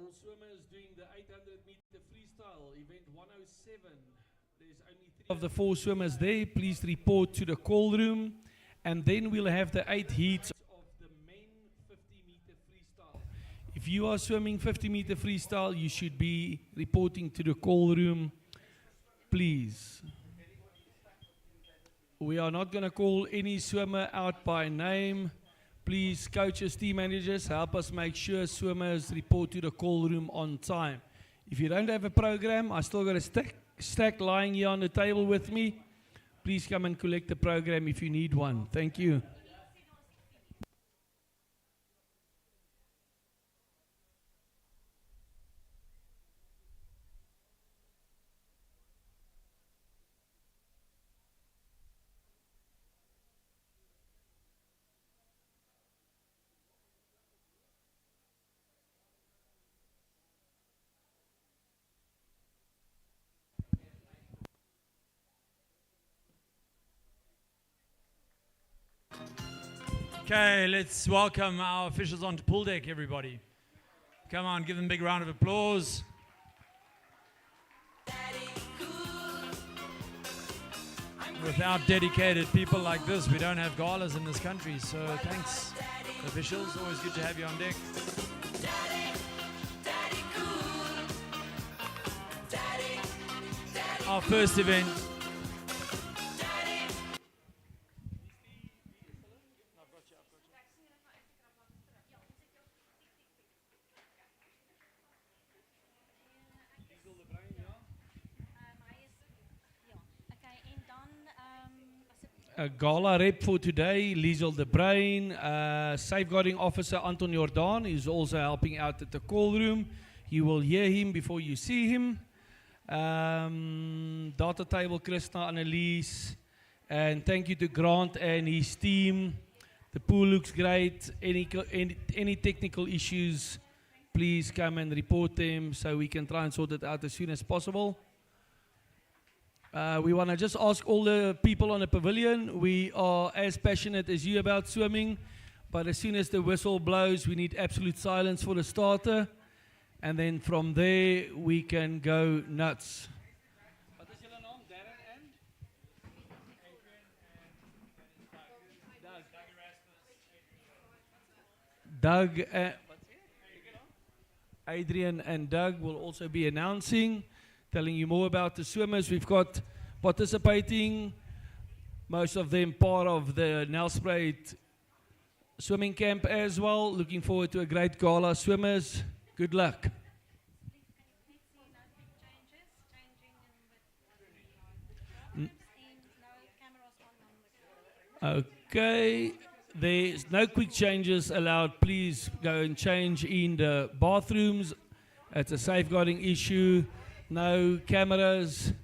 all swimmers doing the 800-meter freestyle, event 107. There's only 3 of the 4 swimmers there. Please report to the call room. And then we'll have the 8 heats of the men 50-meter freestyle. If you are swimming 50-meter freestyle, you should be reporting to the call room, please. We are not going to call any swimmer out by name. Please, coaches, team managers, help us make sure swimmers report to the call room on time. If you don't have a program, I still got a stack lying here on the table with me. Please come and collect the program if you need one. Thank you. Okay, let's welcome our officials onto pool deck, everybody. Come on, give them a big round of applause. Without dedicated people like this, we don't have galas in this country. So thanks, officials. Always good to have you on deck. Our first event. A gala rep for today, Liesel de Bruin, safeguarding officer Anton Jordan is also helping out at the call room. You will hear him before you see him. Data table, Krishna, Annelies, and thank you to Grant and his team. The pool looks great. Any technical issues, please come and report them so we can try and sort it out as soon as possible. We want to just ask all the people on the pavilion, we are as passionate as you about swimming, but as soon as the whistle blows, we need absolute silence for the starter, and then from there, we can go nuts. What is your name? Darren and? Doug. Adrian and Doug will also be announcing, telling you more about the swimmers. We've got participating, most of them part of the Nelspruit swimming camp as well. Looking forward to a great gala. Swimmers, good luck. Okay, there's no quick changes allowed. Please go and change in the bathrooms. It's a safeguarding issue. No cameras,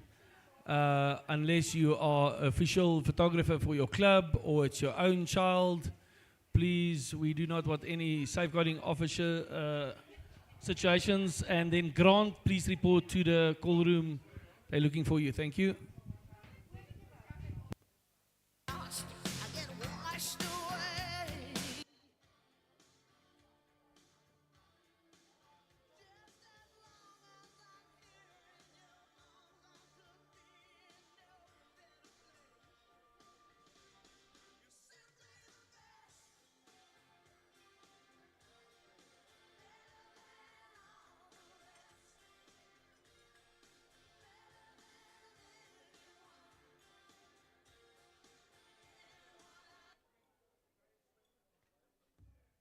unless you are official photographer for your club or it's your own child. Please, we do not want any safeguarding officer situations. And then Grant, please report to the call room. They're looking for you. Thank you.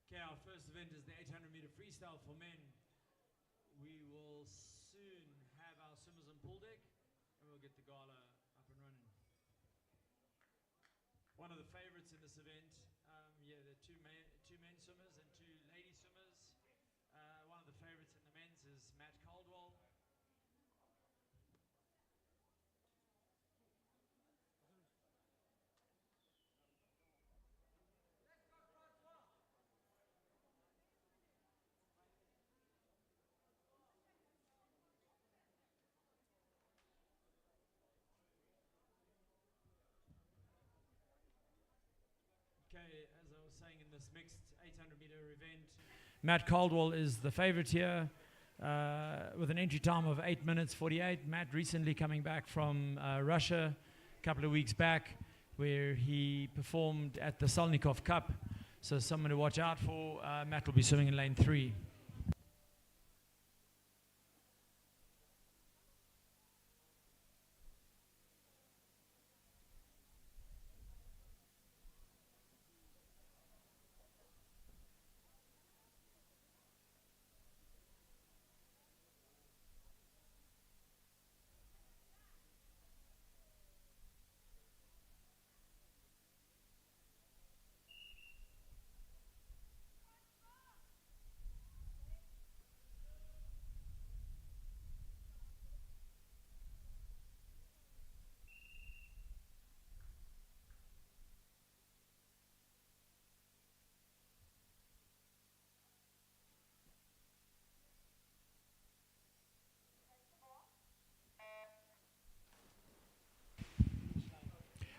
Okay, our first event is the 800-meter freestyle for men. We will soon have our swimmers on pool deck, and we'll get the gala up and running. One of the favorites in this event, there are two men swimmers and 2 lady swimmers. One of the favorites in the men's is Matt Caldwell. Okay, as I was saying, in this mixed 800-meter event, Matt Caldwell is the favorite here. with an entry time of 8 minutes 48. Matt recently coming back from Russia a couple of weeks back, where he performed at the Solnikov Cup. So someone to watch out for. Matt will be swimming in lane 3.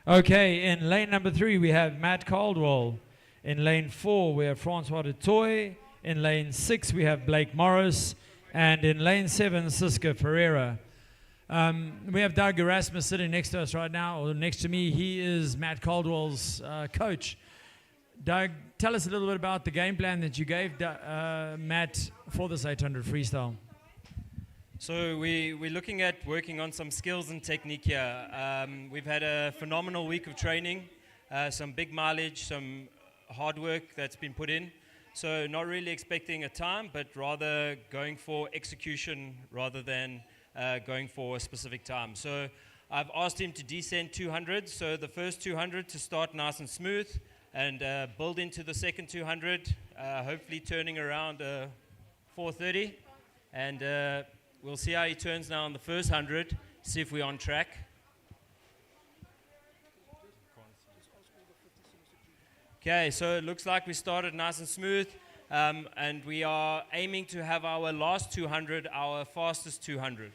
Okay, in lane number 3 we have Matt Caldwell. In lane 4 we have Francois de Toy. In lane 6 we have Blake Morris. And in lane 7, Siska Ferreira. We have Doug Erasmus sitting next to us right now, or next to me. He is Matt Caldwell's coach. Doug, tell us a little bit about the game plan that you gave Matt for this 800 freestyle. So we're looking at working on some skills and technique here. We've had a phenomenal week of training, some big mileage, some hard work that's been put in. So not really expecting a time, but rather going for execution rather than going for a specific time. So I've asked him to descend 200, so the first 200 to start nice and smooth, and build into the second 200, hopefully turning around 430, and we'll see how he turns now on the first 100, see if we're on track. Okay, so it looks like we started nice and smooth, and we are aiming to have our last 200, our fastest 200.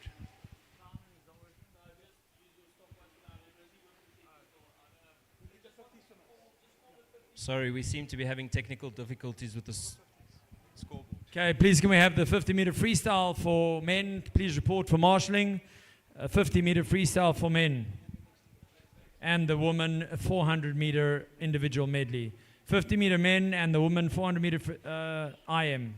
Sorry, we seem to be having technical difficulties with this scoreboard. Okay, please can we have the 50-meter freestyle for men? Please report for marshalling. 50-meter freestyle for men. And the woman 400-meter individual medley. 50-meter men and the woman 400-meter IM.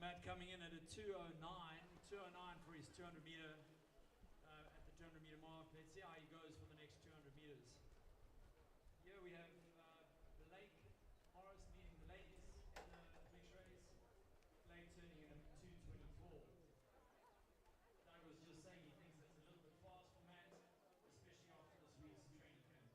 Matt coming in at a 209 for his 200 meter, at the 200 meter mark. Let's see how he goes for the next 200 meters. Here we have Blake Morris leading the ladies in the mixed race. Blake turning in at 224. Doug was just saying he thinks that's a little bit fast for Matt, especially after this week's training camp.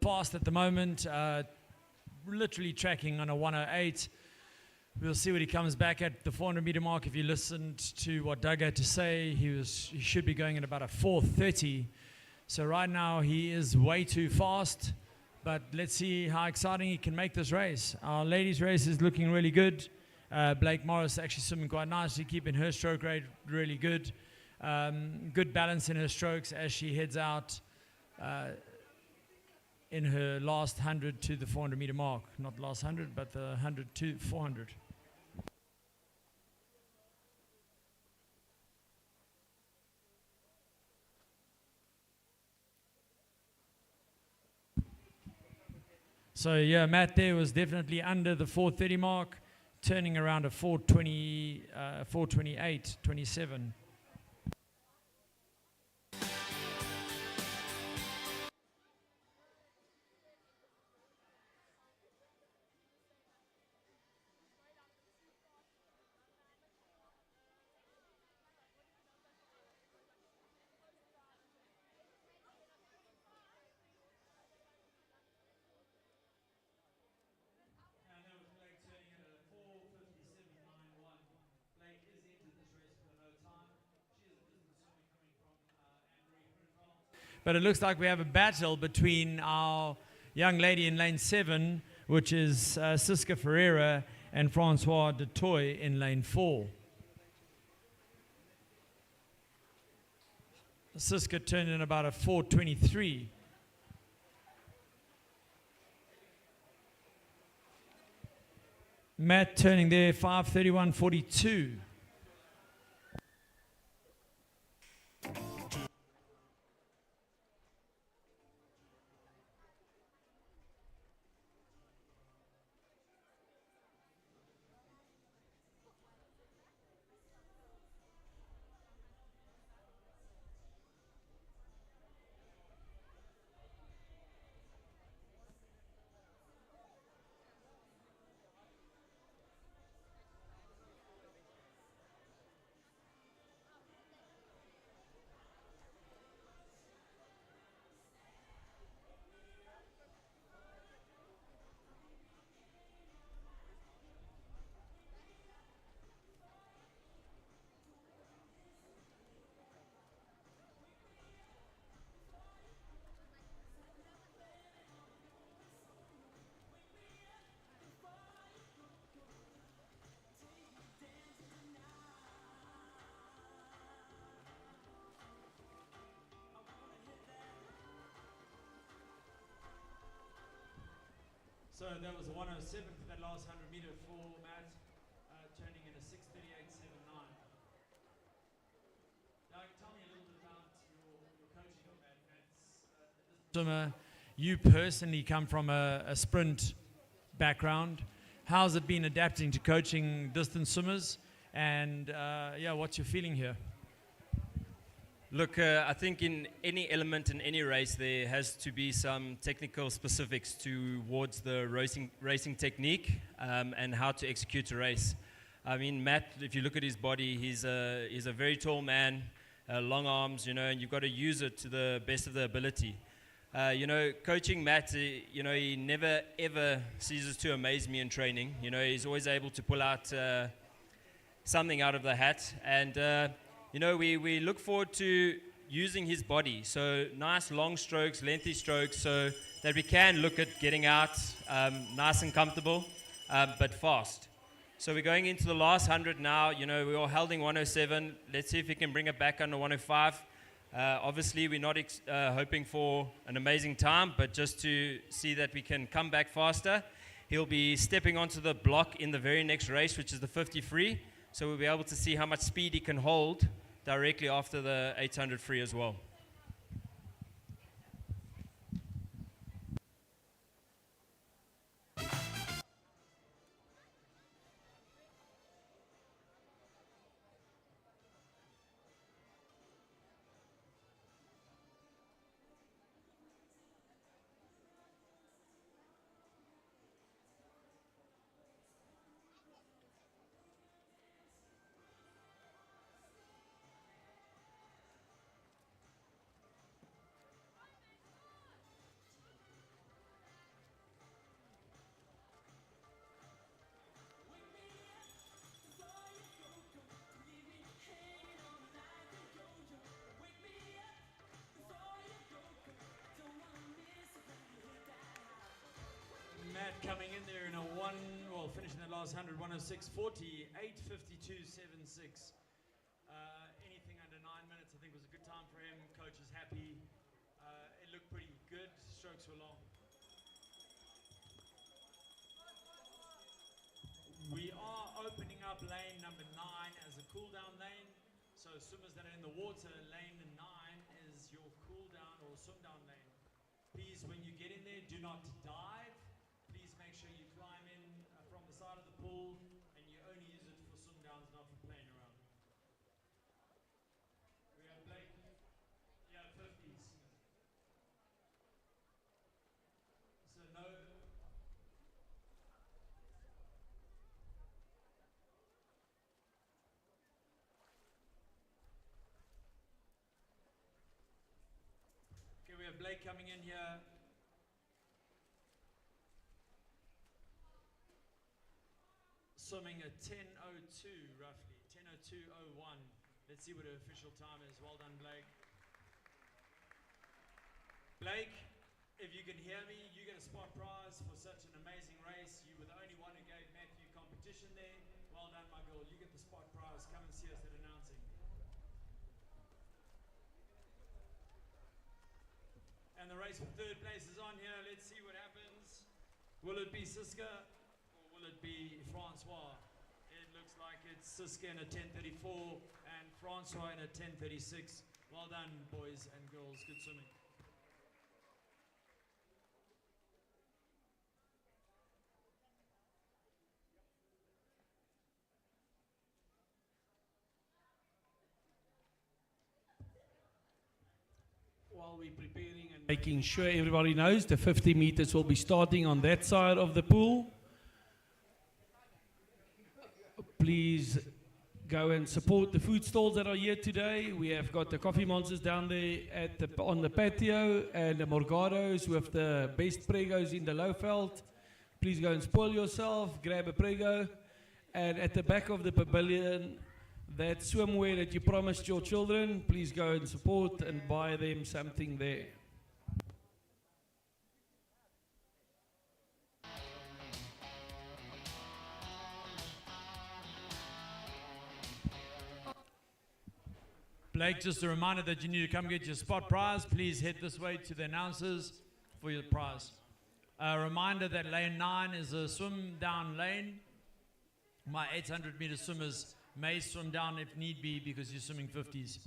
Fast at the moment, literally tracking on a 108. We'll see what he comes back at the 400 meter mark. If you listened to what Doug had to say, he should be going at about a 430. So right now he is way too fast, but let's see how exciting he can make this race. Our ladies race is looking really good. Blake Morris actually swimming quite nicely, keeping her stroke rate really good. Good balance in her strokes as she heads out in her last 100 to the 400 meter mark. Not the last 100, but the 100 to 400. So yeah, Matt there was definitely under the 430 mark, turning around a 420, 428, 27. But it looks like we have a battle between our young lady in lane 7, which is Siska Ferreira, and Francois de Toy in lane 4. Siska turned in about a 4:23. Matt turning there 5:31.42. So that was a 107 for that last 100 meter for Matt, turning in a 6:38.79. Doug, tell me a little bit about your coaching of Matt. Matt's swimmer. You personally come from a sprint background. How's it been adapting to coaching distance swimmers? And yeah, what's your feeling here? Look, I think in any element in any race, there has to be some technical specifics towards the racing technique and how to execute a race. I mean, Matt, if you look at his body, he's a very tall man, long arms, you know, and you've got to use it to the best of the ability. You know, coaching Matt, you know, he never ever ceases to amaze me in training. You know, he's always able to pull out something out of the hat, and you know, we look forward to using his body. So nice long strokes, lengthy strokes, so that we can look at getting out nice and comfortable, but fast. So we're going into the last 100 now. You know, we're all holding 107. Let's see if we can bring it back under 105. Obviously, we're not hoping for an amazing time, but just to see that we can come back faster. He'll be stepping onto the block in the very next race, which is the 50 free. So we'll be able to see how much speed he can hold directly after the 800 free as well. coming in there in a finishing the last 100, 106.40, 8:52.76. Anything under 9 minutes, I think, was a good time for him. Coach is happy. It looked pretty good. Strokes were long. We are opening up lane number 9 as a cool down lane. So swimmers that are in the water, lane 9 is your cool down or swim down lane. Please, when you get in there, do not dive. Please make sure you climb in from the side of the pool, and you only use it for swim downs, not for playing around. We have Blake. Yeah, 50s. So no. Okay, we have Blake coming in here. Swimming at 10:02 roughly, 10:02.01. Let's see what her official time is. Well done, Blake. Blake, if you can hear me, you get a spot prize for such an amazing race. You were the only one who gave Matthew competition there. Well done, my girl. You get the spot prize. Come and see us at announcing. And the race for third place is on here. Let's see what happens. Will it be Siska or will it be Francois? It looks like it's Siska in a 10:34 and Francois in a 10:36. Well done, boys and girls. Good swimming. While we're preparing and making sure everybody knows, the 50 meters will be starting on that side of the pool. Please go and support the food stalls that are here today. We have got the coffee monsters down there on the patio, and the Morgados with the best pregos in the Lowveld. Please go and spoil yourself, grab a prego. And at the back of the pavilion, that swimwear that you promised your children, please go and support and buy them something there. Blake, just a reminder that you need to come get your spot prize. Please head this way to the announcers for your prize. A reminder that lane 9 is a swim down lane. My 800 meter swimmers may swim down if need be because you're swimming 50s.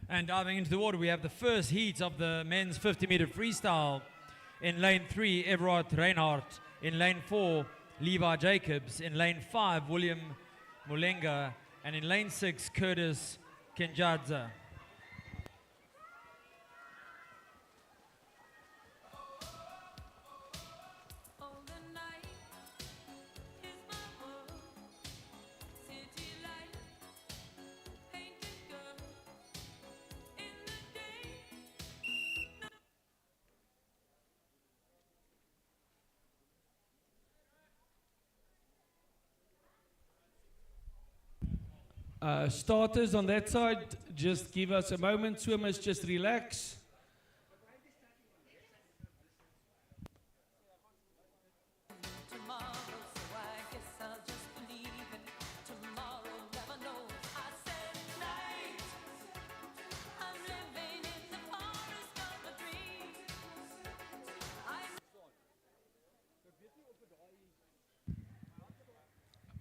And diving into the water, we have the first heat of the men's 50 meter freestyle. In lane 3, Everard Reinhardt In lane 4, Levi Jacobs. In lane 5, William Mulenga. And in lane 6, Curtis Kenjadza. Starters on that side, just give us a moment. Swimmers, just relax.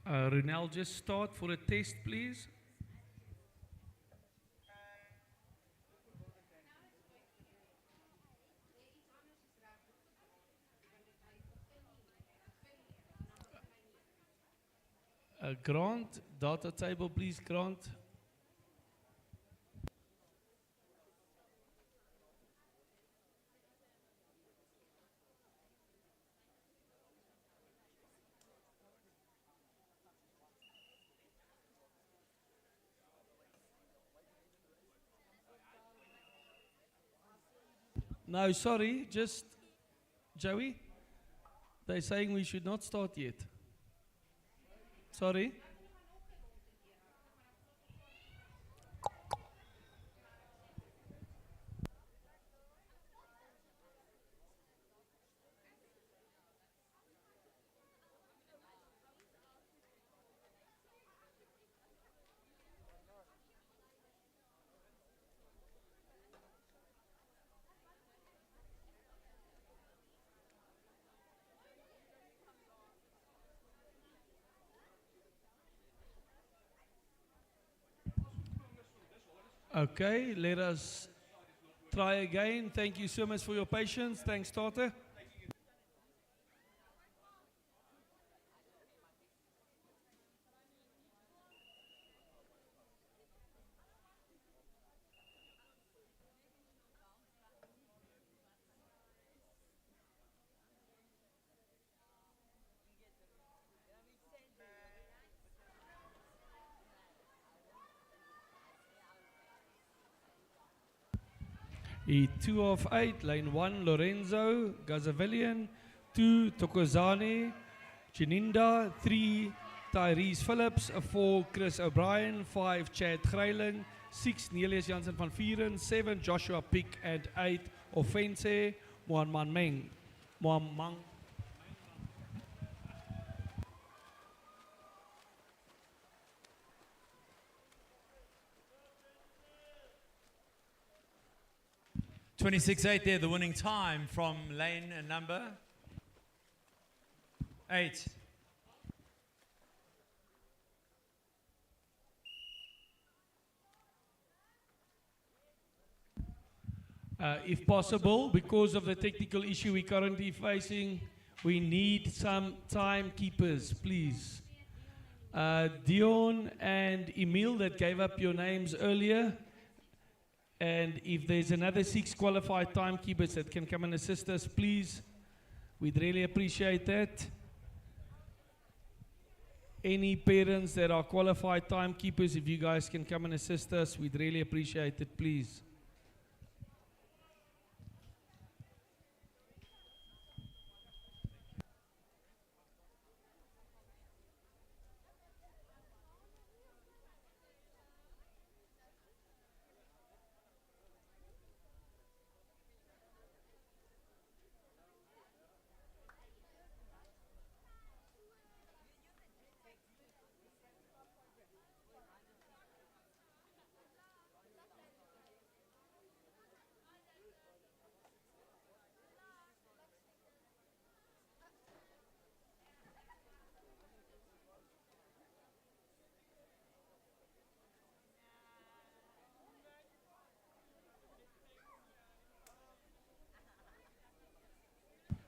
Runel, just start for a test, please. Grant, data table, please, Grant. No, sorry, just Joey. They're saying we should not start yet. Sorry. Okay, let us try again. Thank you so much for your patience. Thanks, starter. Two of 8, lane 1, Lorenzo Gazavillian, 2, Tokozani, Chininda, 3, Tyrese Phillips, 4, Chris O'Brien, 5, Chad Greiling, 6, Nelius Jansen van Vieren, 7, Joshua Pick, and 8, Offense, Muamman Meng. Muamman. 26.8 there, the winning time from lane number 8. If possible, because of the technical issue we're currently facing, we need some timekeepers, please. Dion and Emil that gave up your names earlier. And if there's another 6 qualified timekeepers that can come and assist us, please, we'd really appreciate that. Any parents that are qualified timekeepers, if you guys can come and assist us, we'd really appreciate it, please.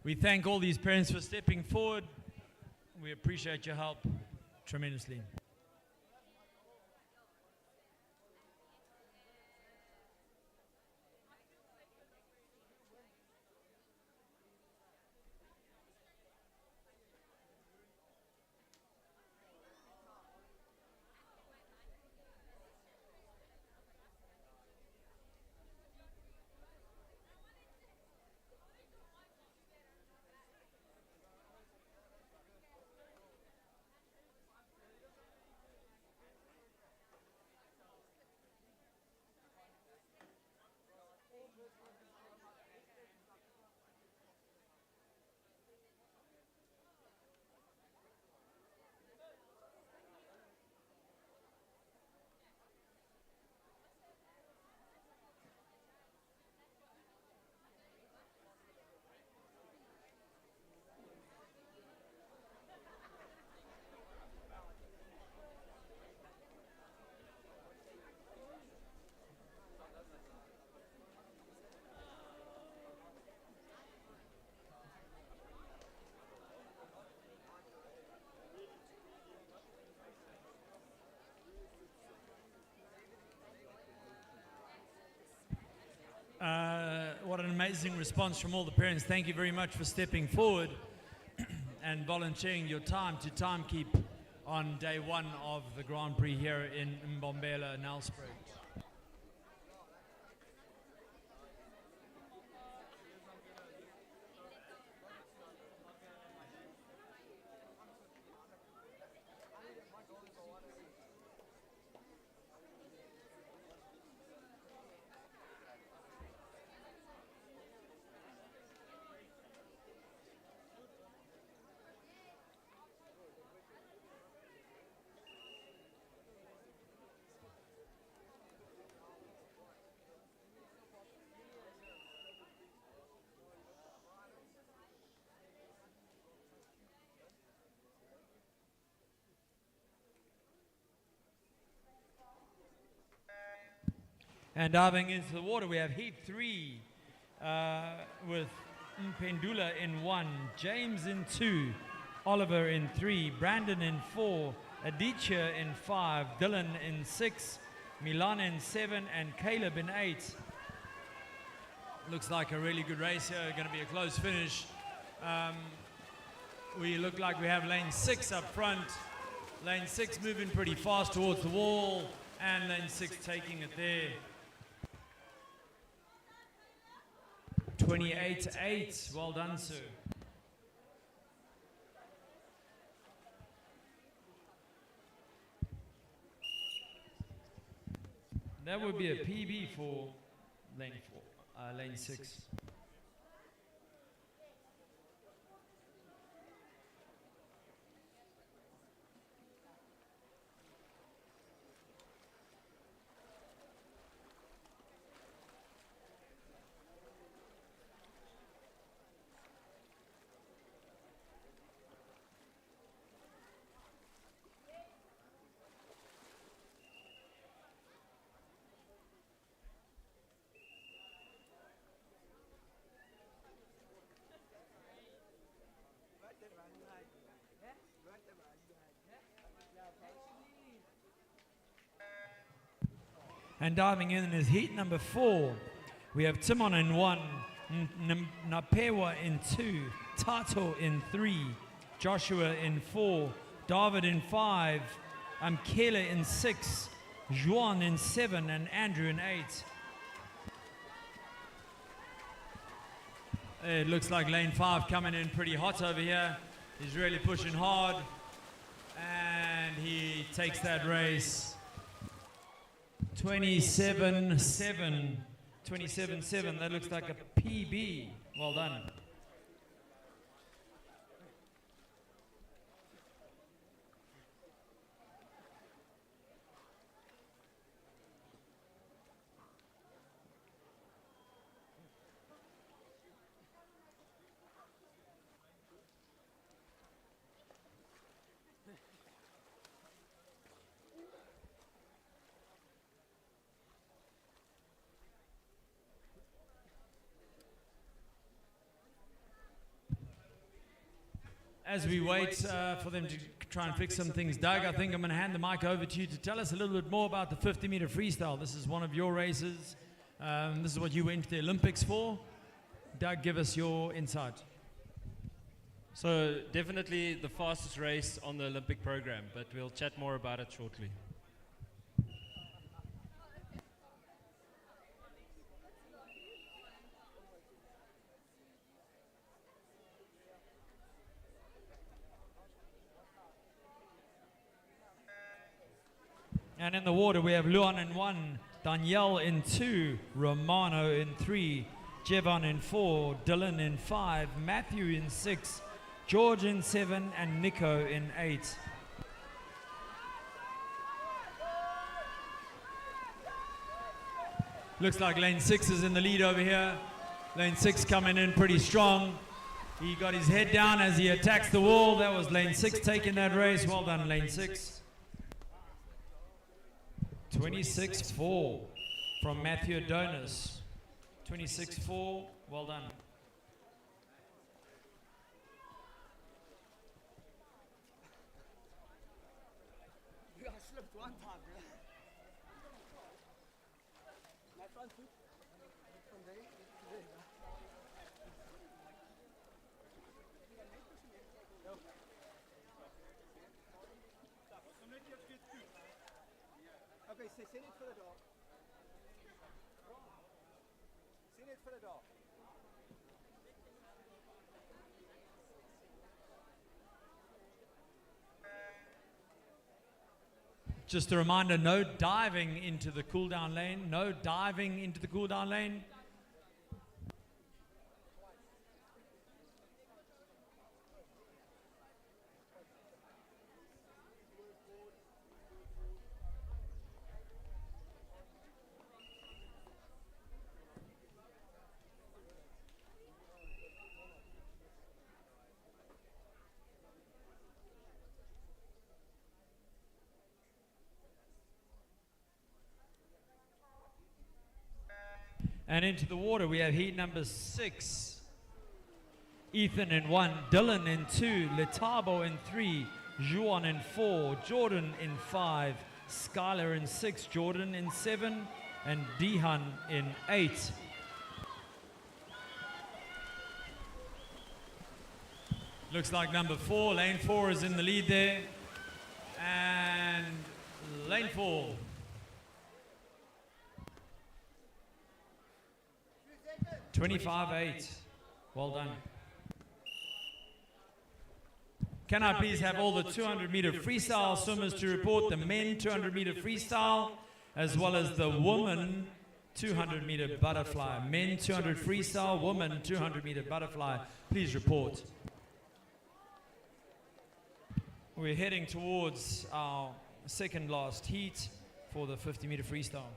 We thank all these parents for stepping forward. We appreciate your help tremendously. What an amazing response from all the parents. Thank you very much for stepping forward and volunteering your time to timekeep on day one of the Grand Prix here in Mbombela, Nelspruit. And diving into the water, we have Heat 3 with Mpendula in 1, James in 2, Oliver in 3, Brandon in 4, Aditya in 5, Dylan in 6, Milan in 7, and Caleb in 8. Looks like a really good race here, going to be a close finish. We look like we have lane 6 up front. Lane 6 moving pretty fast towards the wall, and lane 6 taking it there. 28-8, well done, sir. That would be a PB for lane 6. And diving in is heat number 4. We have Timon in 1, Napewa in 2, Tato in 3, Joshua in 4, David in 5, Kayla in 6, Juan in 7, and Andrew in 8. It looks like lane 5 coming in pretty hot over here. He's really pushing hard, and he takes that race. 27-7. 27-7. That looks like a PB. Well done. As we wait for them to try and fix some things, Doug, I think I'm going to hand the mic over to you to tell us a little bit more about the 50-meter freestyle. This is one of your races. This is what you went to the Olympics for. Doug, give us your insight. So definitely the fastest race on the Olympic program, but we'll chat more about it shortly. And in the water, we have Luan in 1, Danielle in 2, Romano in 3, Jevon in 4, Dylan in 5, Matthew in 6, George in 7, and Nico in 8. Looks like lane 6 is in the lead over here. Lane 6 coming in pretty strong. He got his head down as he attacks the wall. That was lane 6 taking that race. Well done, lane 6. 26-4 from Matthew Adonis. 26-4, well done. I slipped one time, man. My front foot from there to there. Okay, so send it for the dog. Send it for the dog. Just a reminder, no diving into the cool down lane. No diving into the cool down lane. And into the water, we have heat number 6. Ethan in 1, Dylan in 2, Letabo in 3, Juan in 4, Jordan in 5, Skylar in 6, Jordan in 7, and Dihan in 8. Looks like number 4, lane 4 is in the lead there. And lane 4. $25.8. Well done. Can I please have all the 200-meter freestyle swimmers to report, the men 200-meter freestyle, as well as the woman 200-meter butterfly. Men 200 freestyle, woman 200-meter butterfly. Please report. We're heading towards our second last heat for the 50-meter freestyle.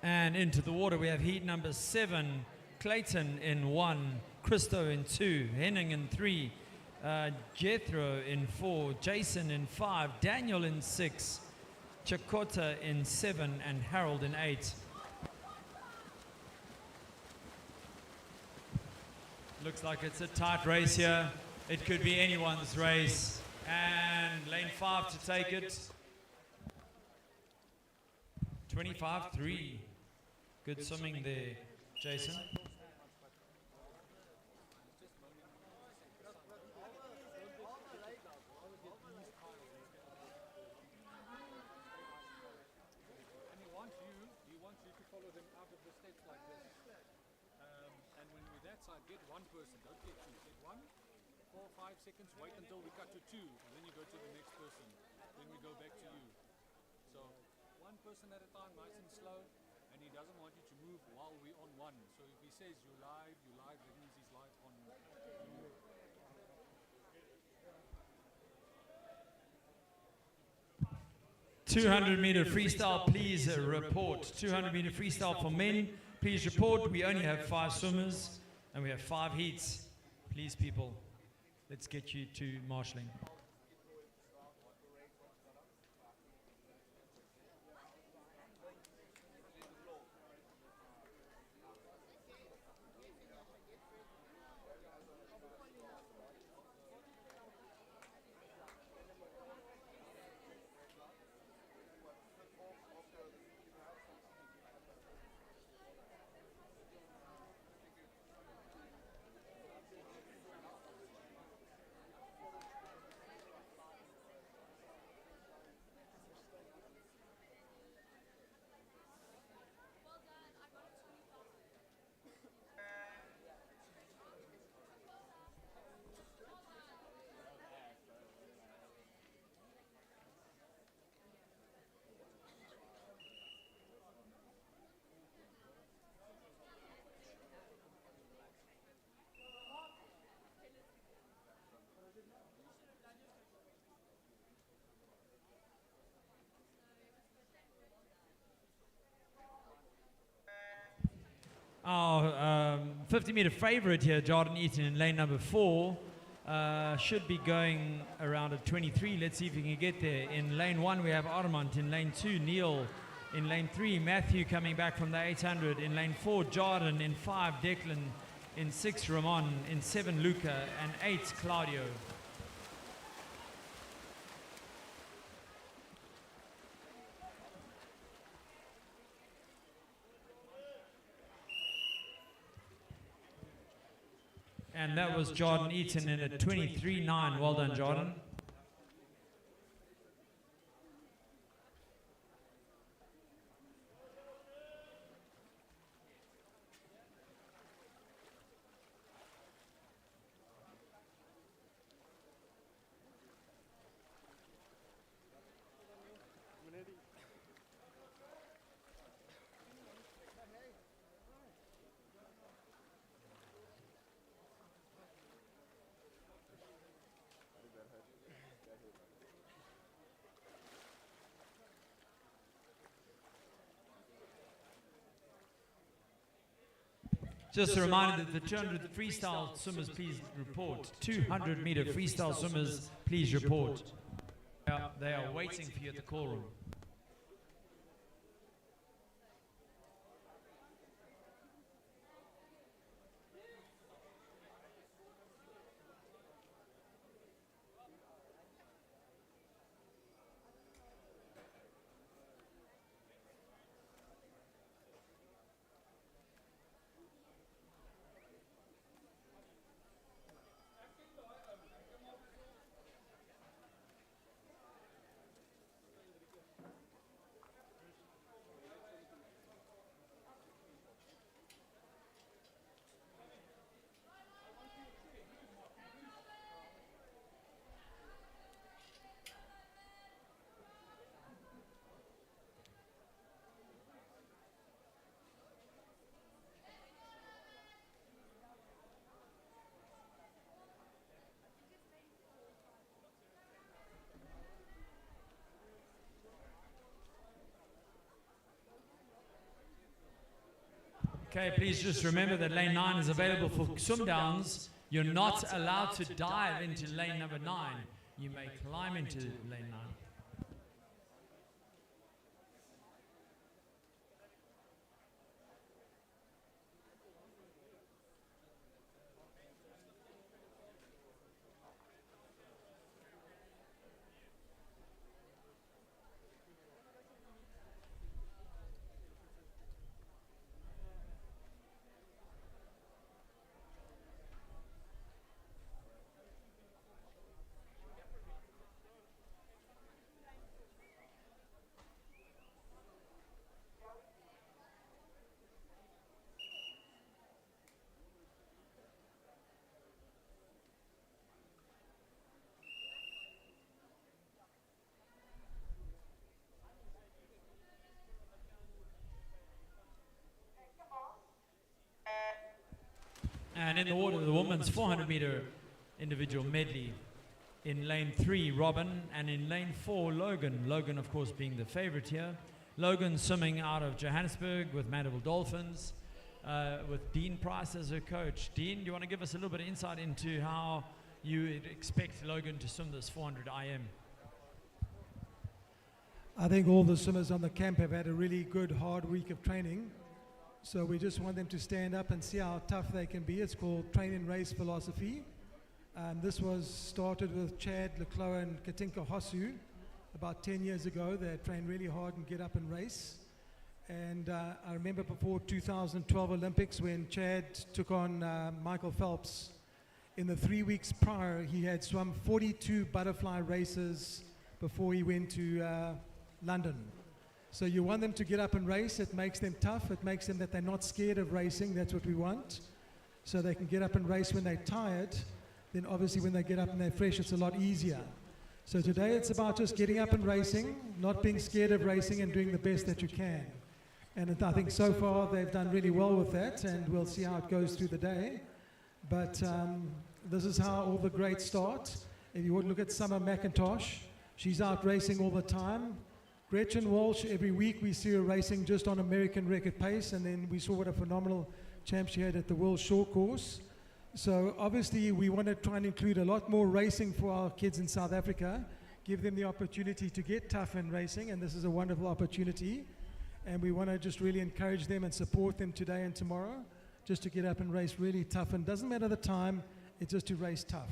And into the water, we have heat number 7, Clayton in 1, Christo in 2, Henning in 3, Jethro in 4, Jason in 5, Daniel in 6, Chakota in 7, and Harold in 8. Looks like it's a tight race here. It could be anyone's race. And lane 5 to take it. 25-3. Good swimming there, Jason. He wants you to follow them out of the steps like this. And when we're that side, get one person, don't get two. Get 1, 4, 5 seconds, wait until we cut to 2, and then you go to the next person. Then we go back to you. So one person at a time, nice and slow, and he doesn't want you to move while we're on 1. So if he says you're live, that means he's live on you. 200-meter freestyle, please report. 200-meter freestyle for men, please report. We only have 5 swimmers and we have 5 heats. Please, people, let's get you to marshalling. Our 50-meter favorite here, Jordan Eaton, in lane number 4, should be going around at 23. Let's see if he can get there. In lane 1, we have Armand. In lane 2, Neil. In lane 3, Matthew coming back from the 800. In lane 4, Jordan. In 5, Declan. In 6, Ramon. In 7, Luca. And 8, Claudio. And that was Jordan Eaton in a 23.9. Well done, Jordan. Just a reminder that the 200 freestyle swimmers, please report. 200-meter freestyle swimmers, please report. They are waiting for you at the call room. Okay, please just remember that lane 9 is available for swim downs. You're not allowed to dive into lane number 9. You may climb into lane 9. And in the water, the women's 400-meter individual medley. In lane 3, Robin. And in lane 4, Logan. Logan, of course, being the favorite here. Logan swimming out of Johannesburg with Mandeville Dolphins, with Dean Price as her coach. Dean, do you want to give us a little bit of insight into how you would expect Logan to swim this 400 IM? I think all the swimmers on the camp have had a really good, hard week of training. So we just want them to stand up and see how tough they can be. It's called train and race philosophy. This was started with Chad Lecloa and Katinka Hosu about 10 years ago. They trained really hard and get up and race. And I remember before 2012 Olympics when Chad took on Michael Phelps. In the 3 weeks prior, he had swum 42 butterfly races before he went to London. So you want them to get up and race. It makes them tough. It makes them that they're not scared of racing. That's what we want. So they can get up and race when they're tired. Then obviously when they get up and they're fresh, it's a lot easier. So today it's about just getting up and racing, not being scared of racing and doing the best that you can. And I think so far they've done really well with that, and we'll see how it goes through the day. But this is how all the greats start. If you would look at Summer McIntosh, she's out racing all the time. Gretchen Walsh, every week we see her racing just on American record pace, and then we saw what a phenomenal champ she had at the World Short Course. So obviously we want to try and include a lot more racing for our kids in South Africa, give them the opportunity to get tough in racing, and this is a wonderful opportunity. And we want to just really encourage them and support them today and tomorrow, just to get up and race really tough. And doesn't matter the time, it's just to race tough.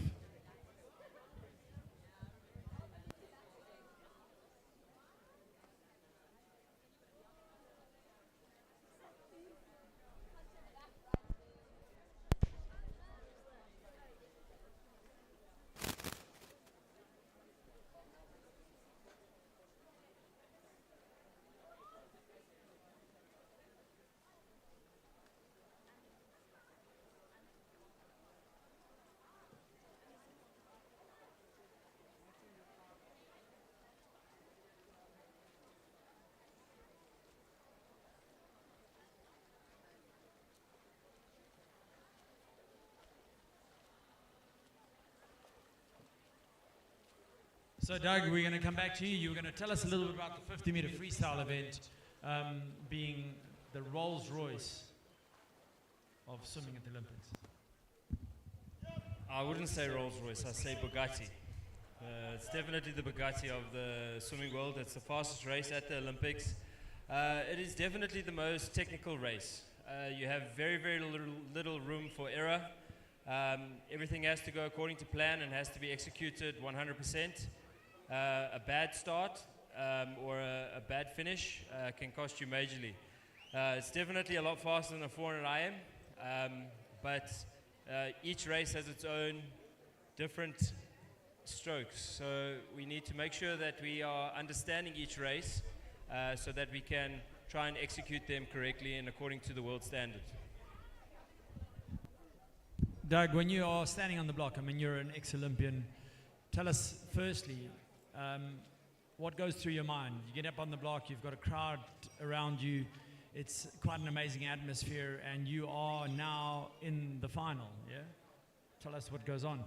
So Doug, we're going to come back to you. You were going to tell us a little bit about the 50-meter freestyle event, being the Rolls Royce of swimming at the Olympics. I wouldn't say Rolls Royce, I say Bugatti. It's definitely the Bugatti of the swimming world. It's the fastest race at the Olympics. It is definitely the most technical race. You have very, very little room for error. Everything has to go according to plan and has to be executed 100%. A bad start or a bad finish can cost you majorly. It's definitely a lot faster than a 400 IM, but each race has its own different strokes. So we need to make sure that we are understanding each race so that we can try and execute them correctly and according to the world standard. Doug, when you are standing on the block, I mean, you're an ex-Olympian. Tell us, firstly, what goes through your mind? You get up on the block, you've got a crowd around you. It's quite an amazing atmosphere, and you are now in the final, yeah? Tell us what goes on.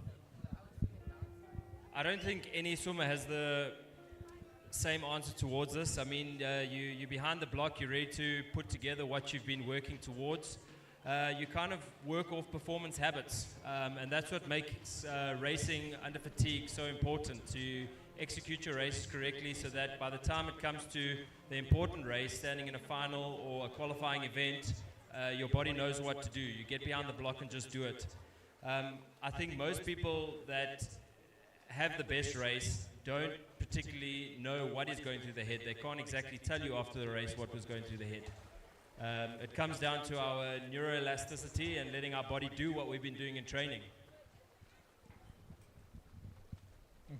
I don't think any swimmer has the same answer towards this. I mean, you're behind the block, you're ready to put together what you've been working towards. You kind of work off performance habits, and that's what makes racing under fatigue so important, to execute your races correctly so that by the time it comes to the important race, standing in a final or a qualifying event, your body knows what to do. You get behind the block and just do it. I think most people that have the best race don't particularly know what is going through their head. They can't exactly tell you after the race what was going through their head. It comes down to our neuroelasticity and letting our body do what we've been doing in training.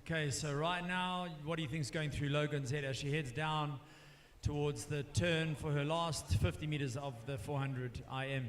Okay, so right now, what do you think is going through Logan's head as she heads down towards the turn for her last 50 meters of the 400 IM?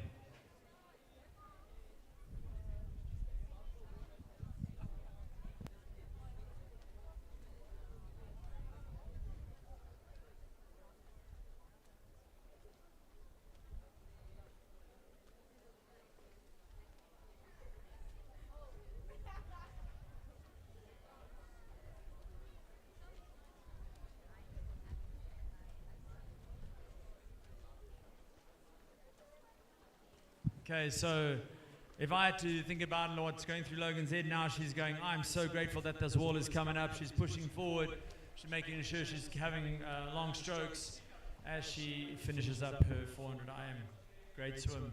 Okay, so if I had to think about what's going through Logan's head now, she's going, I'm so grateful that this wall is coming up. She's pushing forward. She's making sure she's having long strokes as she finishes up her 400 IM. Great swim.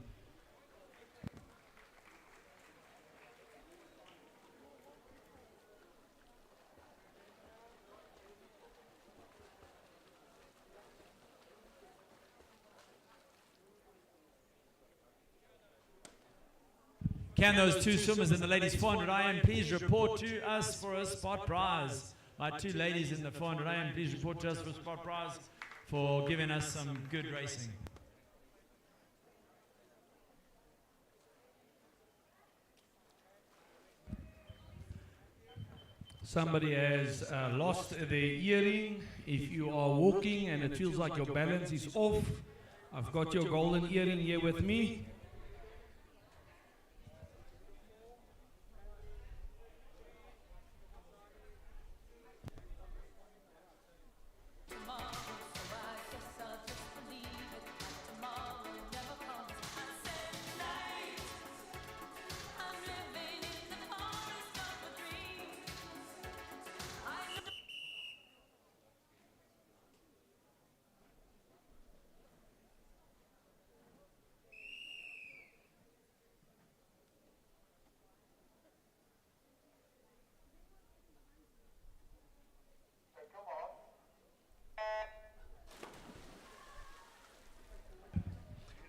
Can those two swimmers in the ladies 400 IM please report to us for a spot prize? My two ladies in the 400 IM, please report to us for a spot prize for giving us some good racing. Somebody has lost their earring. If you are walking and it feels like your balance is off, I've got your golden earring here with me.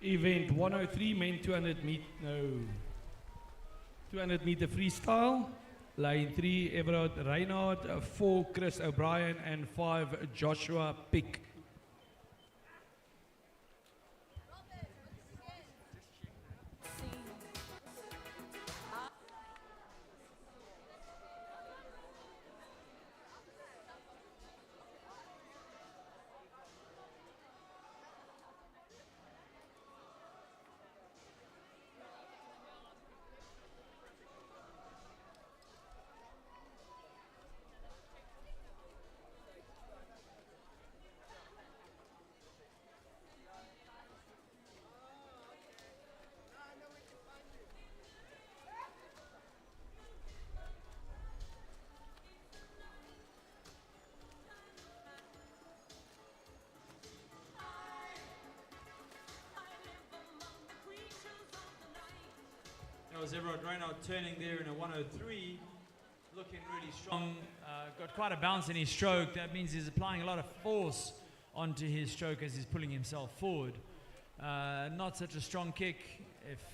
Event 103, men 200 meter freestyle. Lane 3, Everard Reinhardt, 4, Chris O'Brien, and 5, Joshua Pick. That was Everard Reinhardt turning there in a 103, looking really strong. Got quite a bounce in his stroke. That means he's applying a lot of force onto his stroke as he's pulling himself forward. Not such a strong kick. If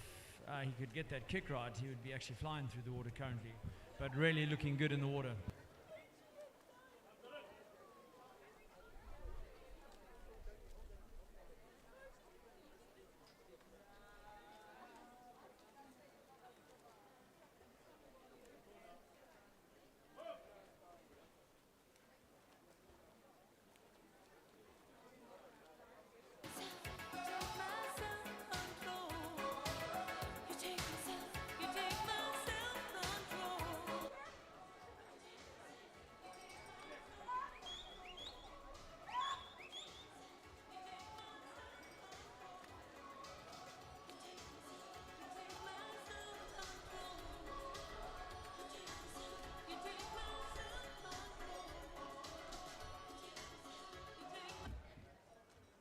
he could get that kick right, he would be actually flying through the water currently. But really looking good in the water.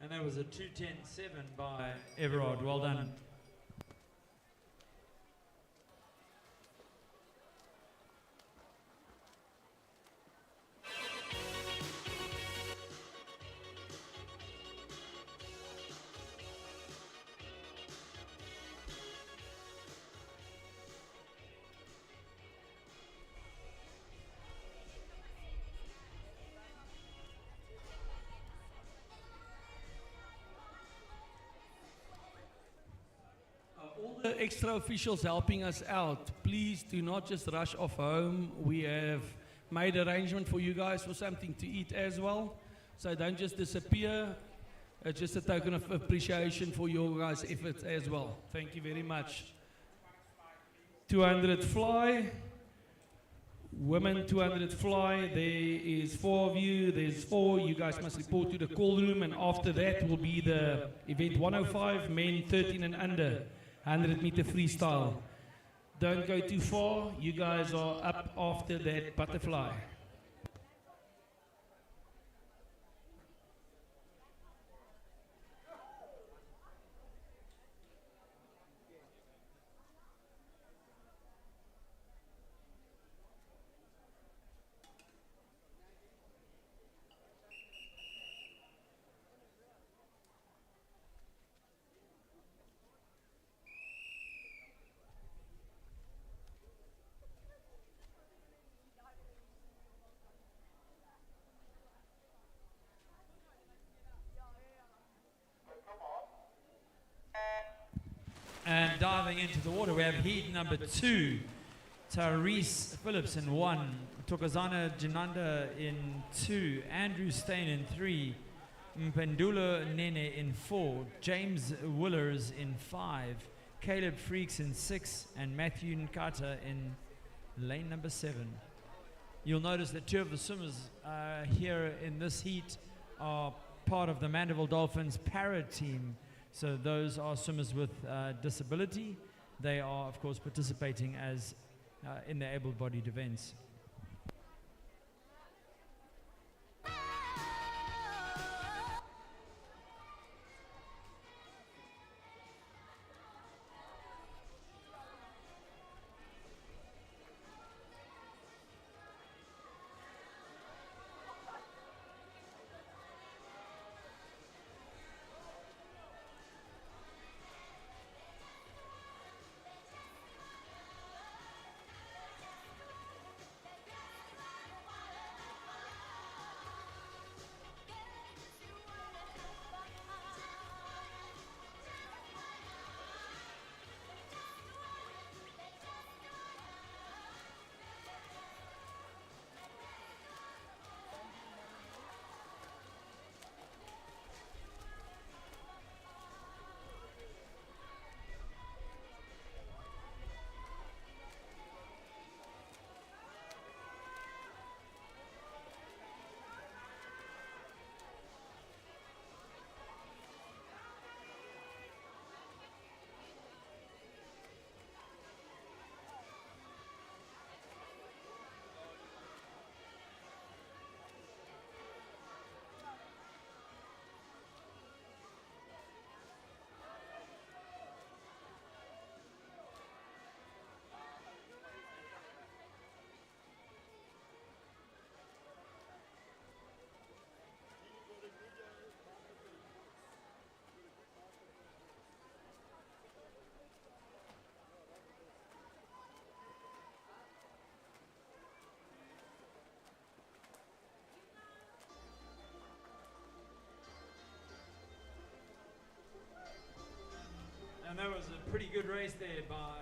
And that was a 2:10.7 by Everard. Well done. All the extra officials helping us out, please do not just rush off home. We have made arrangement for you guys for something to eat as well. So don't just disappear. It's just a token of appreciation for your guys' efforts as well. Thank you very much. 200 fly. Women 200 fly. There is 4 of you. There's 4. You guys must report to the call room. And after that will be the event 105, men 13 and under. 100-meter freestyle. Don't go too far. You guys are up after that butterfly. And diving into the water, we have heat number 2. Tyrese Phillips in 1. Tokozana Jananda in 2. Andrew Stain in 3. Mpendula Nene in 4. James Willers in 5. Caleb Freaks in 6. And Matthew Nkata in lane number 7. You'll notice that 2 of the swimmers here in this heat are part of the Mandeville Dolphins para team. So those are swimmers with disability. They are, of course, participating as in the able-bodied events. And that was a pretty good race there by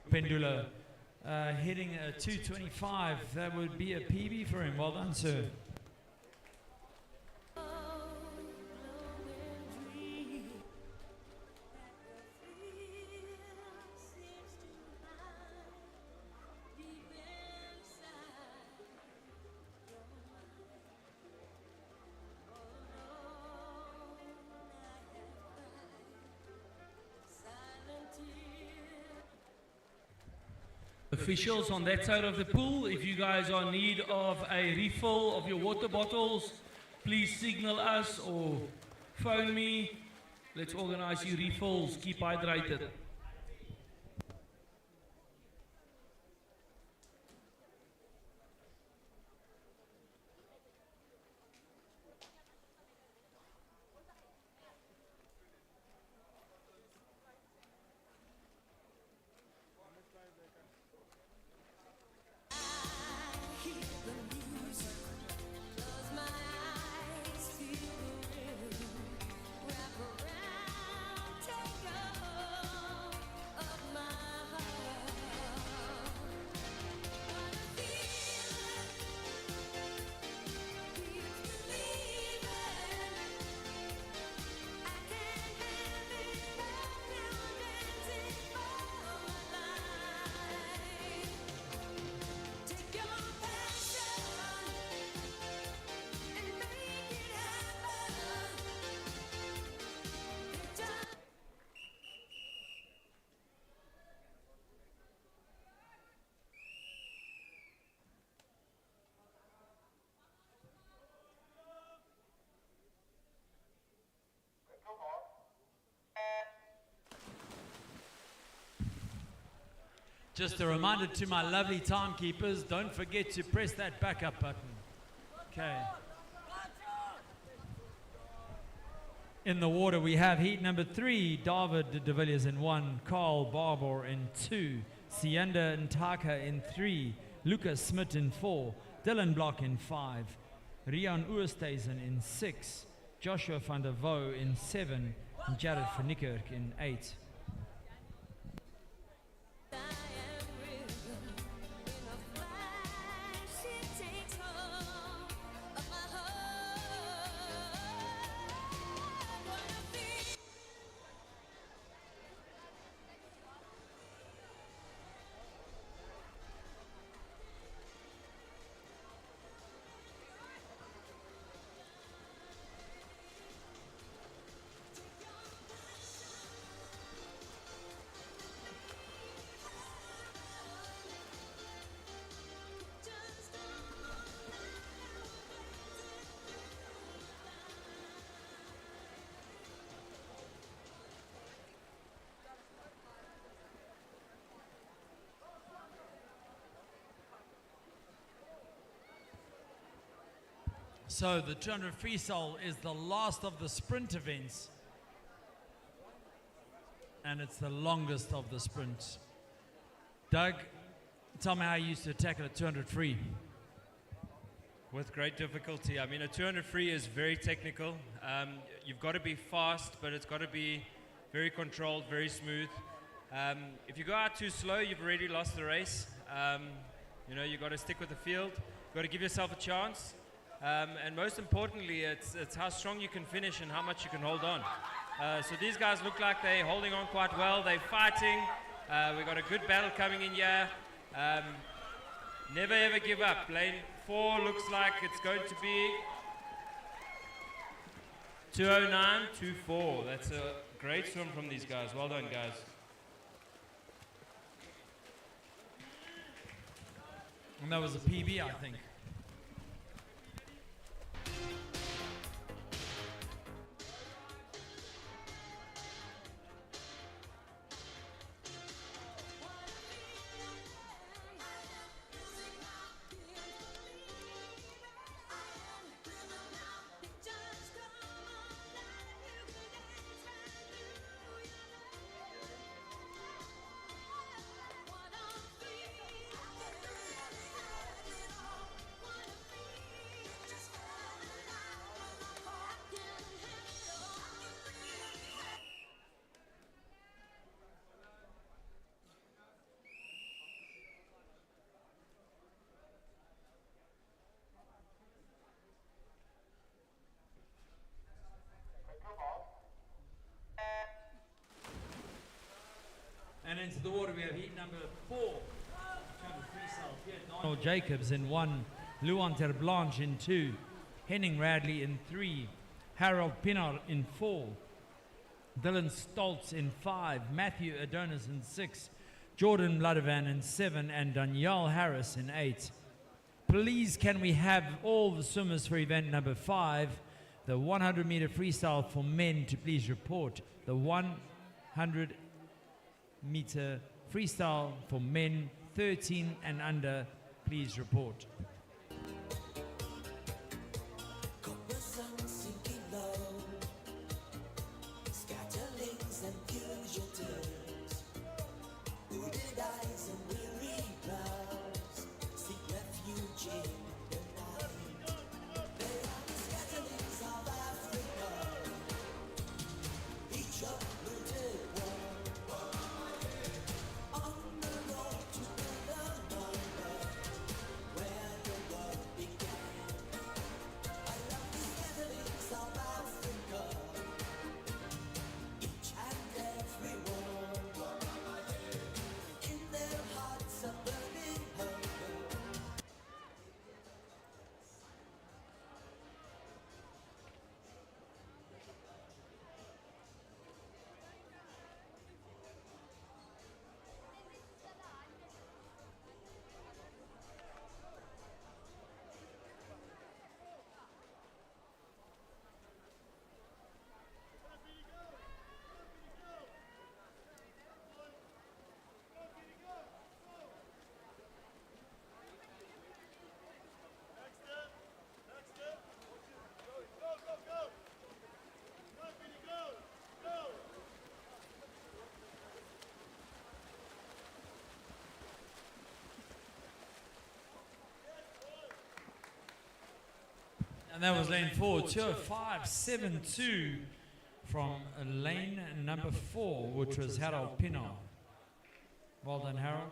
Pendula. Hitting a 2:25. That would be a PB for him. Well done, sir. Officials on that side of the pool, if you guys are in need of a refill of your water bottles, please signal us or phone me. Let's organize your refills. Keep hydrated. Just a reminder to my lovely timekeepers, don't forget to press that backup button. Okay. In the water, we have heat number 3, David de Villiers in 1, Carl Barbour in 2, Sienda Ntaka in 3, Lucas Smith in 4, Dylan Block in 5, Rian Oosthuizen in 6, Joshua van der Vo in 7, and Jared van Niekerk in 8. So the 200 freestyle is the last of the sprint events, and it's the longest of the sprints. Doug, tell me how you used to tackle a 200 free. With great difficulty. I mean, a 200 free is very technical. You've got to be fast, but it's got to be very controlled, very smooth. If you go out too slow, you've already lost the race. You know, you've got to stick with the field. You've got to give yourself a chance. And most importantly, it's how strong you can finish and how much you can hold on. So these guys look like they're holding on quite well. They're fighting. We've got a good battle coming in here. Never ever give up. Lane 4 looks like it's going to be 209.24. That's a great swim from these guys. Well done, guys. And that was a PB, I think. And into the water we have heat number 4. Donald Jacobs in 1, Luan Terblanche in 2, Henning Radley in 3, Harold Pinard in 4, Dylan Stoltz in 5, Matthew Adonis in 6, Jordan Ladovan in 7, and Danielle Harris in 8. Please can we have all the swimmers for event number 5, the 100 meter freestyle for men, to please report. The 100 meter freestyle for men 13 and under, please report. On the road to the number where And that was lane 4, 205.72 from lane number 4, which was Harold Pino. Well done, Harold.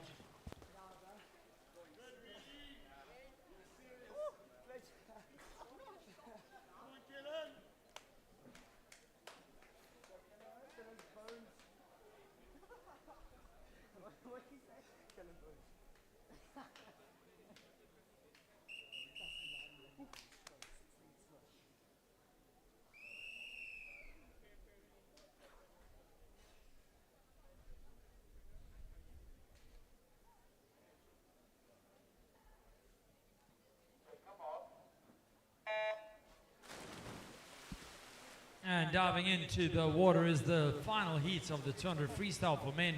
And diving into the water is the final heat of the 200 freestyle for men.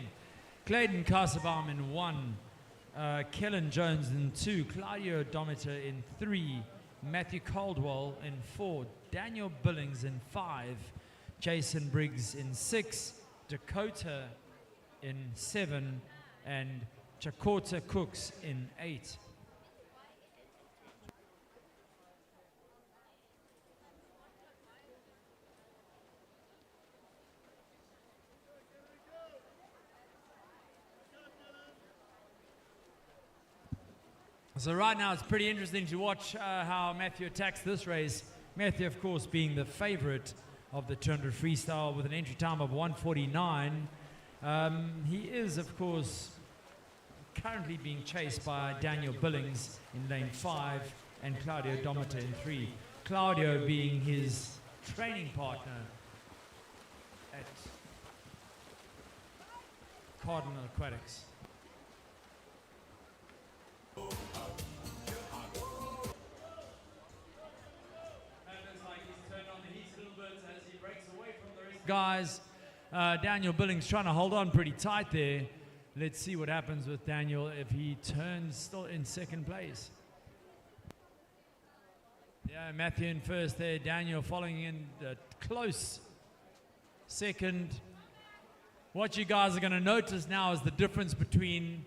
Clayton Kassabaum in 1, Kellen Jones in 2, Claudio Dometer in 3, Matthew Caldwell in 4, Daniel Billings in 5, Jason Briggs in 6, Dakota in 7, and Chakota Cooks in 8. So right now it's pretty interesting to watch how Matthew attacks this race. Matthew, of course, being the favorite of the 200 freestyle with an entry time of 1:49. He is, of course, currently being chased by Daniel Billings in lane 5 and Claudio Dometer in 3. Claudio being his training partner at Cardinal Aquatics. Guys, Daniel Billings trying to hold on pretty tight there. Let's see what happens with Daniel if he turns still in second place. Yeah, Matthew in first there, Daniel following in close second. What you guys are going to notice now is the difference between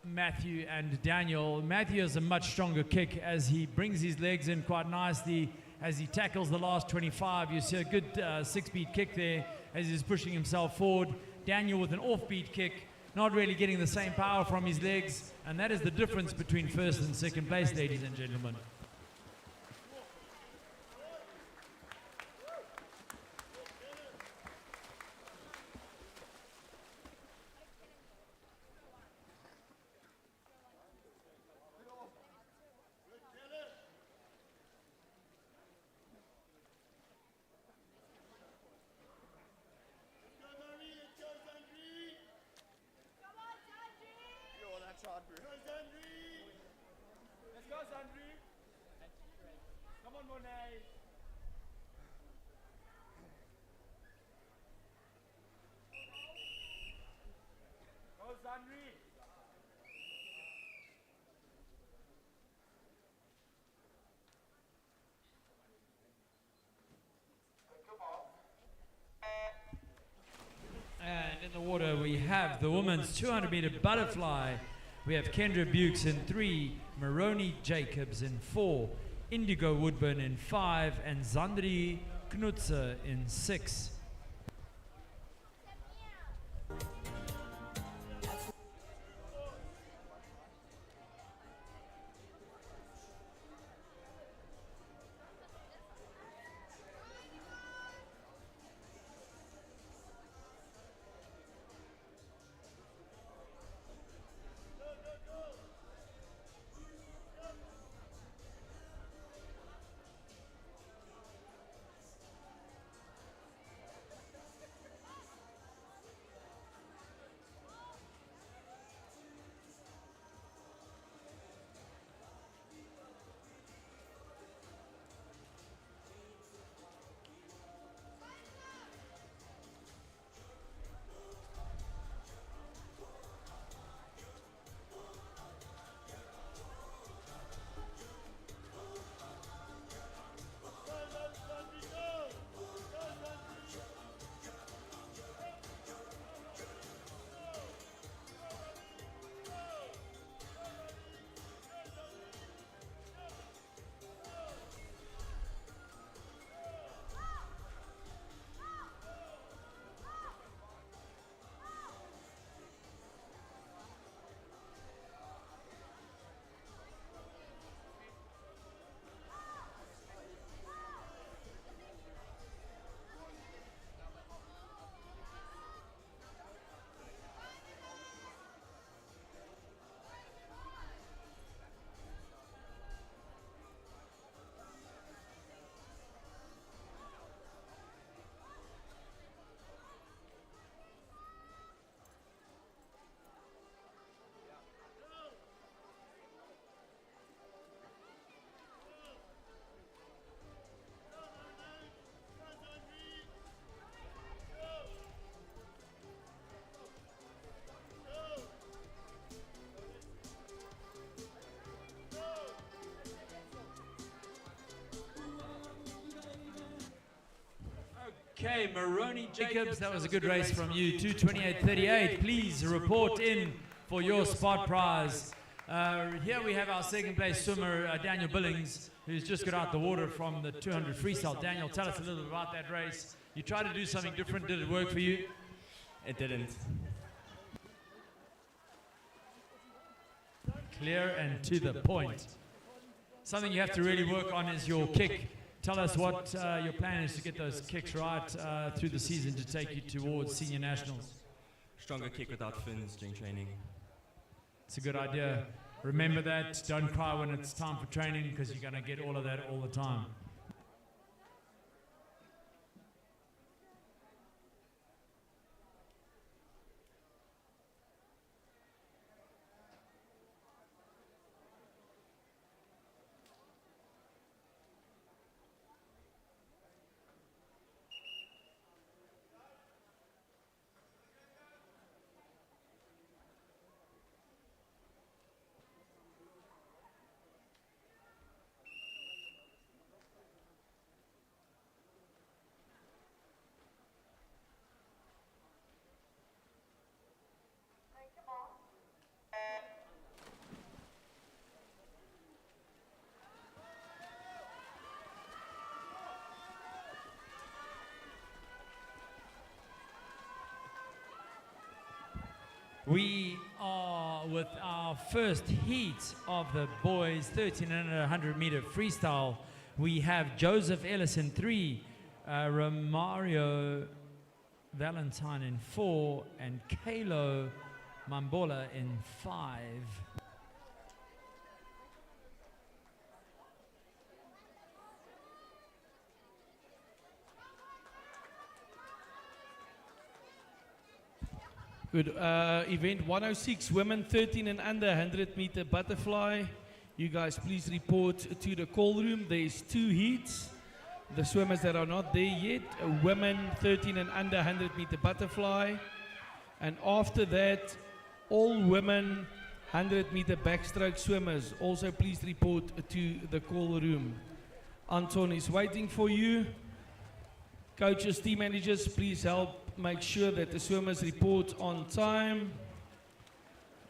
Matthew and Daniel. Matthew has a much stronger kick as he brings his legs in quite nicely. As he tackles the last 25, you see a good 6-beat kick there as he's pushing himself forward. Daniel with an offbeat kick, not really getting the same power from his legs, and that is the difference between first and second place, ladies and gentlemen. Let's go, Sandri. Come on, Monet. Go, Sandri. And in the water we have the women's 200-meter butterfly. We have Kendra Bukes in 3, Maroney Jacobs in 4, Indigo Woodburn in 5, and Zandri Knutzer in 6. Okay, Maroney Jacobs, that was a good race from you. 2:28.38. Please report in for your spot prize. Here we have our second place swimmer, Daniel Billings, who's just got out the water from the 200 freestyle. Daniel, tell us a little bit about that race. You tried to do something different. Did it work for you? It didn't. Clear and to the point. Something you have to really work on is your kick. Tell us what your plan is to get those kicks right through the season to take you towards senior nationals. Stronger kick without fins during training. It's a good idea. Remember that. Don't cry when it's time for training, because you're going to get all of that all the time. We are with our first heat of the boys 13 and 100 meter freestyle. We have Joseph Ellis in 3, Romario Valentine in 4, and Kalo Mambola in 5. Good. Event 106, women 13 and under 100 meter butterfly. You guys please report to the call room. There's 2 heats. The swimmers that are not there yet, women 13 and under 100 meter butterfly. And after that, all women 100 meter backstroke swimmers. Also please report to the call room. Anton is waiting for you. Coaches, team managers, please help make sure that the swimmers report on time.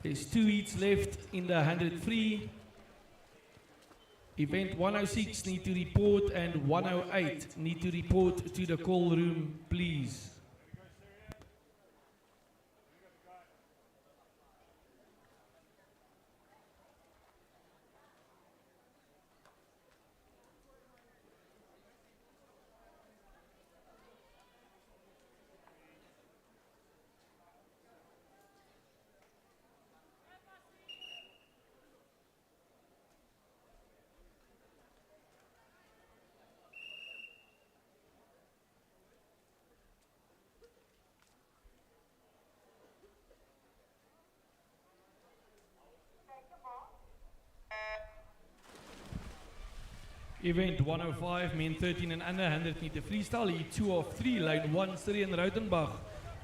There's 2 heats left in the 100 free. Event 106 need to report, and 108 need to report to the call room, please. Event 105, men 13 and under 100 meter freestyle. Heat 2 of 3, lane 1, Sirian Rautenbach.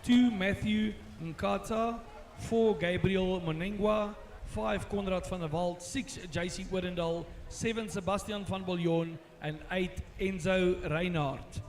2, Matthew Nkata. 4, Gabriel Monengwa. 5, Konrad van der Walt. 6, JC Orendal. 7, Sebastian van Bouillon. And 8, Enzo Reinhardt.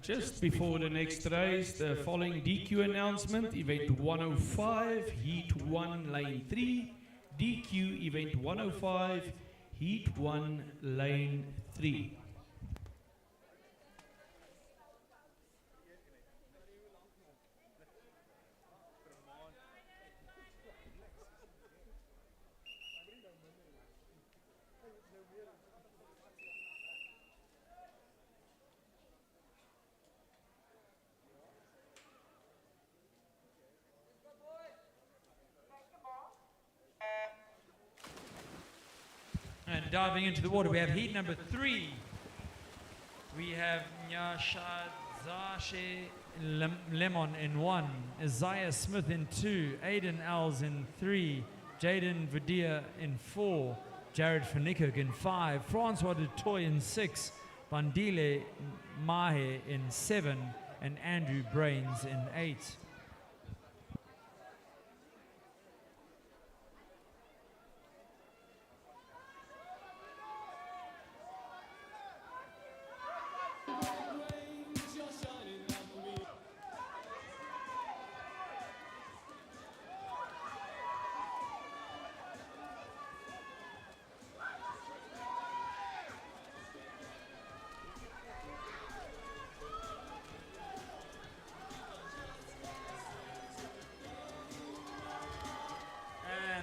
Just before the next race, the following DQ announcement: Event 105, Heat 1, Lane 3. DQ Event 105, Heat 1, Lane 3. And diving into the water, we have heat number 3. We have Nyashadzashe Lemon in 1, Isaiah Smith in 2, Aiden Els in 3, Jaden Vadia in 4, Jared Vernickert in 5, Francois de Toy in 6, Bandile Mahe in 7, and Andrew Brains in 8.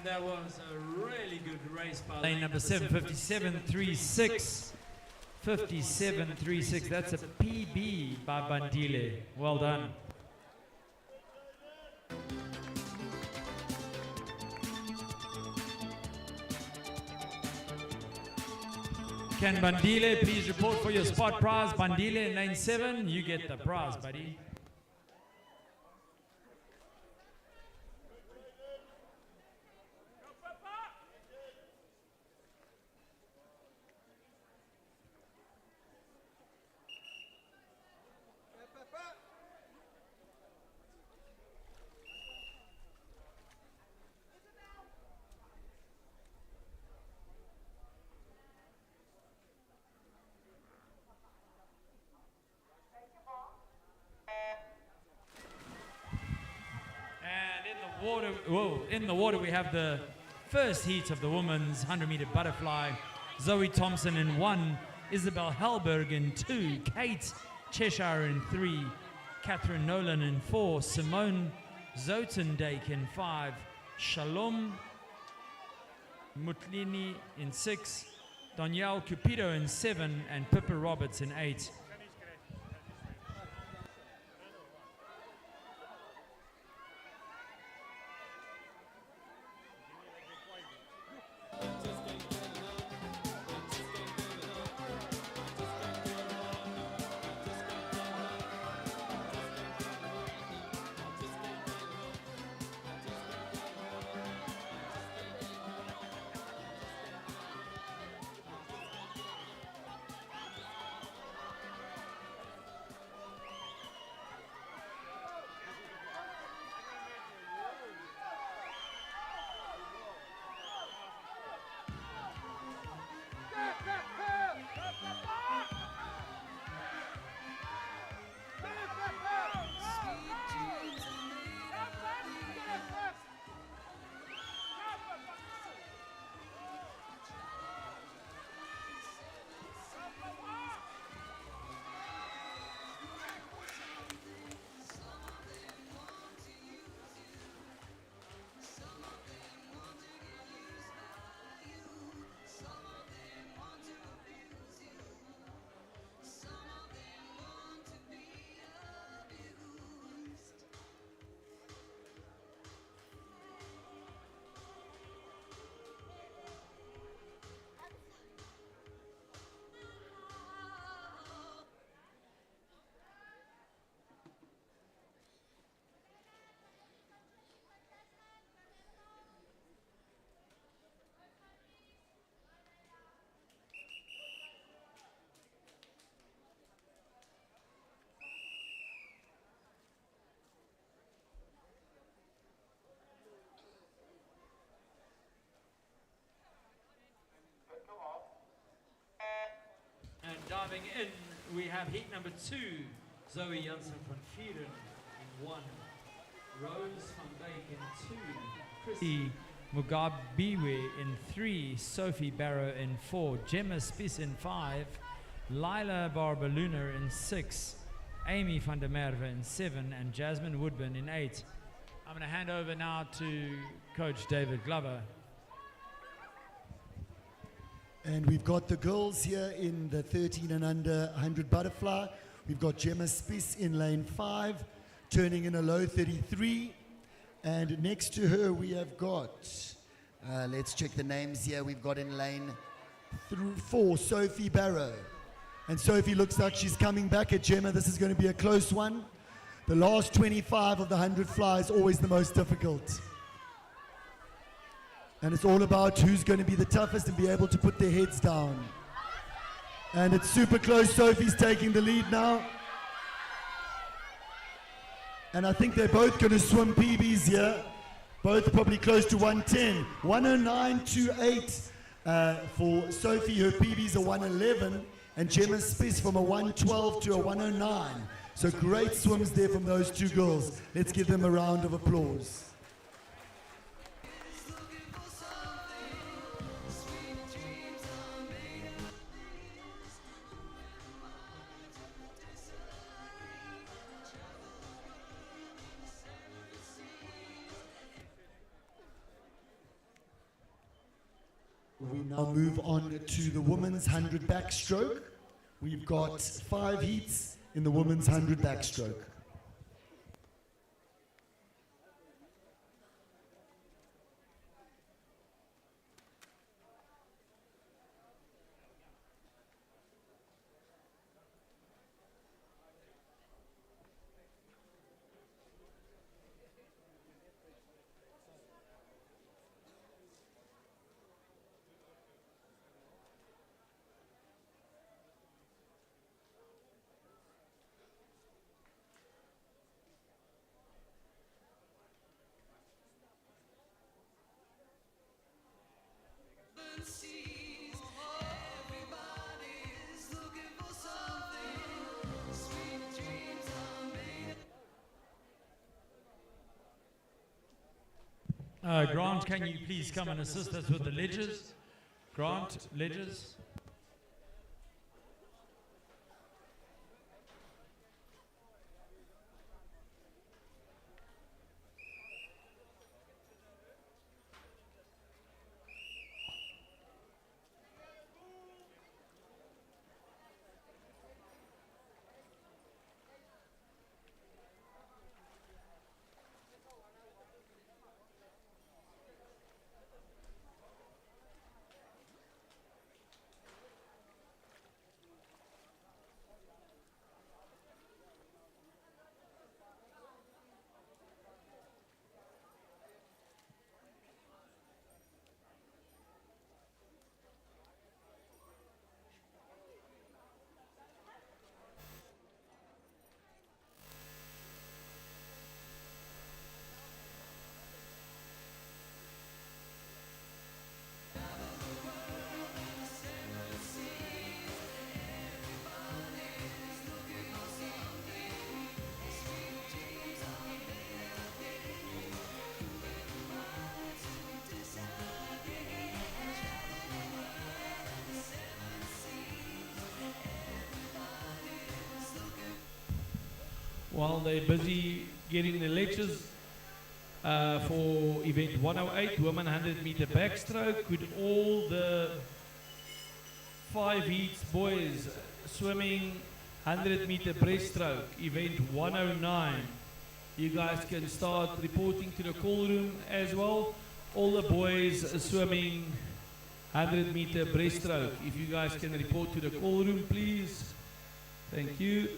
That was a really good race by lane number 7, 57.36. 57.36. That's a PB by Bandile. Well done. Can Bandile please report for your spot prize? Bandile in lane 7, you get the prize, buddy. In the water we have the first heat of the women's 100-meter butterfly. Zoe Thompson in 1, Isabel Hellberg in 2, Kate Cheshire in 3, Catherine Nolan in 4, Simone Zotendijk in 5, Shalom Mutlini in 6, Danielle Cupido in 7, and Pippa Roberts in 8. Diving in, we have heat number 2, Zoe Janssen van Vieren in 1. Rose van Dijk in 2. Chrissy Mugabiwe in 3. Sophie Barrow in 4. Gemma Spies in 5. Lila Barbaluna in 6. Amy van der Merwe in 7. And Jasmine Woodburn in 8. I'm going to hand over now to Coach David Glover. And we've got the girls here in the 13 and under 100 butterfly. We've got Gemma Spies in lane 5, turning in a low 33. And next to her we have got, let's check the names here. We've got in lane 4, Sophie Barrow. And Sophie looks like she's coming back at Gemma. This is going to be a close one. The last 25 of the 100 fly is always the most difficult. And it's all about who's going to be the toughest and be able to put their heads down. And it's super close. Sophie's taking the lead now. And I think they're both going to swim PBs here. Both probably close to 110. 109.28 for Sophie. Her PBs are 111. And Gemma Spies from a 112 to a 109. So great swims there from those two girls. Let's give them a round of applause. We now move on to the women's 100 backstroke. We've got 5 heats in the women's 100 backstroke. Grant, can you please come and assist us with the ledgers? Grant, ledgers. While they're busy getting the lectures for event 108, women 100 meter backstroke, with all the 5 heats boys swimming 100 meter breaststroke, event 109. You guys can start reporting to the call room as well. All the boys are swimming 100 meter breaststroke. If you guys can report to the call room, please. Thank you.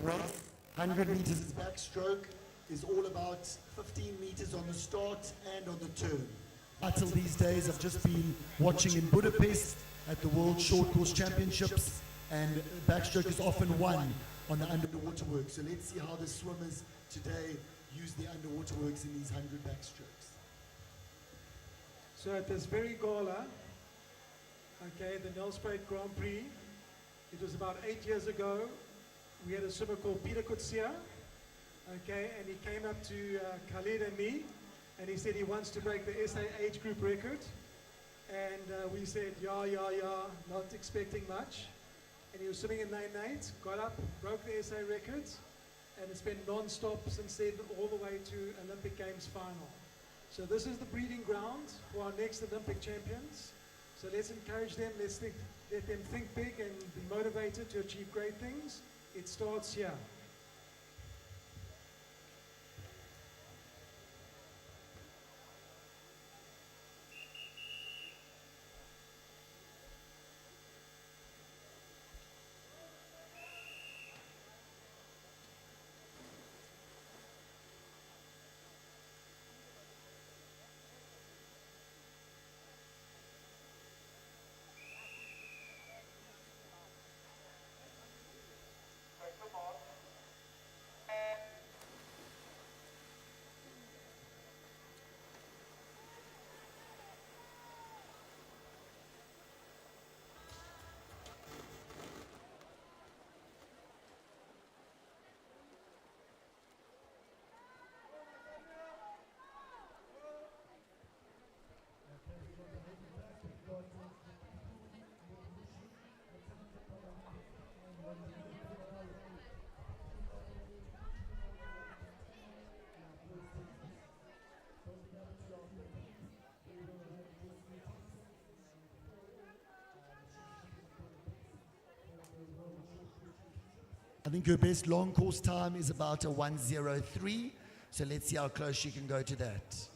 Race. 100 meters backstroke is all about 15 meters on the start and on the turn. Until these days, I've just been watching in Budapest at the World Short Course Championships, and backstroke is often won on the underwater work. So let's see how the swimmers today use the underwater works in these 100 backstrokes. So at this very gala, okay, the Nelspruit Grand Prix, it was about 8 years ago. We had a swimmer called Peter Kutsia, okay, and he came up to Khalid and me, and he said he wants to break the SA age group record. And we said, yeah, not expecting much. And he was swimming in lane 8, got up, broke the SA record, and it's been non-stop since then all the way to Olympic Games final. So this is the breeding ground for our next Olympic champions. So let's encourage them, let them think big and be motivated to achieve great things. It starts here. I think her best long course time is about a 1:03. So let's see how close she can go to that.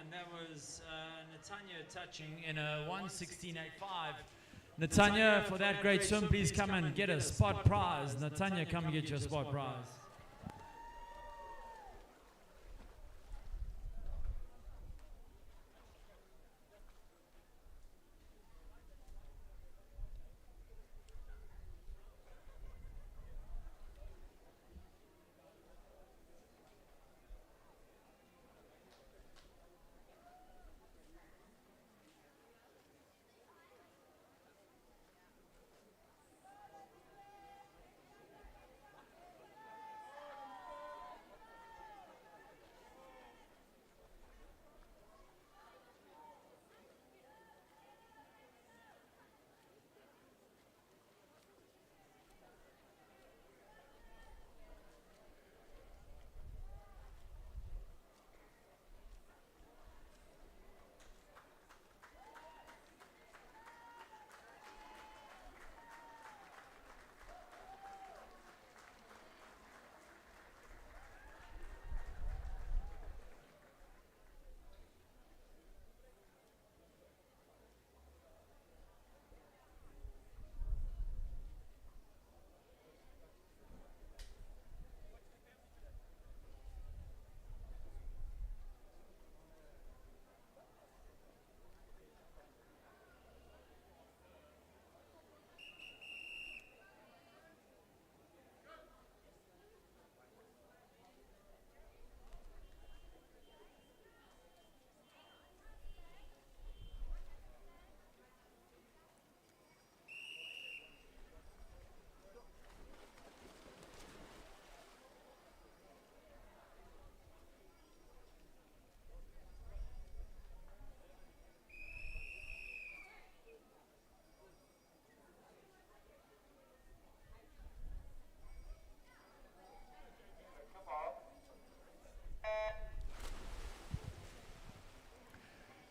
And that was Natanya touching in a 1:16.85. Natanya, for that great swim, please come and get a spot prize. Natanya, come and get your spot prize.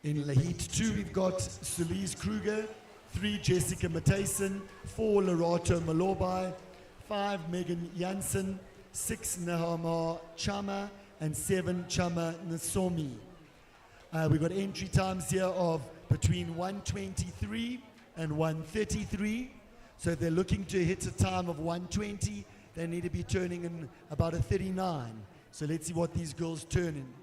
In Heat 2, we've got Sulise Kruger, 3 Jessica Matheson, 4 Lerato Malobai, 5 Megan Janssen, 6 Nahama Chama, and 7 Chama Nasomi. We've got entry times here of between 1:23 and 1:33. So if they're looking to hit a time of 1:20, they need to be turning in about a 39. So let's see what these girls turn in.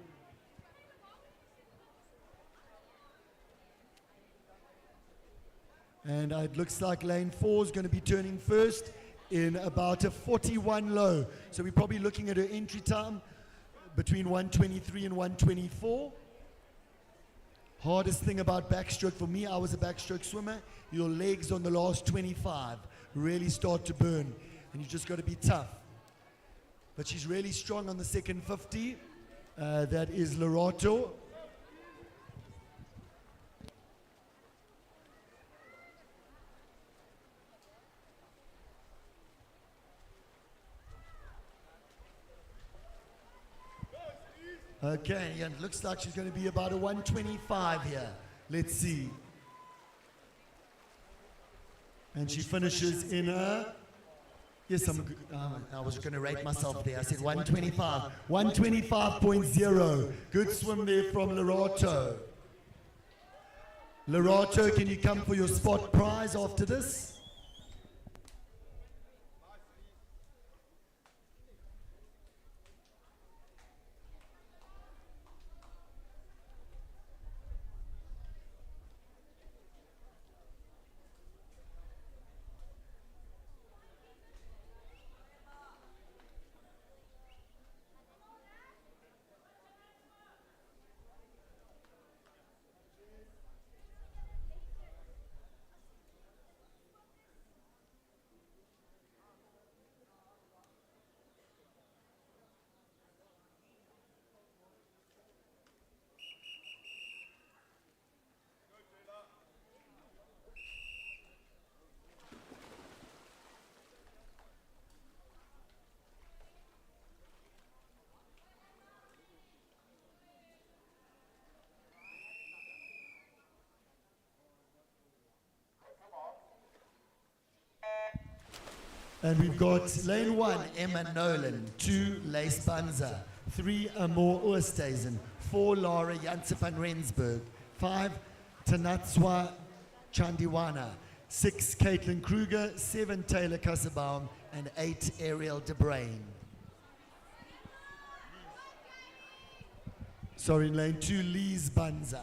And it looks like lane 4 is going to be turning first in about a 41 low. So we're probably looking at her entry time between 1:23 and 1:24. Hardest thing about backstroke for me, I was a backstroke swimmer, your legs on the last 25 really start to burn, and you just got to be tough. But she's really strong on the second 50. That is Lorato. Okay, and it looks like she's going to be about a 1:25 here. Let's see. And she finishes in a... Yes, I was going to rate myself there. I said 1:25. 1:25.0. Good swim there from Lorato. Lorato, can you come for your spot prize after this? And we've got lane 1, Emma Nolan, 2, Lace Banza, 3, Amor Oosthuizen, 4, Laura Janse van Rensburg, 5, Tanatswa Chandiwana, 6, Caitlin Kruger, 7, Taylor Kassebaum, and 8, Ariel De Bruyn. Sorry, in lane 2, Lise Banza.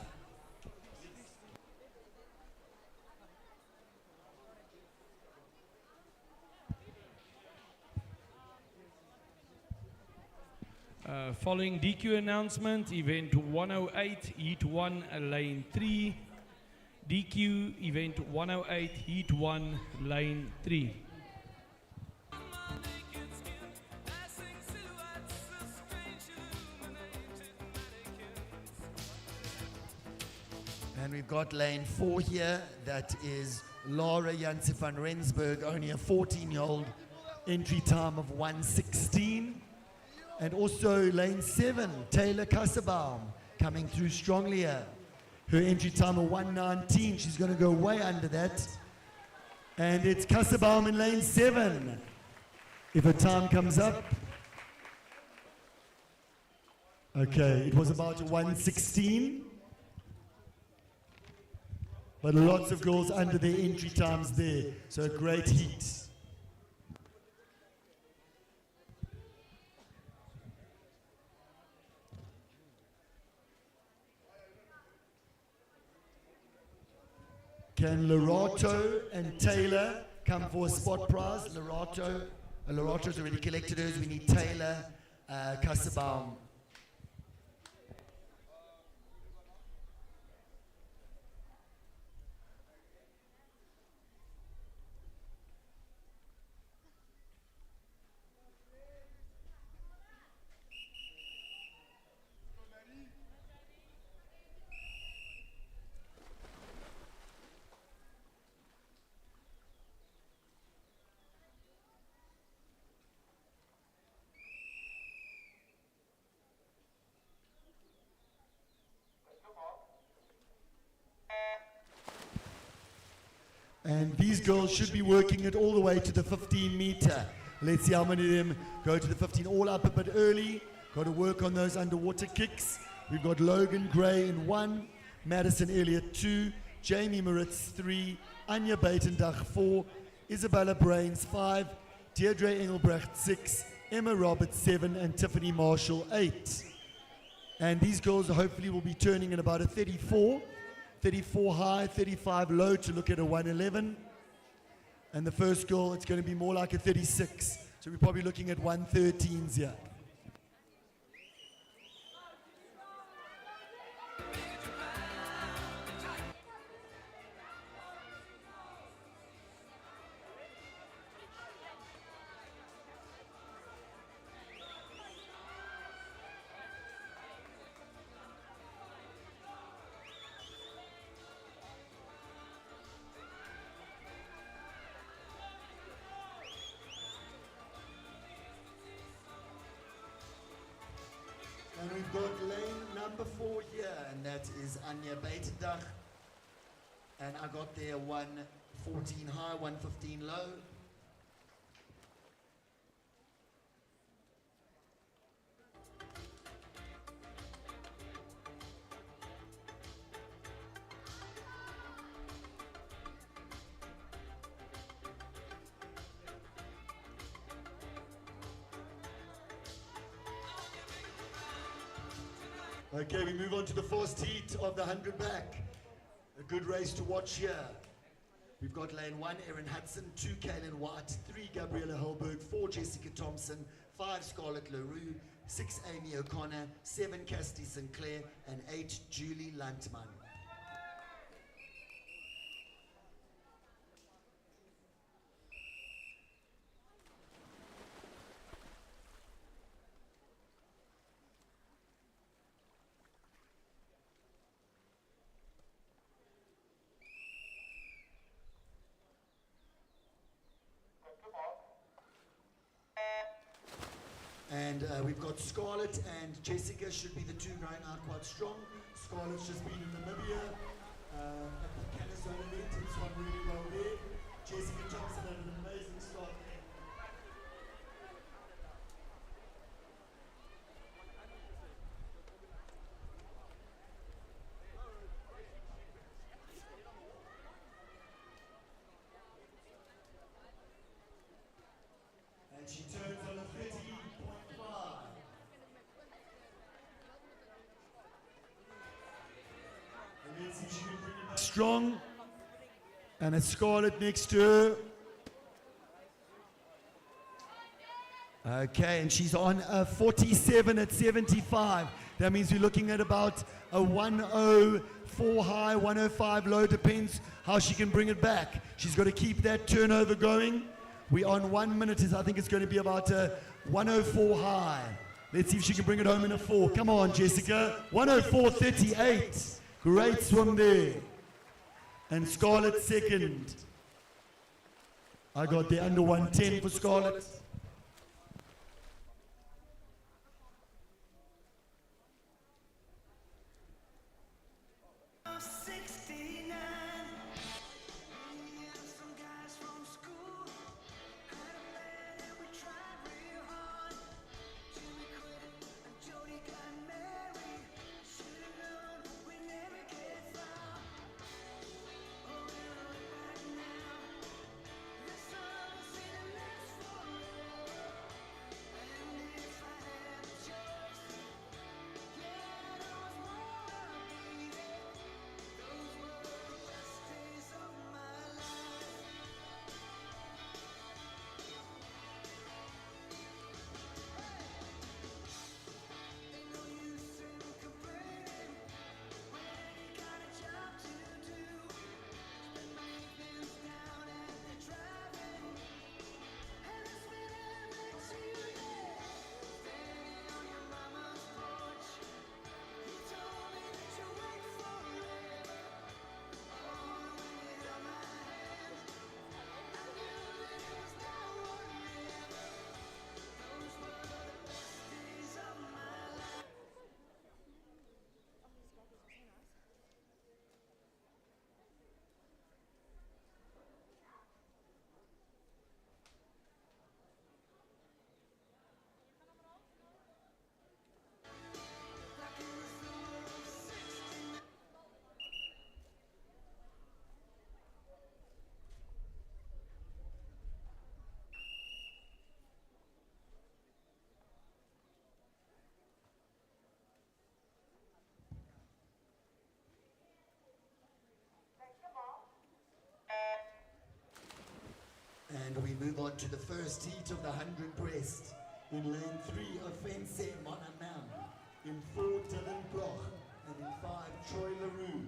Following DQ announcement, event 108, heat 1, lane 3. DQ, event 108, heat 1, lane 3. And we've got lane 4 here. That is Laura Janse van Rensburg, only a 14-year-old, entry time of 1:16. And also lane 7, Taylor Kassebaum, coming through strongly here. Her entry time of 1:19. She's going to go way under that. And it's Kassebaum in lane 7. If her time comes up. Okay, it was about 1:16. But lots of girls under their entry times there. So a great heat. Can Lorato and Taylor come for a spot prize? Lorato's already collected hers. We need Taylor Kassebaum. And these girls should be working it all the way to the 15 meter. Let's see how many of them go to the 15. All up a bit early. Got to work on those underwater kicks. We've got Logan Gray in 1, Madison Elliott 2, Jamie Moritz 3, Anya Buitendach 4, Isabella Brains 5, Deirdre Engelbrecht 6, Emma Roberts 7, and Tiffany Marshall 8. And these girls hopefully will be turning in about a 34 high, 35 low to look at a 111. And the first girl, it's going to be more like a 36. So we're probably looking at 113s here. And we've got lane number 4 here, and that is Anya Buitendach. And I got there 114 high, 115 low. Okay, we move on to the first heat of the 100 back. A good race to watch here. We've got lane 1, Erin Hudson, 2, Kaylin White, 3, Gabriella Helberg, 4, Jessica Thompson, 5, Scarlett LaRue, 6, Amy O'Connor, 7, Cassidy Sinclair, and 8, Julie Lantman. And we've got Scarlett and Jessica should be the 2 going out quite strong. Scarlett's just been in Namibia at the Canazone event. It's gone really well there. Jessica Thompson had an amazing start. And she turns on a 30.5. And let's see if she can bring it back strong. And it's Scarlett next to her. Okay, and she's on a 47 at 75. That means we're looking at about a 104 high, 105 low. Depends how she can bring it back. She's got to keep that turnover going. We're on 1 minute. I think it's going to be about a 104 high. Let's see if she can bring it home in a 4. Come on, Jessica. 104.38. Great swim there. And Scarlett second. I got the under 110 for Scarlett. And we move on to the first heat of the 100 breast. In lane 3, Offense Monamam. In 4, Dylan Bloch. And in 5, Troy LaRue.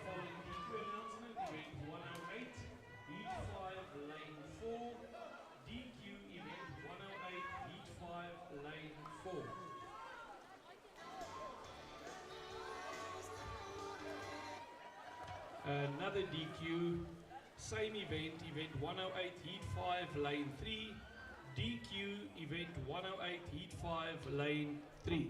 Following DQ announcement, event 108, heat 5, lane 4. DQ event 108, heat 5, lane 4. Another DQ, same event, event 108, heat 5, lane 3. DQ event 108, heat 5, lane 3.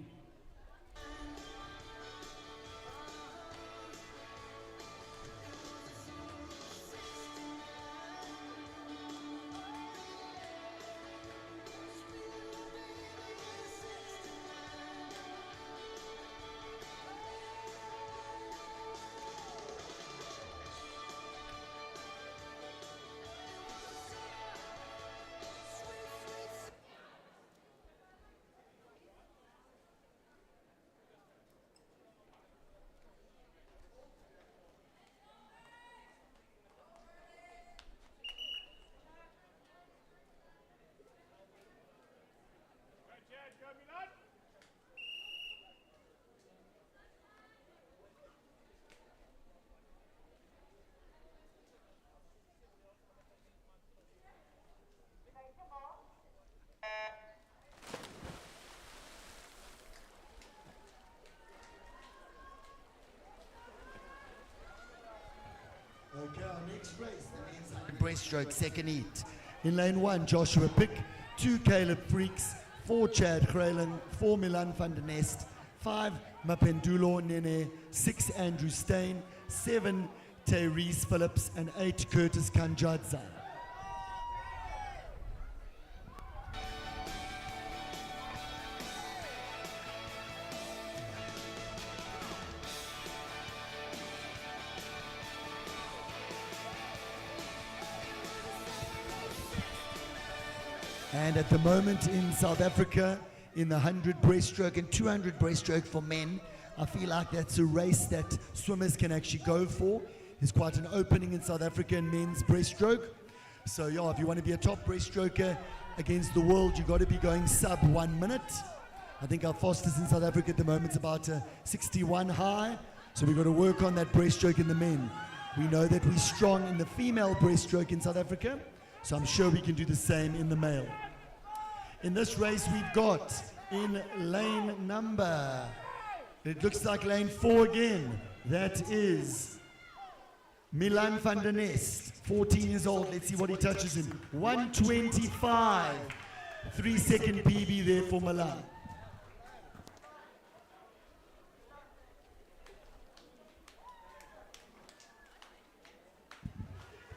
Okay, our next race, the men's 100 breaststroke second heat. In lane 1, Joshua Pick, 2 Caleb Freaks, 4 Chad Kralen, 4 Milan van der Nest, 5 Mapendulo Nene, 6 Andrew Stain, 7 Tyrese Phillips, and 8 Curtis Kanjadza. And at the moment in South Africa, in the 100 breaststroke and 200 breaststroke for men, I feel like that's a race that swimmers can actually go for. There's quite an opening in South Africa in men's breaststroke. So yeah, if you want to be a top breaststroker against the world, you've got to be going sub 1 minute. I think our fastest in South Africa at the moment is about 61 high. So we've got to work on that breaststroke in the men. We know that we're strong in the female breaststroke in South Africa, so I'm sure we can do the same in the male. In this race, we've got in lane number, it looks like lane 4 again. That is Milan van der Nest, 14 years old. Let's see what he touches in. 125. 3-second PB there for Milan.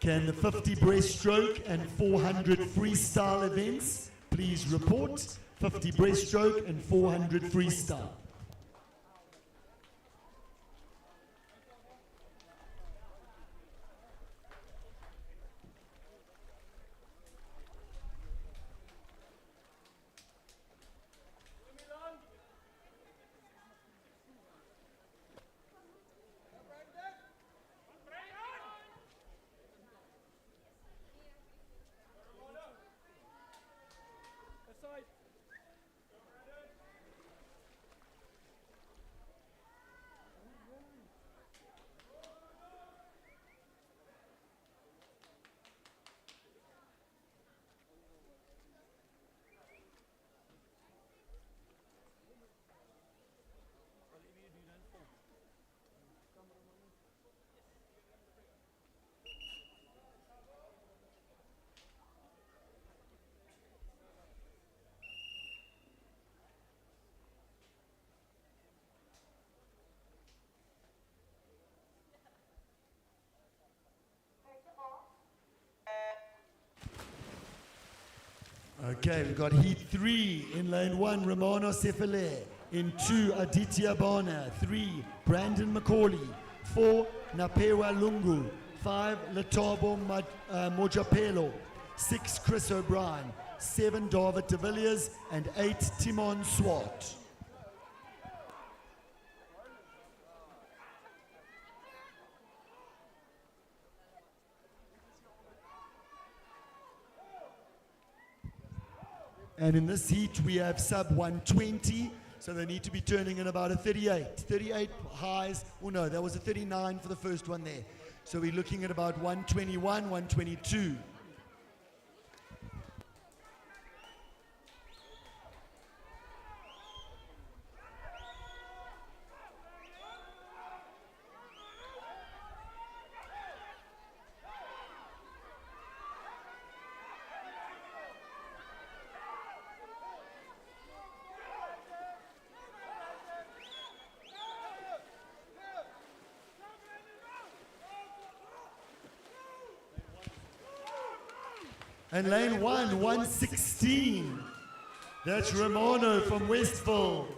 Can the 50 breaststroke and 400 freestyle events please report? 50 breaststroke and 400 freestyle. Okay, we've got heat 3 in lane 1, Romano Sefele. In 2, Aditya Bana. 3, Brandon Macaulay. 4, Napewa Lungu. 5, Letabo Mojapelo. 6, Chris O'Brien. 7, David de Villiers. And 8, Timon Swart. And in this heat, we have sub 120, so they need to be turning in about a 38. 38 highs, oh no, that was a 39 for the first one there. So we're looking at about 121, 122. And lane 1, 116. That's Romano from Westville.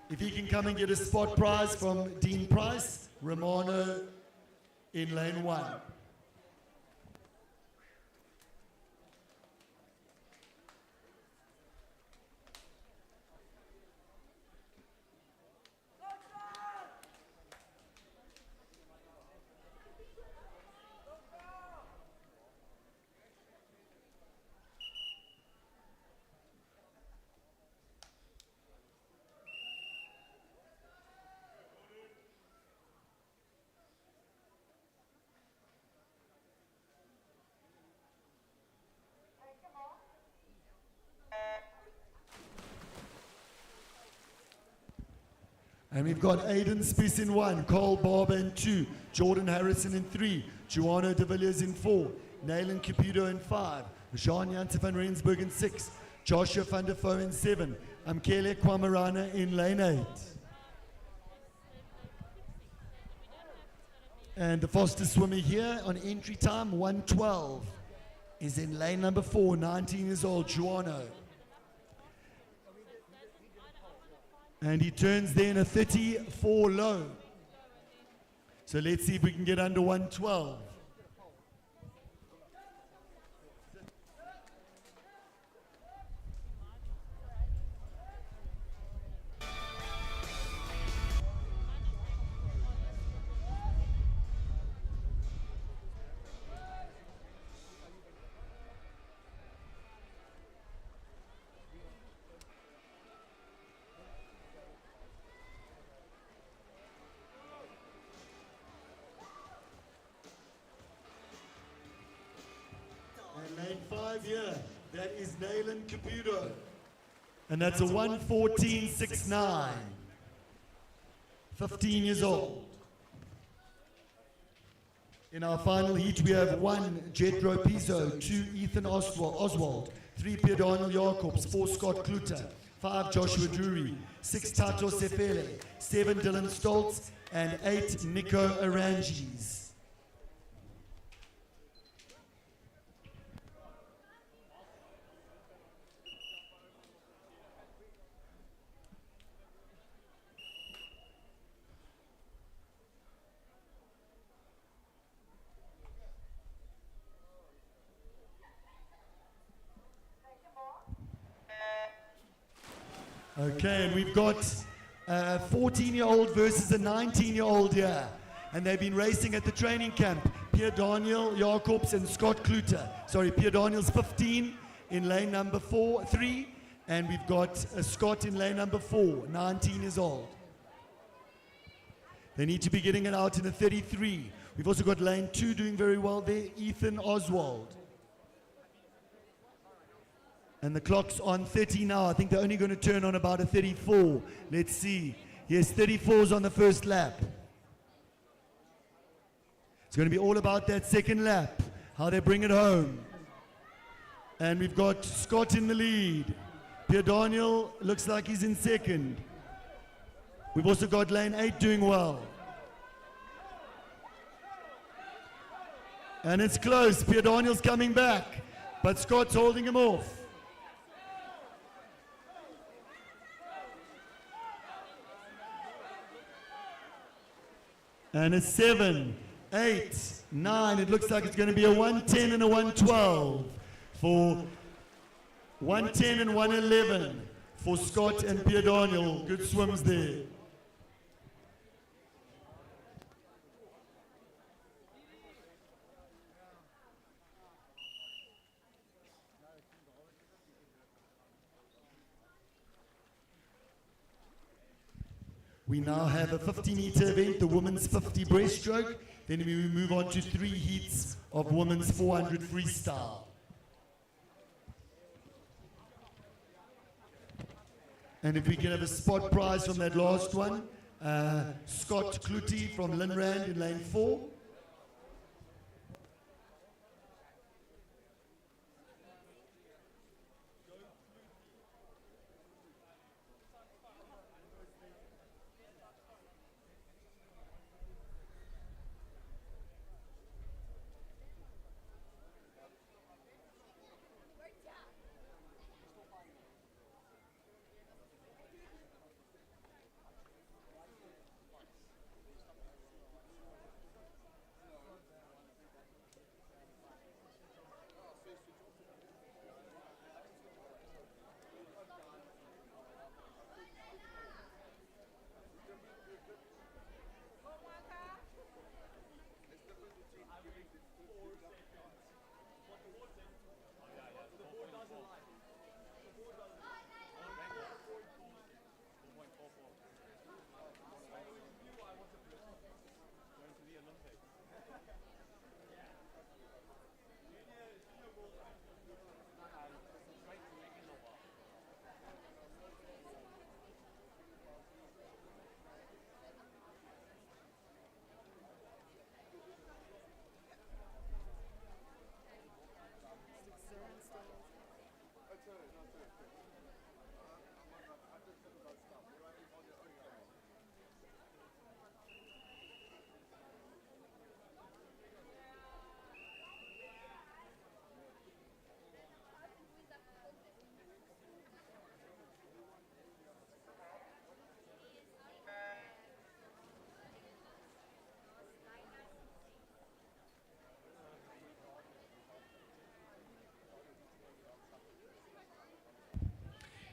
If he can come and get a spot prize from Dean Price, Romano in lane 1. And we've got Aiden Spiss in 1, Cole Barber in 2, Jordan Harrison in 3, Joano de Villiers in 4, Naylan Caputo in 5, Jean Janssen van Rensburg in 6, Joshua van der Foe in 7, Amkele Kwamarana in lane 8. And the fastest swimmer here on entry time, 112, is in lane number 4, 19 years old, Joano. And he turns there in a 34 low. So let's see if we can get under 112. Lane 5 here, that is Naylan Caputo. And that's a 1:14.69. 15 years old. In our final heat, we have 1 Jetro Piso, 2 Ethan Oswald, 3 Pierre Daniel Jacobs, 4 Scott Kluter, 5 Joshua Drury, 6 Tato Sefele, 7 Dylan Stoltz, and 8 Nico Arangis. Okay, and we've got a 14-year-old versus a 19-year-old here. And they've been racing at the training camp. Pierre Daniel Jacobs and Scott Kluter. Sorry, Pierre Daniel's 15 in lane number 3. And we've got Scott in lane number 4, 19 years old. They need to be getting it out in a 33. We've also got lane 2 doing very well there, Ethan Oswald. And the clock's on 30 now. I think they're only going to turn on about a 34. Let's see. Yes, 34's on the first lap. It's going to be all about that second lap, how they bring it home. And we've got Scott in the lead. Pierre Daniel looks like he's in second. We've also got lane 8 doing well. And it's close. Pierre Daniel's coming back. but Scott's holding him off. And a 7, 8, 9. It looks like it's going to be a 110 and a 112 for 110 and 111 for Scott and Pierre Daniel. Good swims there. We now have a 50-meter event, the women's 50 breaststroke. Then we move on to 3 heats of women's 400 freestyle. And if we can have a spot prize from that last one, Scott Kluti from Linrand in lane 4.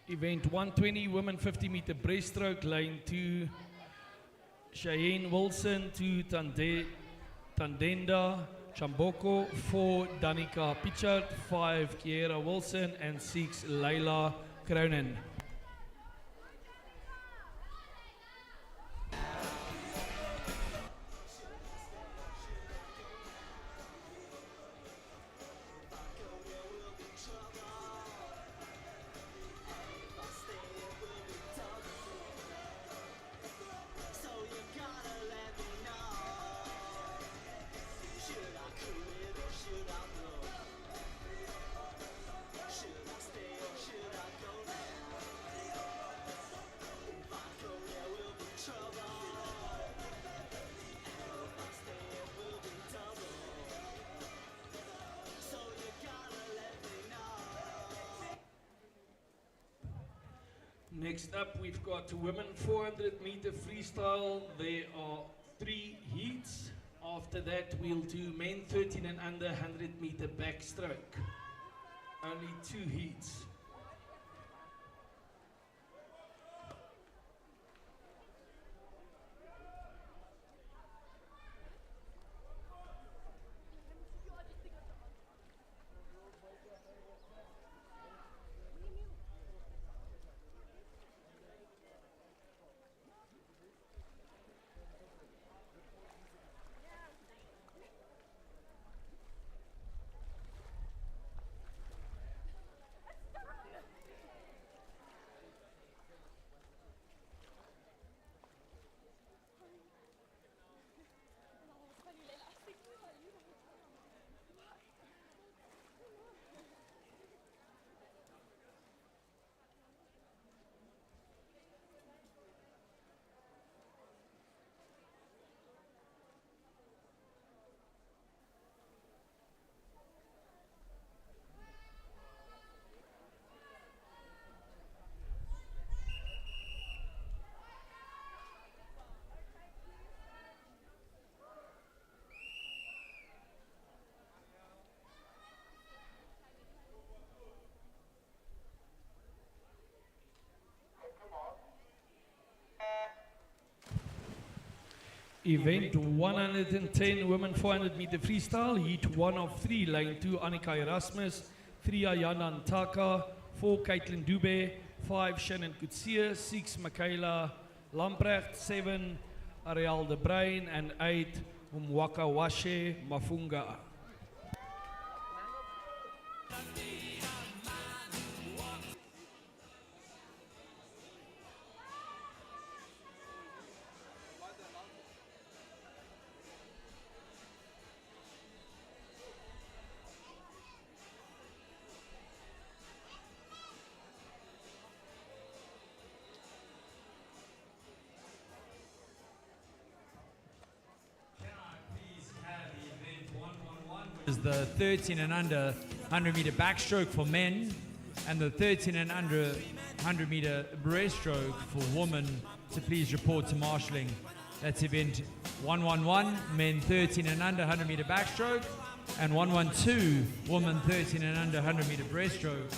Event 120, women 50-meter breaststroke, lane 2, Cheyenne Wilson, 2, Tandenda Chamboko, 4, Danica Pichard, 5, Kiera Wilson, and 6, Layla Cronin. Next up, we've got women 400-meter freestyle. There are 3 heats. After that, we'll do men 13 and under 100-meter backstroke. Only 2 heats. Event 110 women 400 meter freestyle, heat 1 of 3, lane 2 Annika Erasmus, 3 Ayana Ntaka, 4 Caitlin Dube, 5 Shannon Kutsia, 6 Michaela Lamprecht, 7 Ariel De Bruin, and 8 Umwaka Washe Mafunga. Is the 13 and under 100 meter backstroke for men and the 13 and under 100 meter breaststroke for women to please report to marshalling. That's event 111, men 13 and under 100 meter backstroke, and 112, women 13 and under 100 meter breaststroke.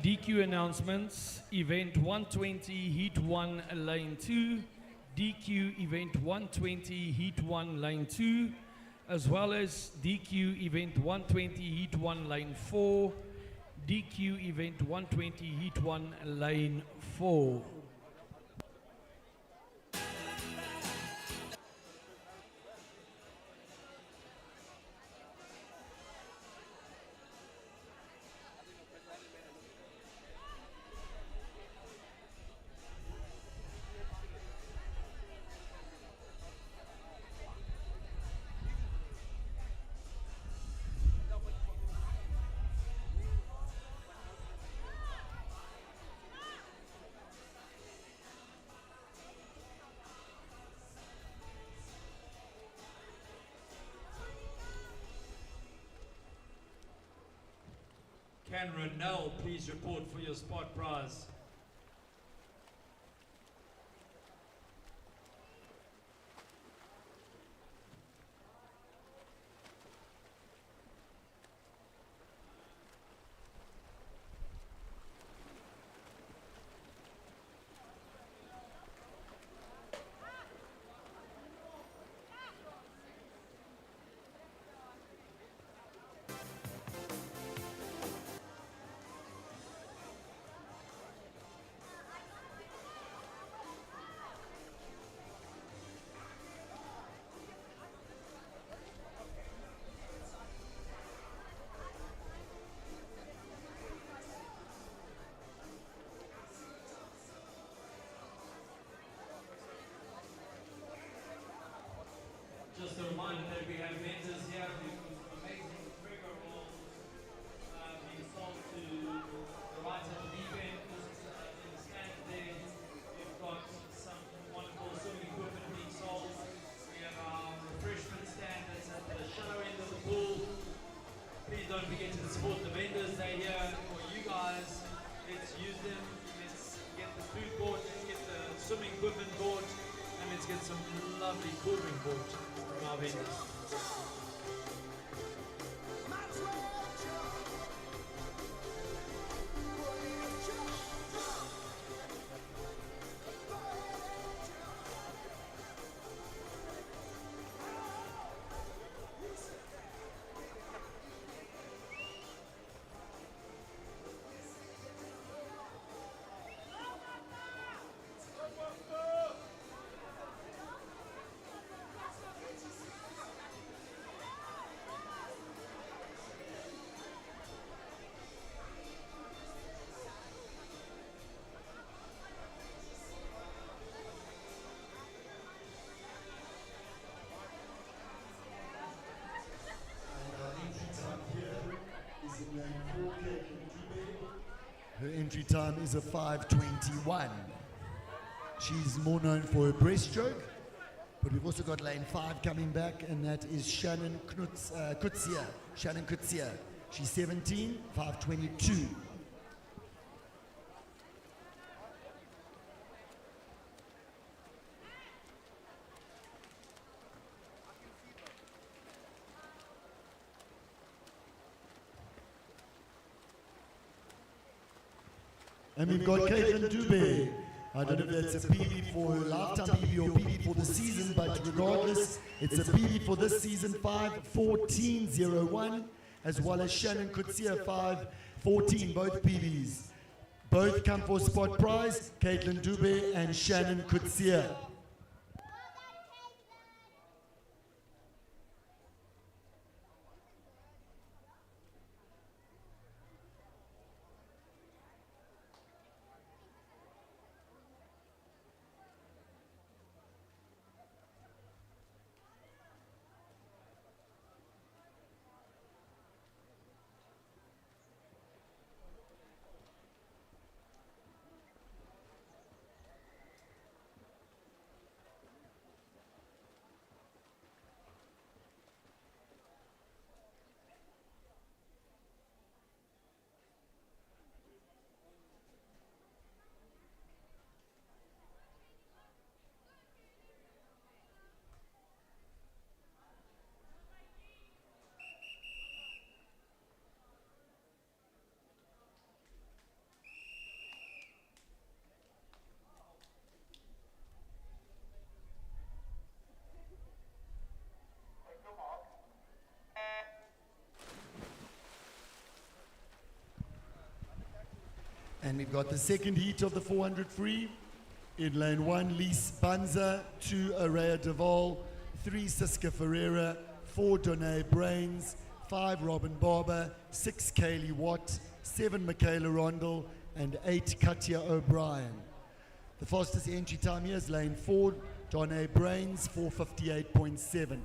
DQ announcements, event 120, heat 1, lane 2, DQ event 120, heat 1, lane 2, as well as DQ event 120, heat 1, lane 4, DQ event 120, heat 1, lane 4. Can Ronell please report for your spot prize? Just a reminder that we have vendors here with amazing trigger rolls being sold to the right of the deep end. In the stand there, we've got some wonderful swimming equipment being sold. We have our refreshment stand that's at the shallow end of the pool. Please don't forget to support the vendors. They're here for you guys. Let's use them. Let's get the food bought. Let's get the swimming equipment bought. And let's get some lovely cool drink bought from our vendors. Her entry time is a 5:21. She's more known for her breaststroke, but we've also got lane 5 coming back, and that is Shannon Kutsia. Shannon Kutsia. She's 17, 5:22. And we've got Caitlin Dubé. I don't know if that's a PB for her lifetime PB or PB for the season, but regardless, it's a PB for this season, 5:14.01, as well as Shannon Kutsia, 5:14, both PBs. Both come for spot prize, Caitlin Dubé and Shannon Kutsia. And we've got the second heat of the 400 free. In lane 1, Lise Banza, 2, Araya Deval, 3, Siska Ferreira, 4, Donay Brains, 5, Robin Barber, 6, Kaylee Watt, 7, Michaela Rondell, and 8, Katya O'Brien. The fastest entry time here is lane 4, Donay Brains, 4:58.7.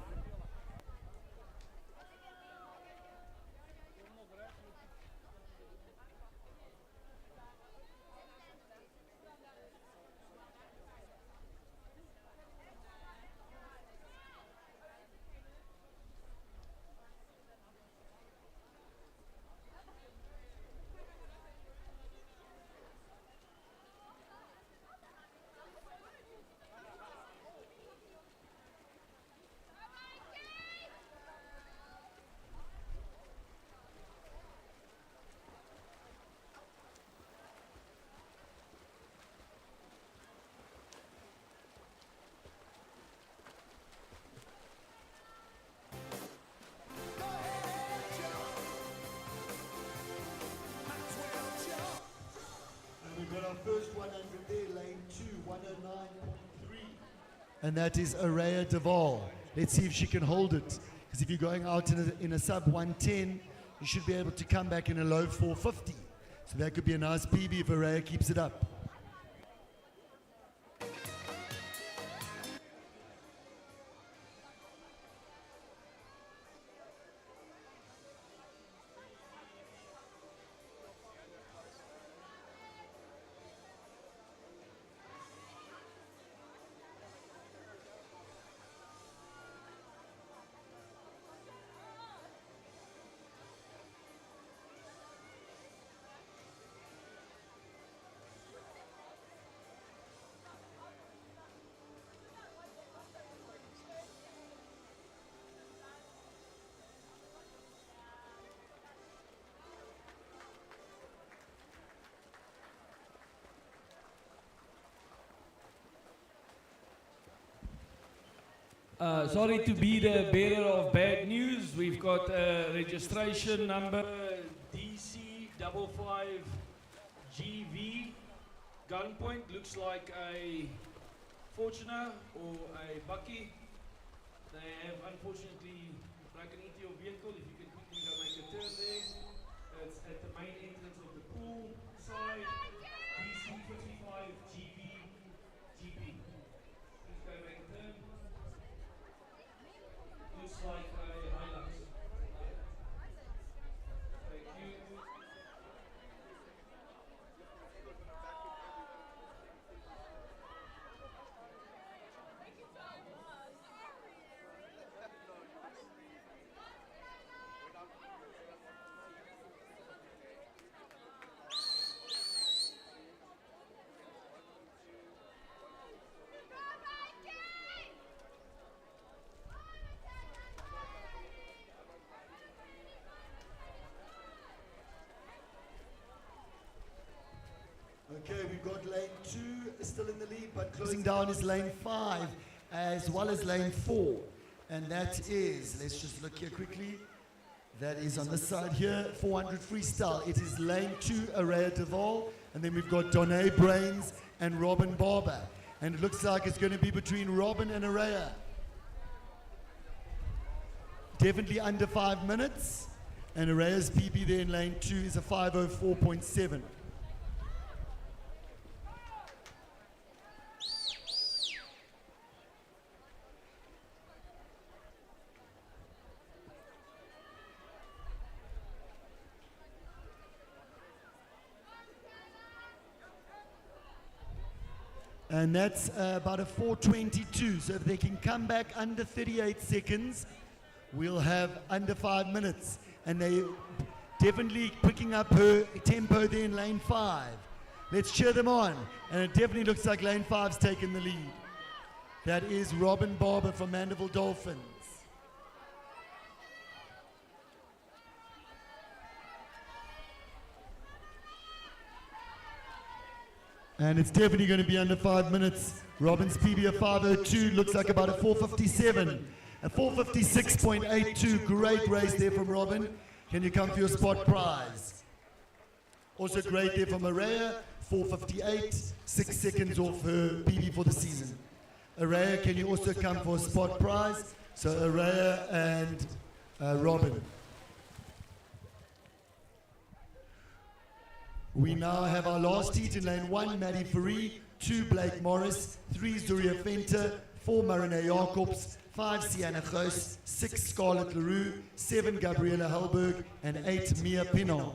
We've got our first 100 there, lane 2, 109.3. And that is Araya Deval. Let's see if she can hold it. Because if you're going out in a sub 110, you should be able to come back in a low 450. So that could be a nice PB if Araya keeps it up. Sorry to be the bearer of bad news. We've got registration number DC55GV. Gunpoint looks like a Fortuner or a Bucky. They have unfortunately broken into your vehicle. If you can quickly go make a turn there. It's at the main entrance of the pool side. DC55GV. Please go make a turn. Looks like a Hilux. Thank you. Okay, we've got lane 2 still in the lead, but closing down is lane 5 as well as lane 4. And that is, let's just look here quickly. That is on this side here, 400 freestyle. It is lane 2, Araya Deval. And then we've got Donnae Brains and Robin Barber. And it looks like it's going to be between Robin and Araya. Definitely under 5 minutes. And Araya's PB there in lane 2 is a 5:04.7. And that's about a 4:22. So if they can come back under 38 seconds, we'll have under 5 minutes. And they definitely picking up her tempo there in lane 5. Let's cheer them on. And it definitely looks like lane 5's taken the lead. That is Robin Barber from Mandeville Dolphins. And it's definitely going to be under 5 minutes. Robin's PB of 5:02 looks like about a 4:57. A 4:56.82. Great race there from Robin. Can you come for your spot prize? Also great there from Araya. 4:58. 6 seconds off her PB for the season. Araya, can you also come for a spot prize? So Araya and Robin. We now have our last heat in lane 1, Maddie Free, 2, Blake Morris, 3, Zuria Fenter, 4, Marina Jacobs, 5, Sienna Goos, 6, Scarlett Leroux, 7, Gabriella Helberg, and 8, Mia Pinon.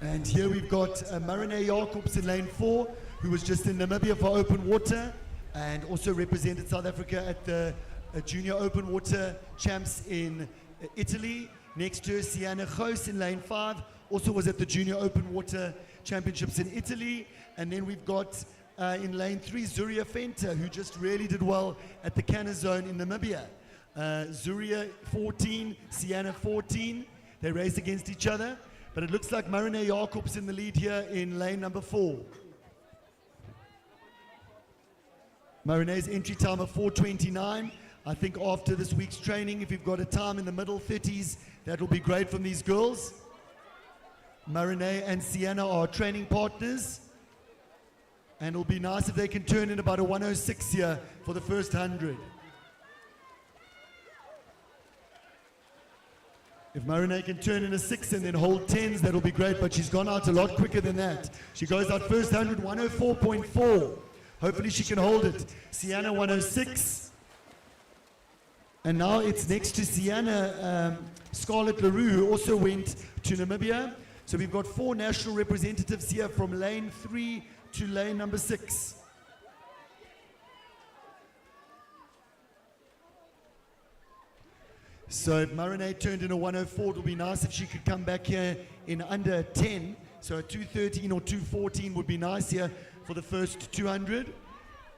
And here we've got Marine Jacobs in lane 4, who was just in Namibia for open water and also represented South Africa at the Junior Open Water Champs in Italy. Next to her, Sienna Goos in lane 5, also was at the Junior Open Water Championships in Italy. And then we've got in lane 3, Zuria Fenter, who just really did well at the Canna Zone in Namibia. Zuria 14, Sienna 14. They raced against each other. But it looks like Marine Jacobs in the lead here in lane number 4. Marine's entry time of 4:29. I think after this week's training, if you've got a time in the middle 30s, that will be great from these girls. Marine and Sienna are training partners. And it'll be nice if they can turn in about a 1:06 here for the first 100. If Marine can turn in a 6 and then hold 10s, that'll be great, but she's gone out a lot quicker than that. She goes out first 100, 1:04.4. Hopefully she can hold it. Sienna 1:06. And now it's next to Sienna, Scarlett Leroux, who also went to Namibia. So we've got 4 national representatives here from lane 3 to lane number 6. So if Marine turned in a 1:04, it would be nice if she could come back here in under 10. So a 2:13 or 2:14 would be nice here for the first 200.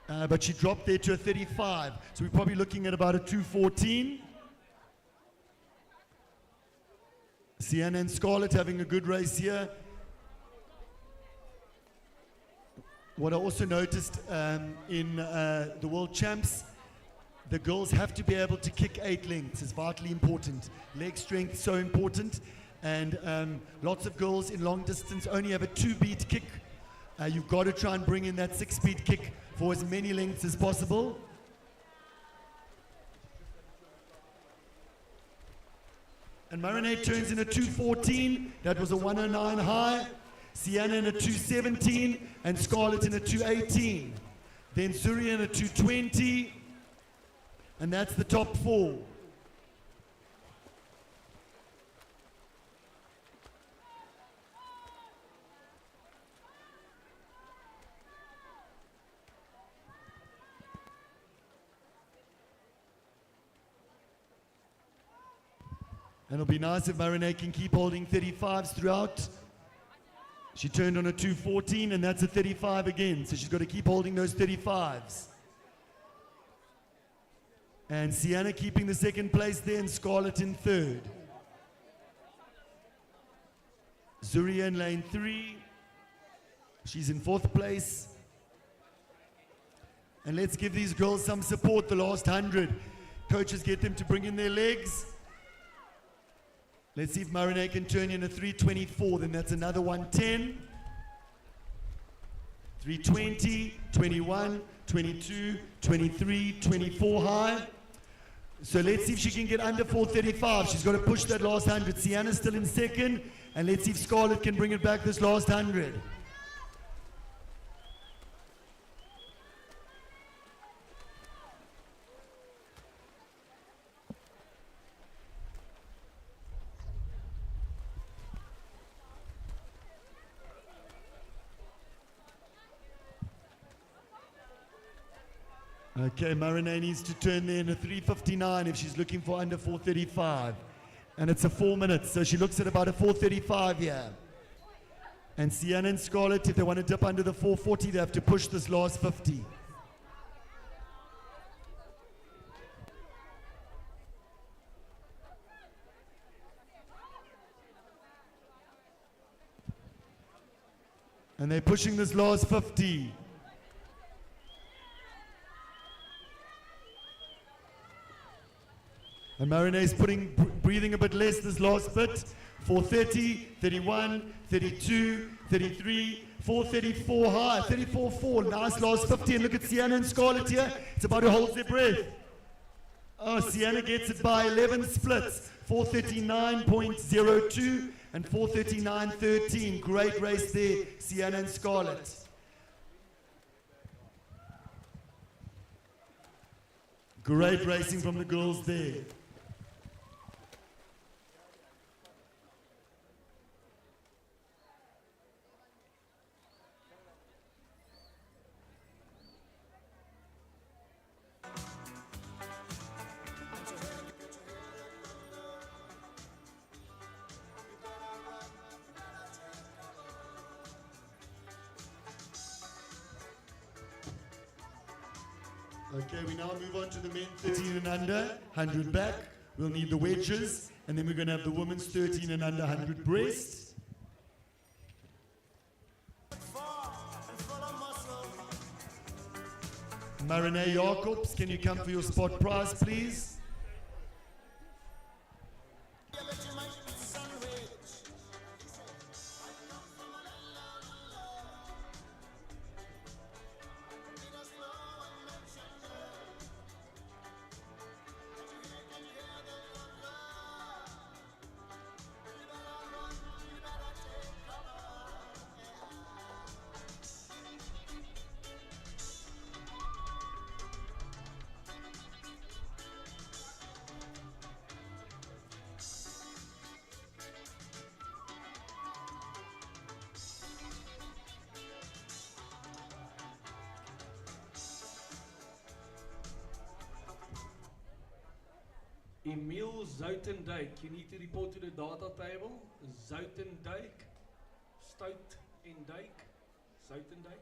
But she dropped there to a 35. So we're probably looking at about a 2:14. Sienna and Scarlett having a good race here. What I also noticed in the World Champs, the girls have to be able to kick 8 lengths. It's vitally important. Leg strength so important. And lots of girls in long distance only have a 2-beat kick. You've got to try and bring in that 6-beat kick for as many lengths as possible. And Marinate turns in a 214. That was a 109 high. Sienna in a 217. And Scarlett in a 218. Then Zuri in a 220. And that's the top four. And it'll be nice if Marinate can keep holding 35s throughout. She turned on a 214, and that's a 35 again. So she's got to keep holding those 35s. And Sienna keeping the second place there, and Scarlett in third. Zuria in lane 3. She's in fourth place. And let's give these girls some support the last 100. Coaches get them to bring in their legs. Let's see if Marinate can turn in a 324, then that's another 110. 320, 21, 22, 23, 24 high. So let's see if she can get under 435. She's got to push that last 100. Sienna's still in second, and let's see if Scarlett can bring it back this last 100. Okay, Marinate needs to turn there in a 359 if she's looking for under 435. And it's a 4 minutes, so she looks at about a 435 here. And Sienna and Scarlett, if they want to dip under the 440, they have to push this last 50. And they're pushing this last 50. And Marinate's breathing a bit less this last bit. 430, 31, 32, 33, 434 high, 34-4. Nice last 50. And look at Sienna and Scarlett here. It's about to hold their breath. Oh, Sienna gets it by 11 splits. 439.02 and 439.13. Great race there, Sienna and Scarlett. Great racing from the girls there. Okay, we now move on to the men 13 and under, 100 back. We'll need the wedges, and then we're going to have the women's 13 and under, 100 breast. Marinate Jacobs, can you come for your spot prize, please? Emil Zoutendijk, you need to report to the data table. Zoutendijk, Stout en Dijk, Zoutendijk.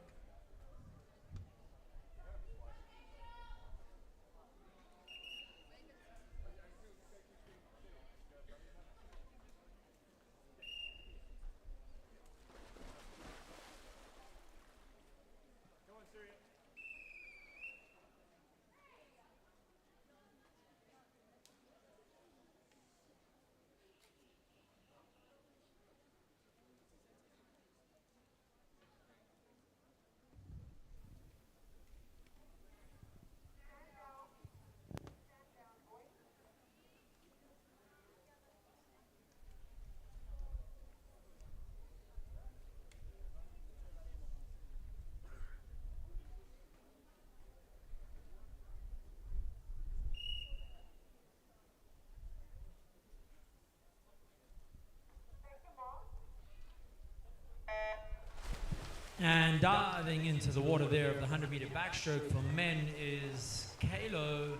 And diving into the water there of the 100-meter backstroke for men is Kalo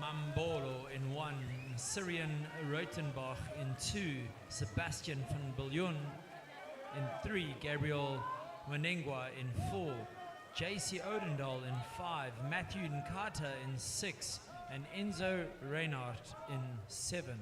Mambolo in 1, Syrian Reutenbach in 2, Sebastian van Biljon in 3, Gabriel Wanengwa in 4, JC Odendahl in 5, Matthew Nkata in 6, and Enzo Reinhardt in 7.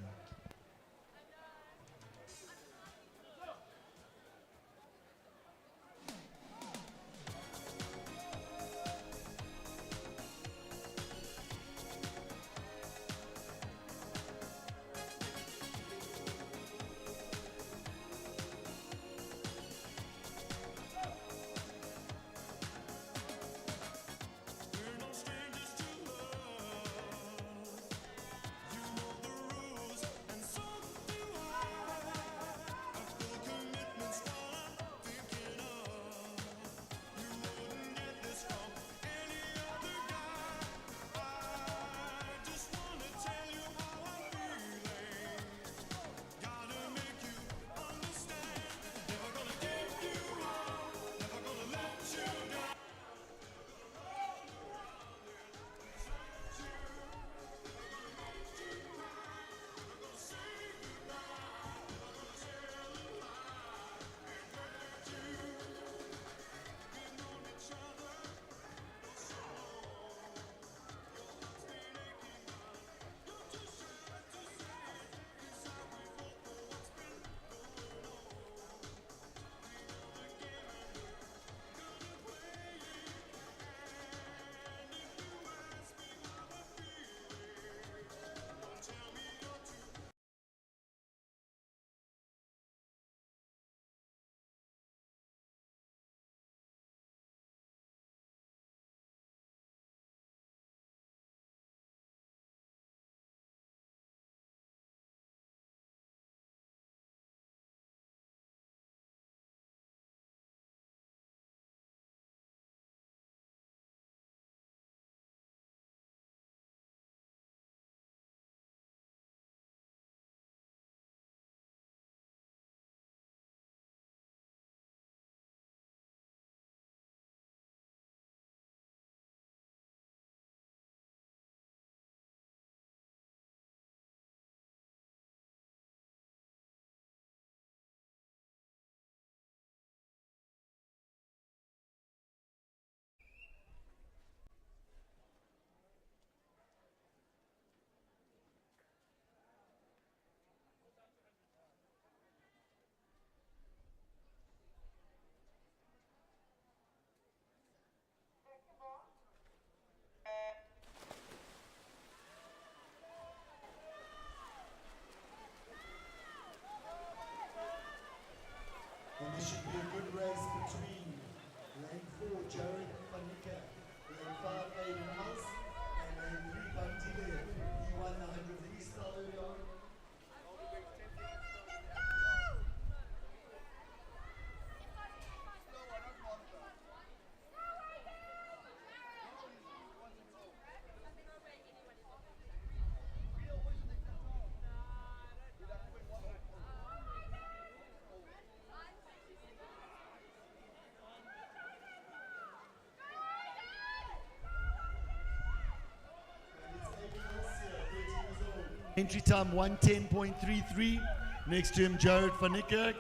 And this should be a good race between lane 4, Jared Panika, lane 5, Aiden House, and lane 3, Bunty Lear. He won the 100 freestyle early on. Entry time 1:10.33. Next to him, Jared van Niekerk.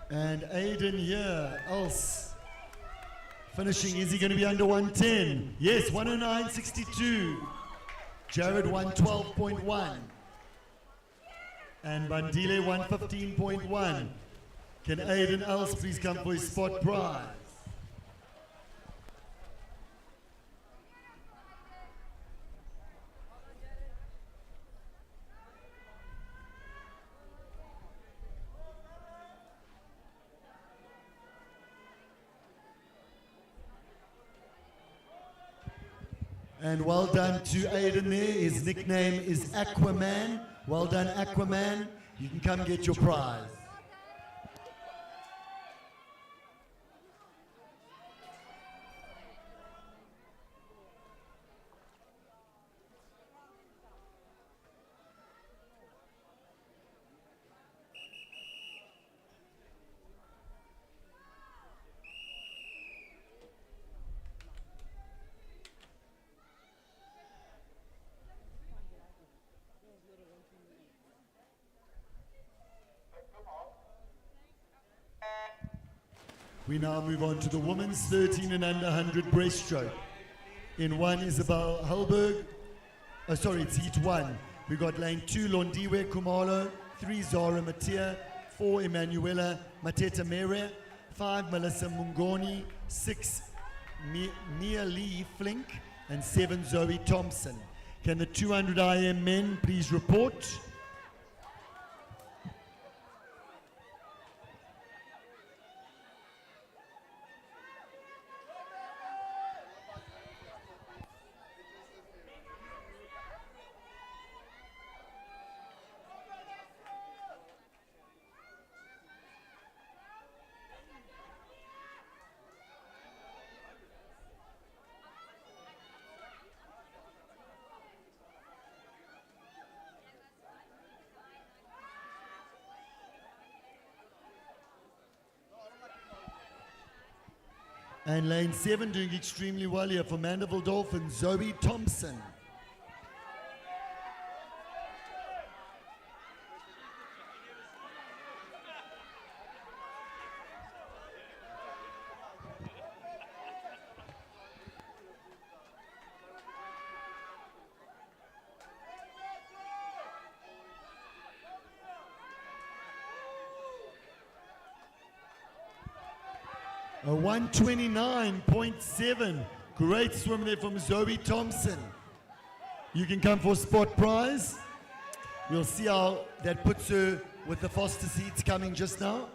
And Aiden here, else. Finishing, is he going to be under 110? Yes, 109.62. Jared 112.1. And Bandile 115.1. Can Aiden else please come for his spot prize? And well done to Aiden there. His nickname is Aquaman. Well done, Aquaman. You can come get your prize. We now move on to the women's 13 and under 100 breaststroke. In 1, Isabel Hallberg. Oh, sorry, it's heat 1. We've got lane 2, Londiwe Kumalo. 3, Zara Matia. 4, Emanuela Mateta Mere. 5, Melissa Mungoni. 6, Nia Lee Flink. And 7, Zoe Thompson. Can the 200 IM men please report? And lane 7 doing extremely well here for Mandeville Dolphins, Zoe Thompson. A 129.7. Great swim there from Zoe Thompson. You can come for spot prize. You'll see how that puts her with the Foster seats coming just now.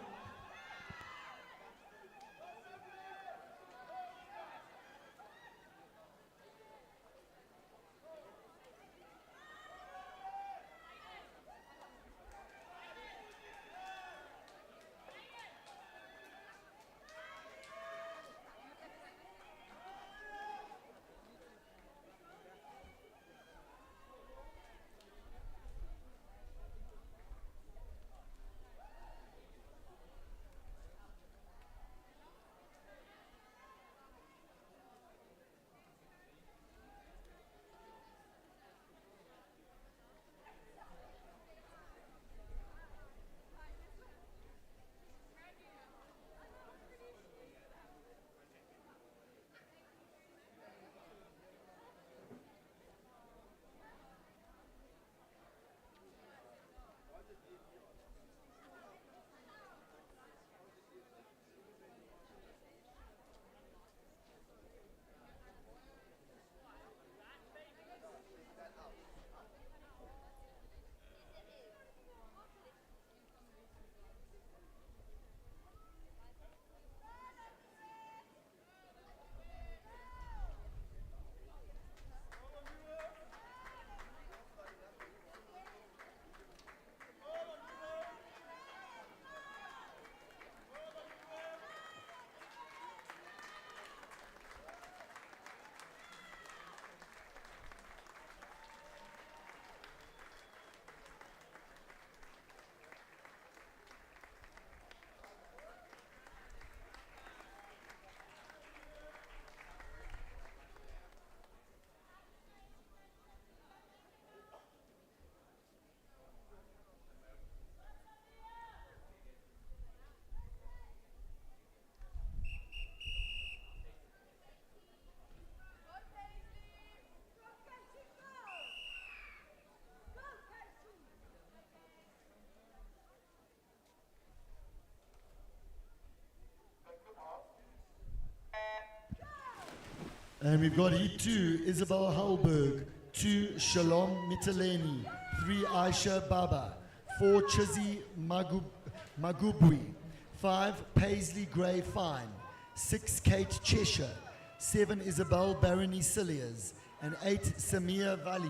And we've got heat 2, Isabel Hallberg. 2, Shalom Mitaleni. 3, Aisha Baba. 4, Chizzy Magubwi. 5, Paisley Gray Fine. 6, Kate Cheshire. 7, Isabel Barony Cilliers. And 8, Samia Valley.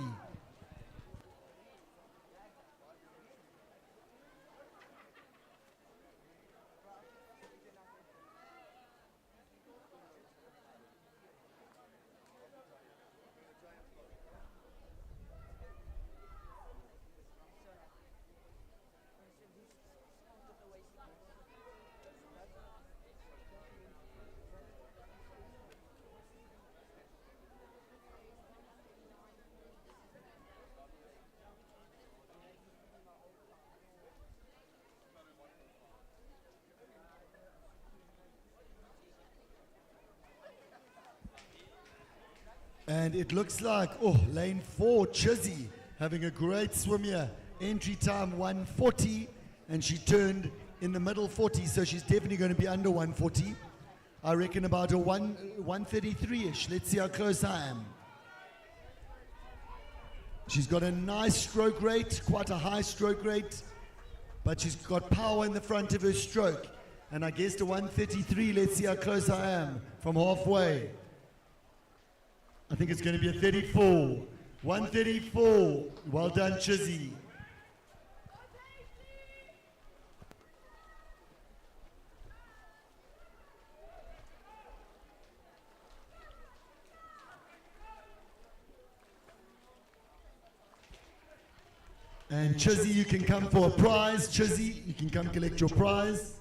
And it looks like, oh, lane 4, Chizzy, having a great swim here. Entry time 140, and she turned in the middle 40, so she's definitely going to be under 140. I reckon about a 133-ish. Let's see how close I am. She's got a nice stroke rate, quite a high stroke rate, but she's got power in the front of her stroke. And I guessed a 133. Let's see how close I am from halfway. I think it's going to be a 34. 134. Well done, Chizzy. And Chizzy, you can come for a prize. Chizzy, you can come collect your prize.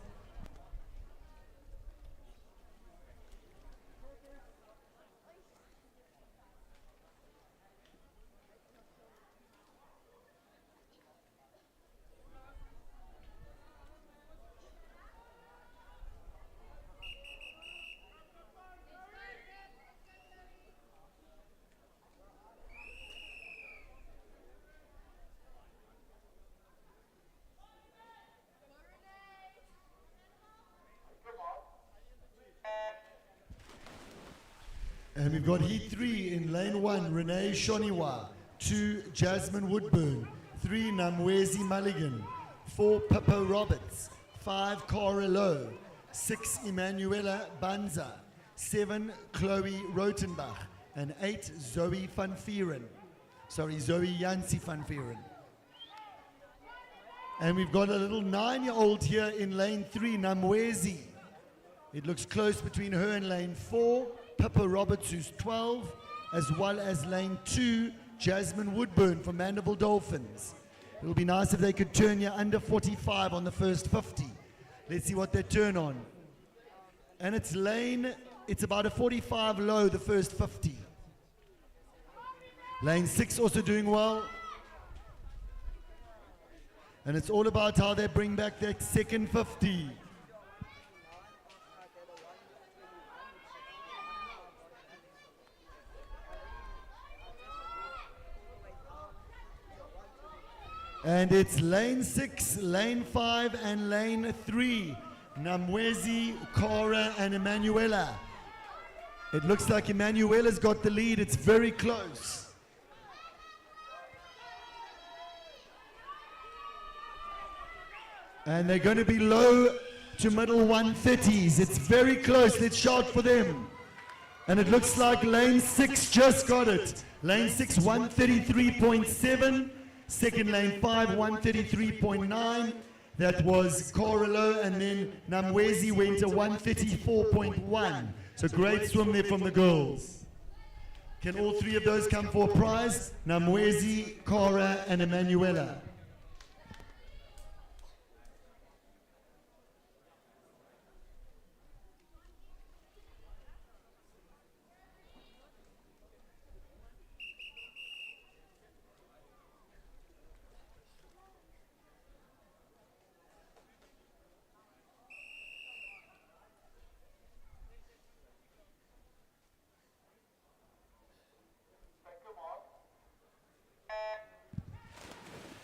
And we've got heat 3 in lane 1, Renee Shoniwa. 2, Jasmine Woodburn. 3, Namwezi Mulligan. 4, Pippo Roberts. 5, Cara Lowe. 6, Emanuela Banza. 7, Chloe Rotenbach. And 8, Zoe van Vieren. Zoe Yancy van Vieren. And we've got a little 9-year-old here in lane 3, Namwezi. It looks close between her and lane 4. Pippa Roberts, who's 12, as well as lane 2, Jasmine Woodburn from Mandeville Dolphins. It'll be nice if they could turn you under 45 on the first 50. Let's see what they turn on. And it's about a 45 low, the first 50. Lane 6 also doing well. And it's all about how they bring back that second 50. And it's lane 6, lane 5, and lane 3. Namwezi, Cara, and Emanuela. It looks like Emanuela's got the lead. It's very close. And they're going to be low to middle 130s. It's very close. Let's shout for them. And it looks like lane 6 just got it. Lane 6, 133.7. Second lane 5, 133.9. That was Coralo, and then Namwezi went to 134.1. So great swim there from the girls. Can all three of those come for a prize? Namwezi, Cora, and Emanuela.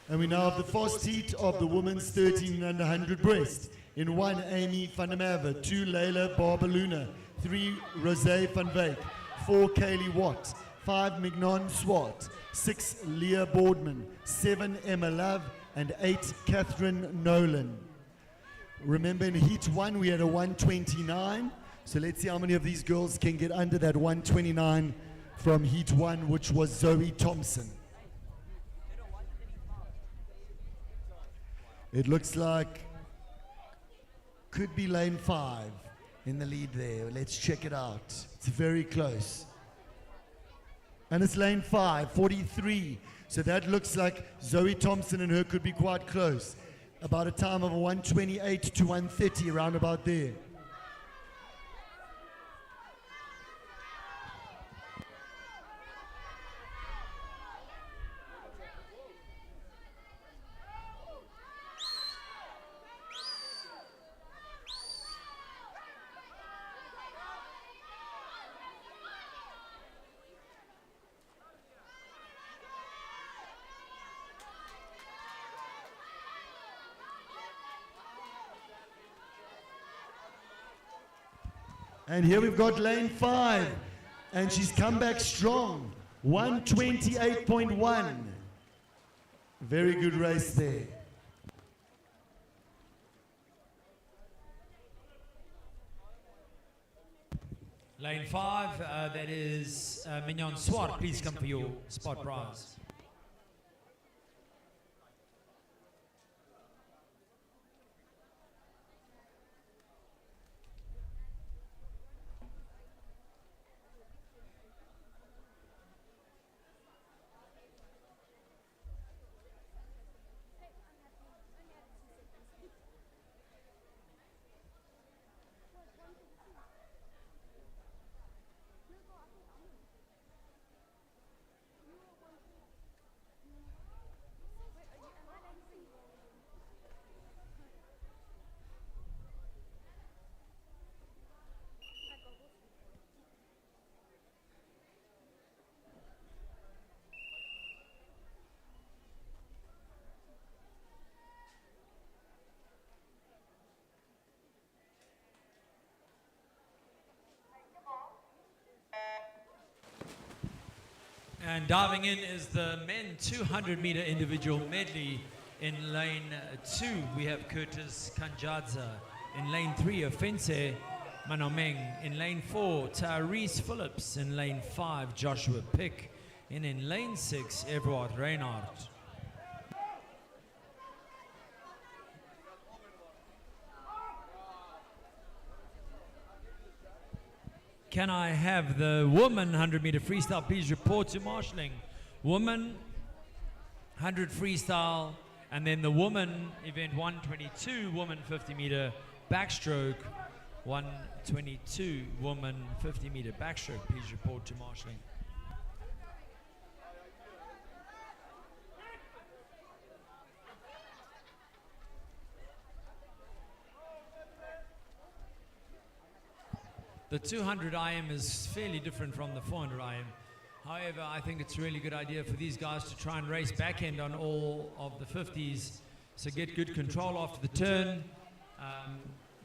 And we now have the first heat of the women's 13 under 100 breast. In 1, Amy van der Merwe. 2, Layla Barbaluna. 3, Rosé van Wyk. 4, Kaylee Watt. 5, Mignon Swart. 6, Leah Boardman. 7, Emma Love. And 8, Catherine Nolan. Remember in heat 1 we had a 129. So let's see how many of these girls can get under that 129 from heat 1, which was Zoe Thompson. It looks like could be lane 5 in the lead there. Let's check it out. It's very close. And it's lane 5, 43. So that looks like Zoe Thompson and her could be quite close. About a time of 128 to 130, around about there. And here we've got lane 5. And she's come back strong. 128.1. Very good race there. Lane 5, that is Mignon Swart. Please come for your spot prize. And diving in is the men 200 meter individual medley. In lane 2, we have Curtis Kanjadza. In lane 3, Offense Manomeng. In lane 4, Tyrese Phillips. In lane 5, Joshua Pick. And in lane 6, Everard Reinhardt. Can I have the woman 100 meter freestyle please report to marshalling? Woman 100 freestyle, and then the woman event 122 woman 50 meter backstroke, 122 woman 50 meter backstroke please report to marshalling. The 200 IM is fairly different from the 400 IM. However, I think it's a really good idea for these guys to try and race backhand on all of the 50s. So get good control after the turn.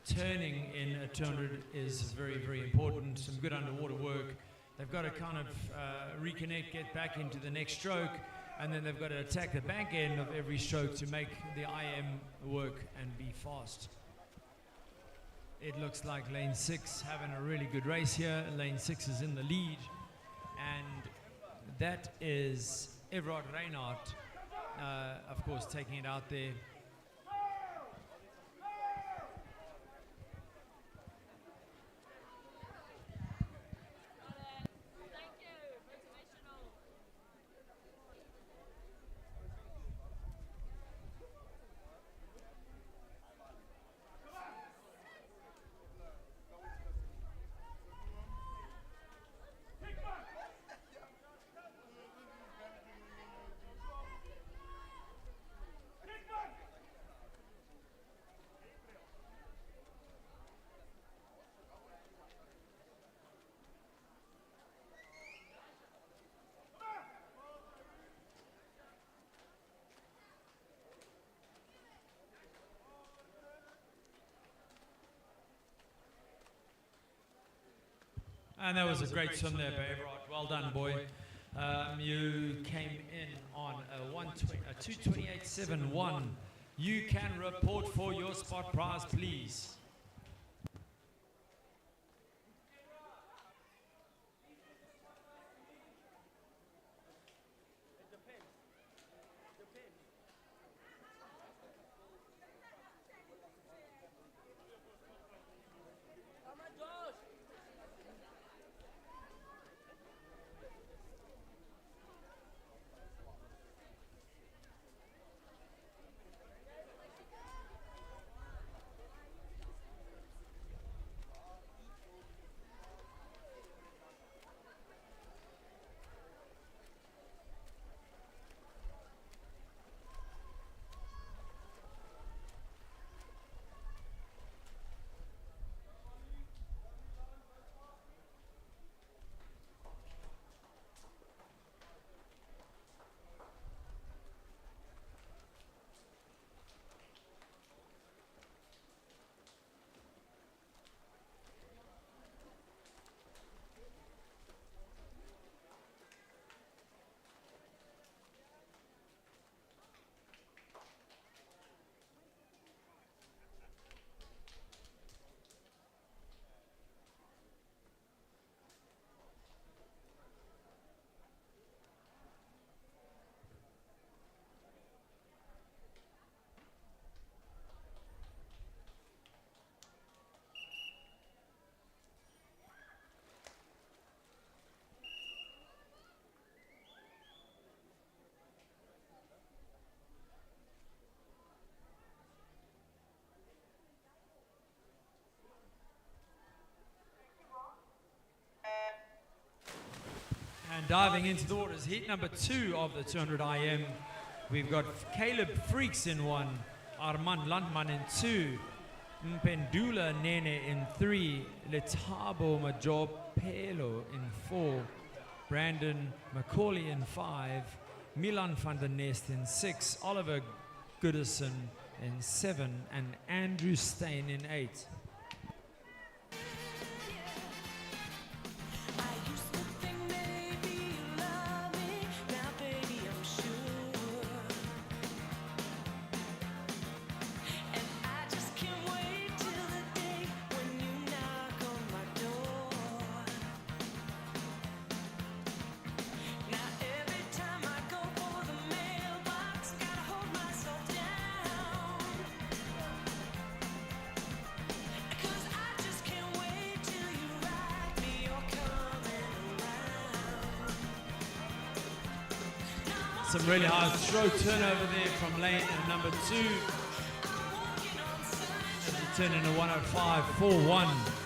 Turning in a 200 is very, very important. Some good underwater work. They've got to kind of reconnect, get back into the next stroke, and then they've got to attack the back end of every stroke to make the IM work and be fast. It looks like lane 6 having a really good race here. Lane 6 is in the lead. And that is Everard Reinhardt, of course, taking it out there. And that was a great swim there, Everard. Well done, boy. You came in on a 228.71. You can report for your spot prize, please. And diving into the waters, heat number 2 of the 200 IM. We've got Caleb Freaks in 1, Armand Landman in 2, Mpendula Nene in 3, Letabo Majopelo in 4, Brandon Macaulay in 5, Milan van der Nest in 6, Oliver Goodison in 7, and Andrew Stein in 8. Some really high stroke turnover there from lane number 2. As we turn into 105.41.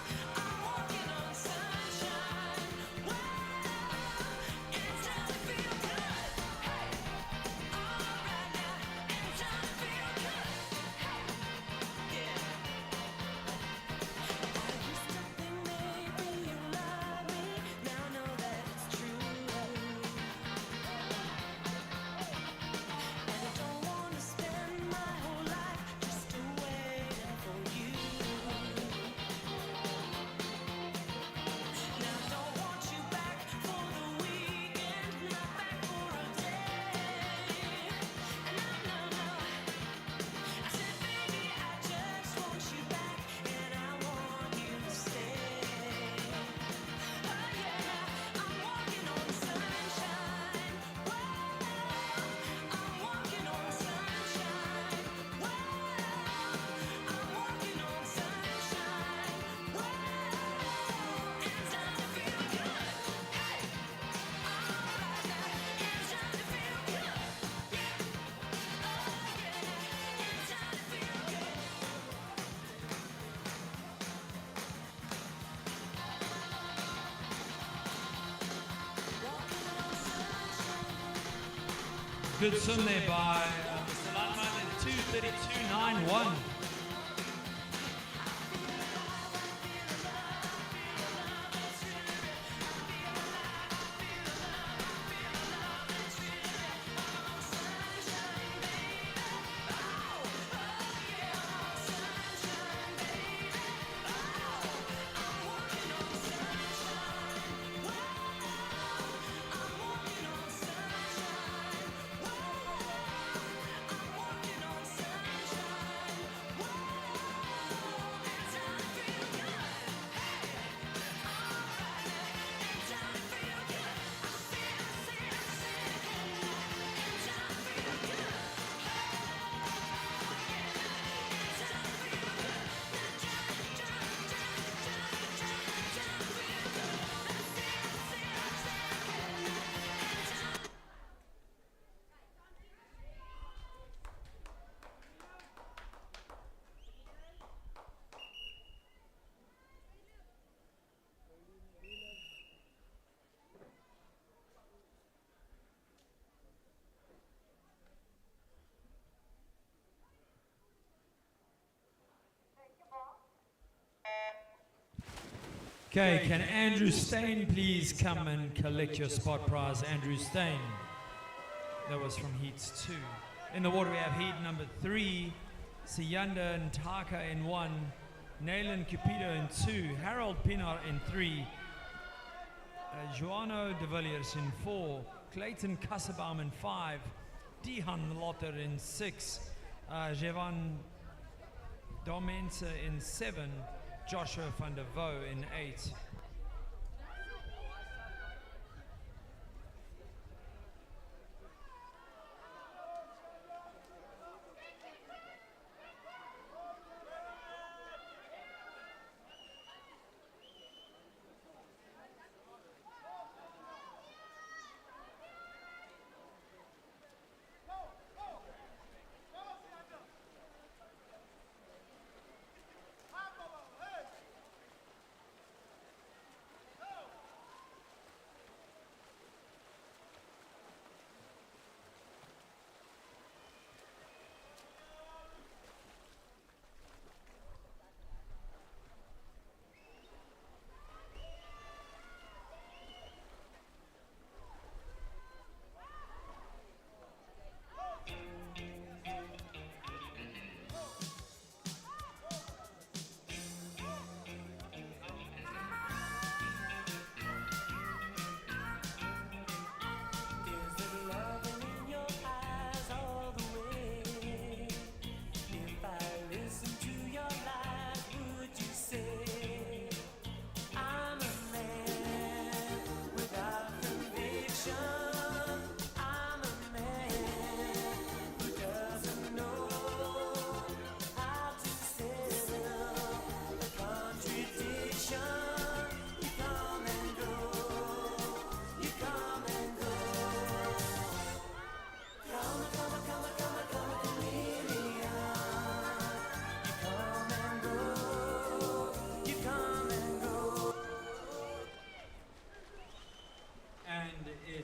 Good swim there by Mr. Landman in 2:32.91. Okay, can Andrew Stein please come and collect your spot prize? Andrew Stein. That was from heats 2. In the water we have heat number 3, Siyanda Ntaka in 1, Naylan Cupido in 2, Harold Pinar in 3, Joano de Villiers in 4, Clayton Kassabaum in 5, Dihan Lotter in 6, Jevan Domense in 7, Joshua van der Vo in 8.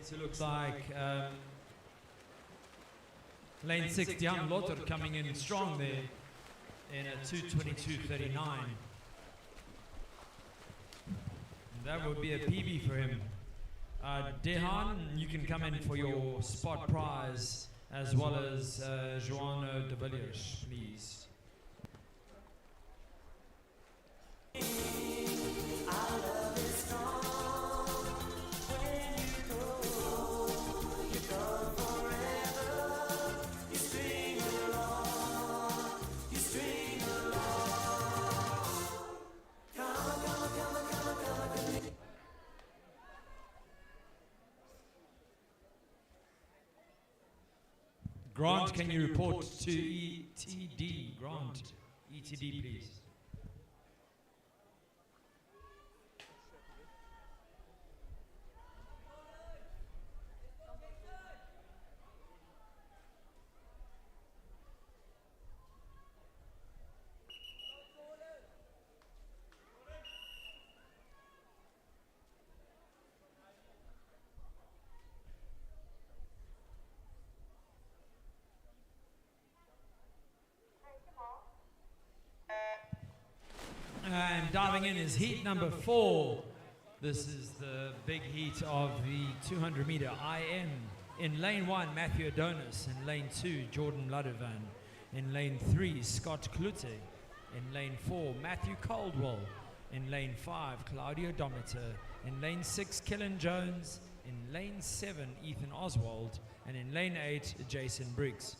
it looks like lane 6, Jan Lotter coming in strong there in a 2:22.39. That would be a PB for him. Dehan, you can come in for your spot prize as well as Joano de Villiers, please. Grant, can you report to ETD? Grant, ETD, please. And diving in is heat number 4. This is the big heat of the 200 meter IM. In lane 1, Matthew Adonis. In lane 2, Jordan Ludovan. In lane 3, Scott Klute. In lane 4, Matthew Caldwell. In lane 5, Claudio Dometer. In lane 6, Killen Jones. In lane 7, Ethan Oswald. And in lane 8, Jason Briggs.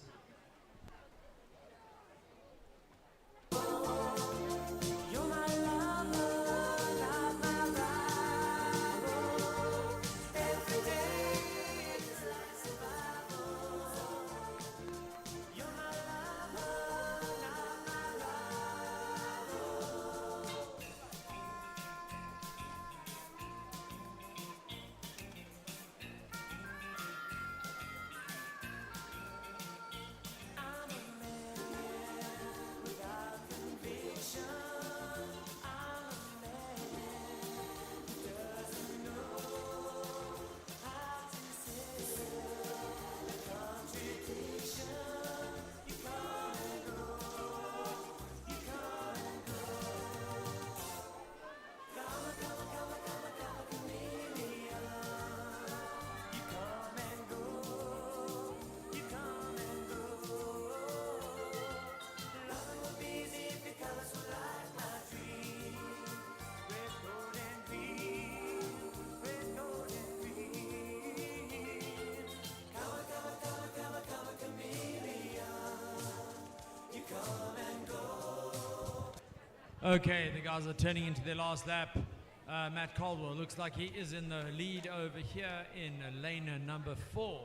Okay, the guys are turning into their last lap. Matt Caldwell looks like he is in the lead over here in lane number 4.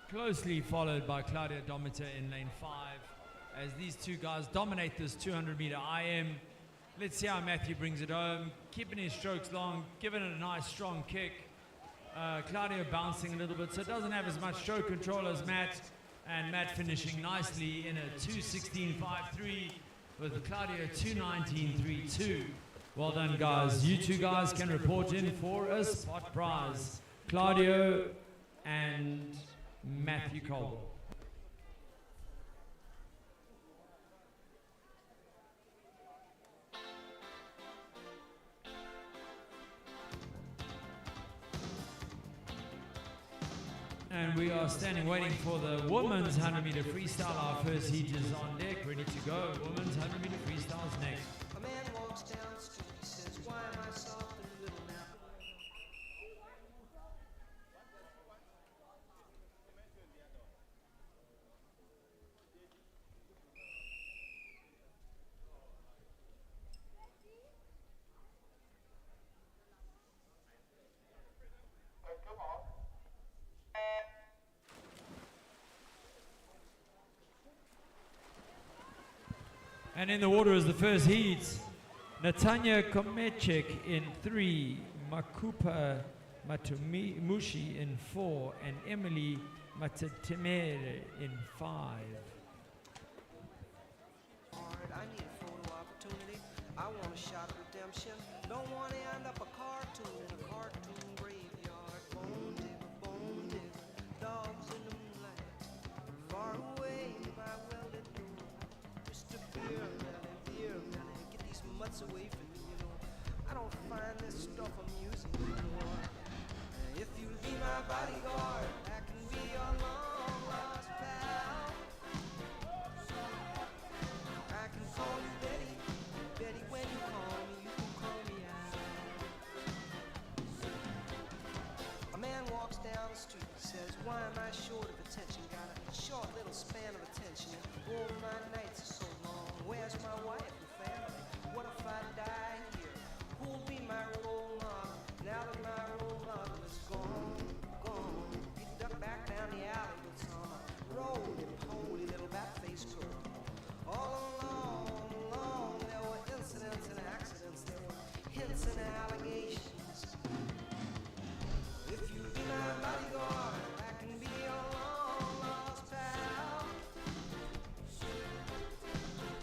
Closely followed by Claudia Dometer in lane 5. As these two guys dominate this 200 meter IM. Let's see how Matthew brings it home. Keeping his strokes long, giving it a nice strong kick. Claudio bouncing a little bit, so it doesn't have as much stroke control as Matt. And Matt finishing nicely in a 2:16.53 with Claudio 2:19.32. Well done, guys. You two guys can report in for a spot prize. Claudio and Matthew Cole. And we are standing waiting for the women's 100 meter freestyle. Our first heat is on deck, ready to go. Women's 100 meter freestyle is next. A man walks down the street, he says, why am I soft and little now? And in the water is the first heat. Natanya Komechek in 3, Makupa Matumushi in 4, and Emily Matatemere in 5. I need a photo opportunity. I want a shot of the redemption. Don't want to end up a cartoon graveyard. Bone digger, dogs in the moonlight. Far away, my well-lit door. Mr. Beer Melly, get these mutts away from me, you know. I don't find this stuff amusing anymore. If you'll be my bodyguard, I can be your long lost pal. I can call you Betty, Betty when you call me, you can call me out. A man walks down the street, says, why am I short of attention? Got a short little span of attention. Oh, my nights are so long. Where's my wife and family? What if I die here? Who'll be my role model? Now that my role model is gone. He ducked back down the alley with some roly-poly little bat-faced girl. All along, there were incidents and accidents. There were hints and allegations. If you be my bodyguard, I can be your long-lost pal.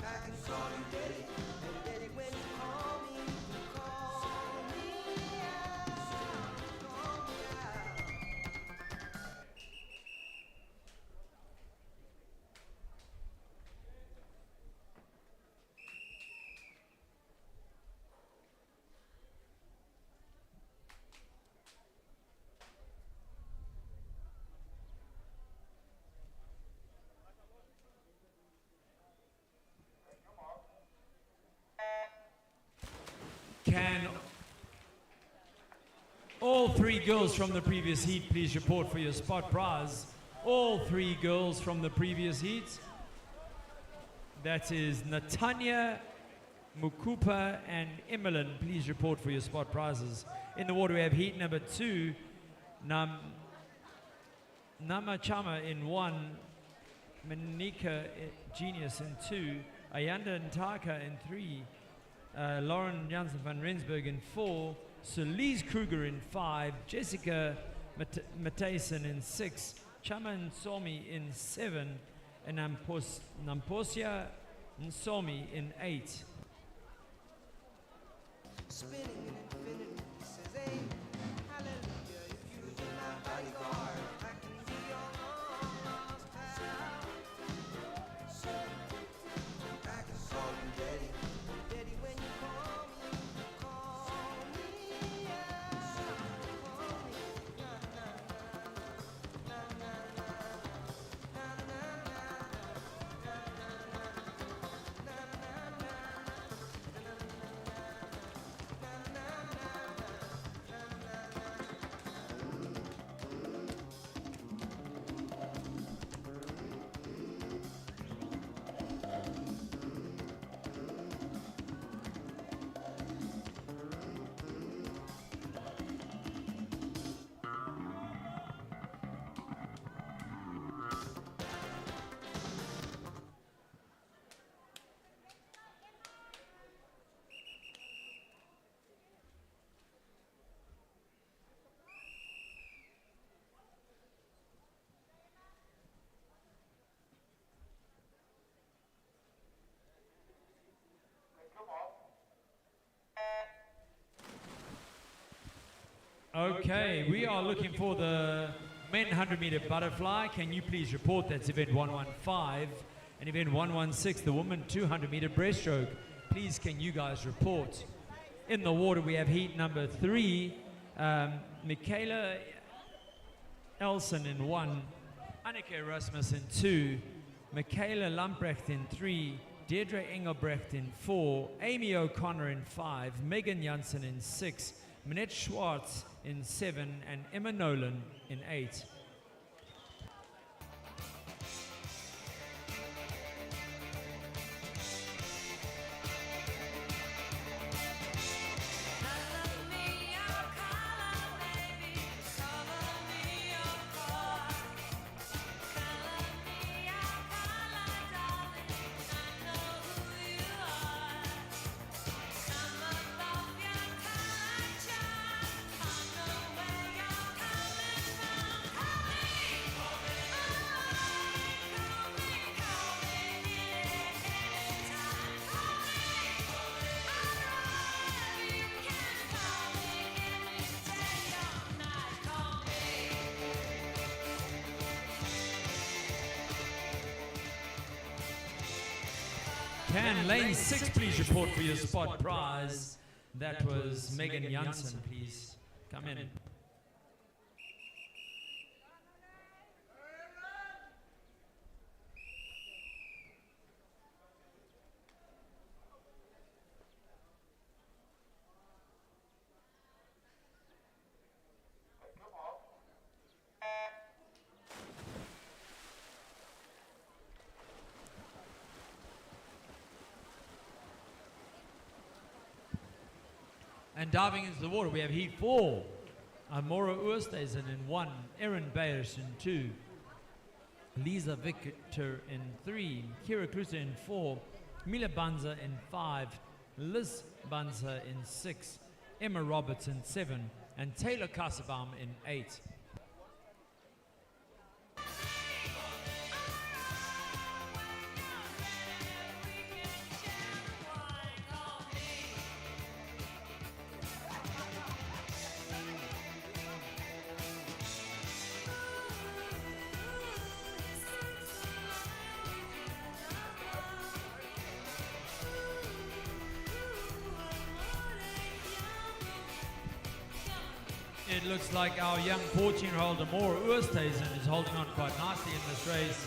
I can call you Daddy, and Daddy, when you call me, you can call me out. Call me out. Can all three girls from the previous heat please report for your spot prize? All three girls from the previous heat. That is Natanya, Mukupa, and Emmeline. Please report for your spot prizes. In the water we have heat number 2, Namachama in 1, Manika Genius in 2, Ayanda Ntaka in 3, Lauren Janssen van Rensburg in 4, Solis Kruger in 5, Jessica Matthijssen in 6, Chaman Somi in 7, and Namposia Nsomi in 8. Spinning in infinity, says, hey, hallelujah, if you be my bodyguard, I can be your long-lost pal. I can call you Daddy, Daddy, when you call me, you call me out. Call me, Okay, we are looking for the men 100-meter butterfly. Can you please report? That's event 115. And event 116, the woman 200-meter breaststroke. Please, can you guys report? In the water, we have heat number 3. Michaela Elson in 1. Anneke Rasmus in 2. Michaela Lamprecht in 3. Deirdre Engelbrecht in 4. Amy O'Connor in 5. Megan Janssen in 6. Minette Schwartz in 7, and Emma Nolan in 8. Can lane 6 please report for your spot prize? That was Megan Janssen, please come in. And diving into the water, we have heat 4. Amora Oosthuizen in 1, Erin Bayers in 2, Lisa Victor in 3, Kira Kruse in 4, Mila Banza in 5, Liz Banza in 6, Emma Roberts in 7, and Taylor Kassebaum in 8. It looks like our young 14-year-old Amora Oosthuizen is holding on quite nicely in this race.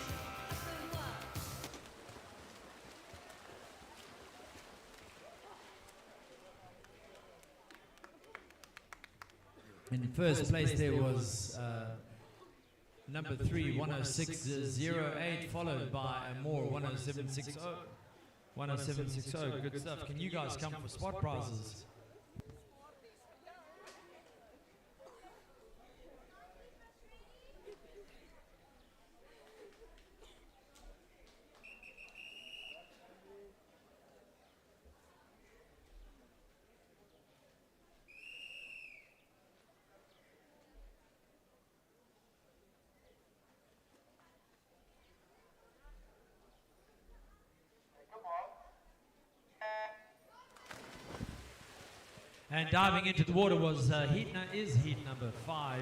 In first place there was number 3, 106.08, followed by Amora 107.60. 107.60, good stuff. Can you guys come for spot prizes? And diving into the water was heat number 5.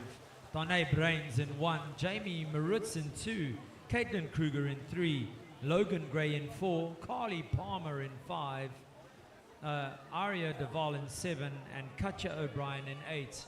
Danae Brains in 1, Jamie Maritz in 2, Caitlin Kruger in 3, Logan Gray in 4, Carly Palmer in 5, Aria Deval in 7, and Katja O'Brien in 8.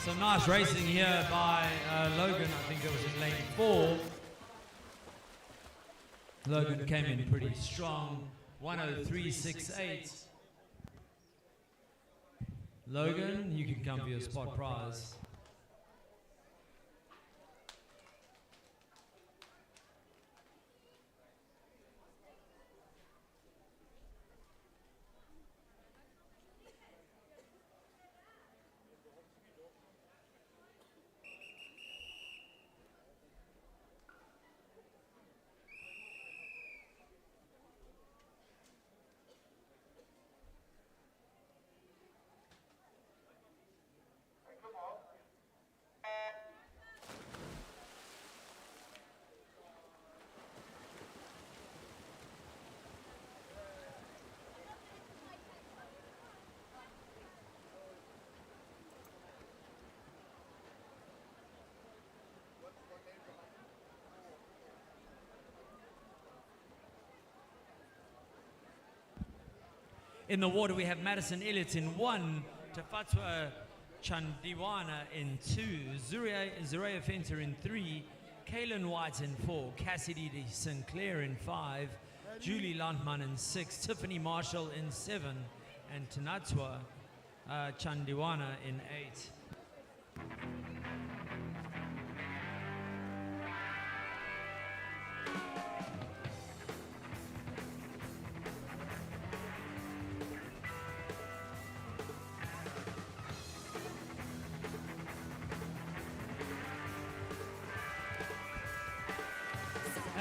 Some nice racing here by Logan. I think it was in lane 4. Logan came in pretty strong, 103.68. Logan, you can come for your spot prize. In the water, we have Madison Elliott in 1, Tafatwa Chandiwana in 2, Zuriya Fenter in 3, Kaylin White in 4, Cassidy Sinclair in 5, Julie Landman in 6, Tiffany Marshall in 7, and Tanatswa Chandiwana in 8.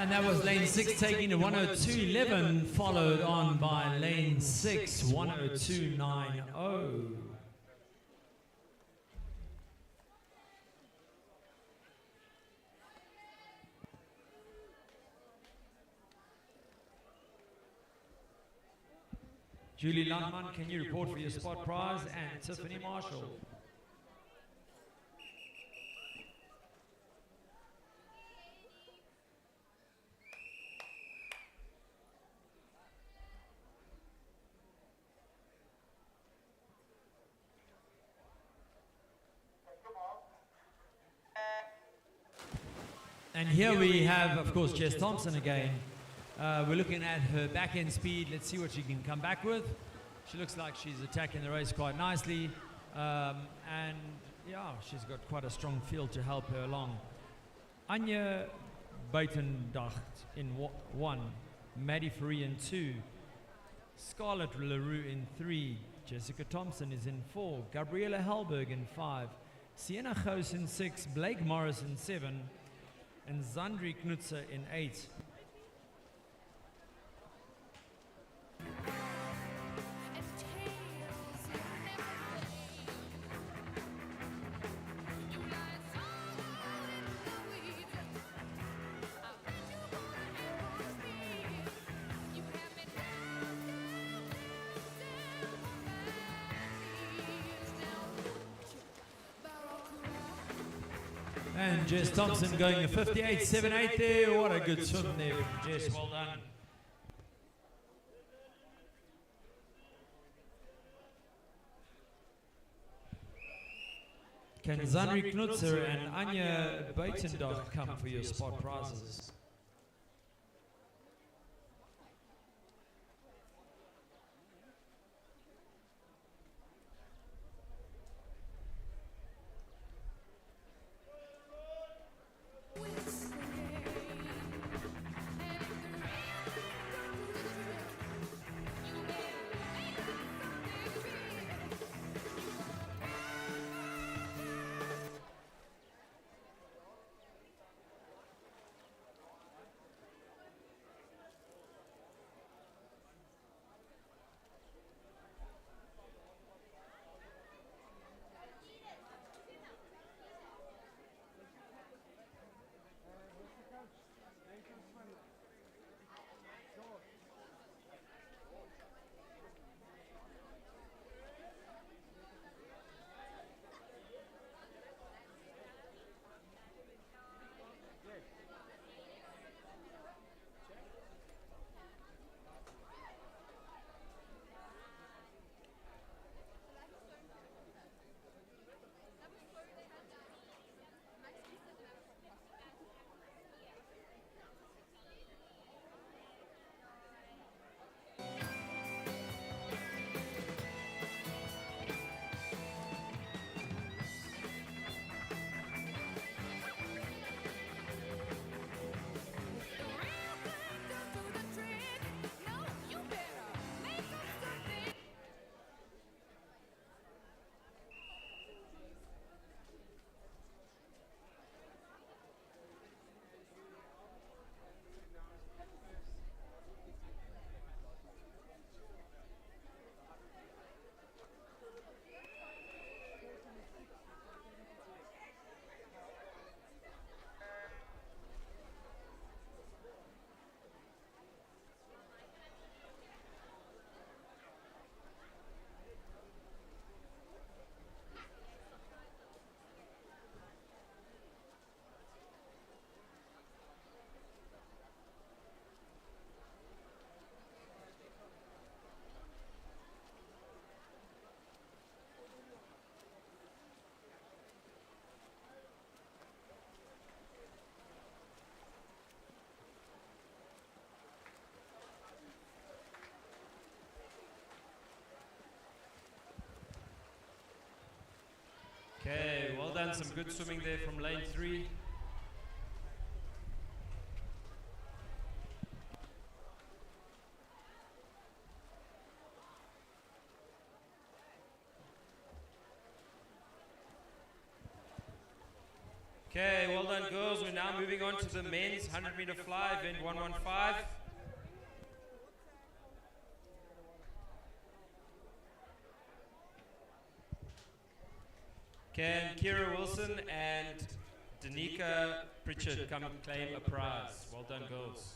And that was lane 6 taking a 102.11, followed on by lane 6, 102.90. Julie Landman, can you report for your spot prize? And Tiffany Marshall. And here we have, of course, Jess Thompson again. We're looking at her back end speed. Let's see what she can come back with. She looks like she's attacking the race quite nicely. And yeah, she's got quite a strong field to help her along. Anja Buitendacht in 1. Maddie Ferree in 2. Scarlett Leroux in 3. Jessica Thompson is in 4. Gabriella Hellberg in 5. Sienna Goos in 6. Blake Morris in 7. And Zandri Knutzer in 8. And Jess Thompson going a 58.78 there. What a good swim there from Jess. Well done. Can Zandri Knutzer and Anja Buitendacht come for your spot prizes? Okay, well done. Some good swimming there from lane 3. Okay, well done, girls. We're now moving on to the men's 100-meter fly, event 115. Can Kira Wilson and Danica Pritchard come and claim a prize? Well done, girls.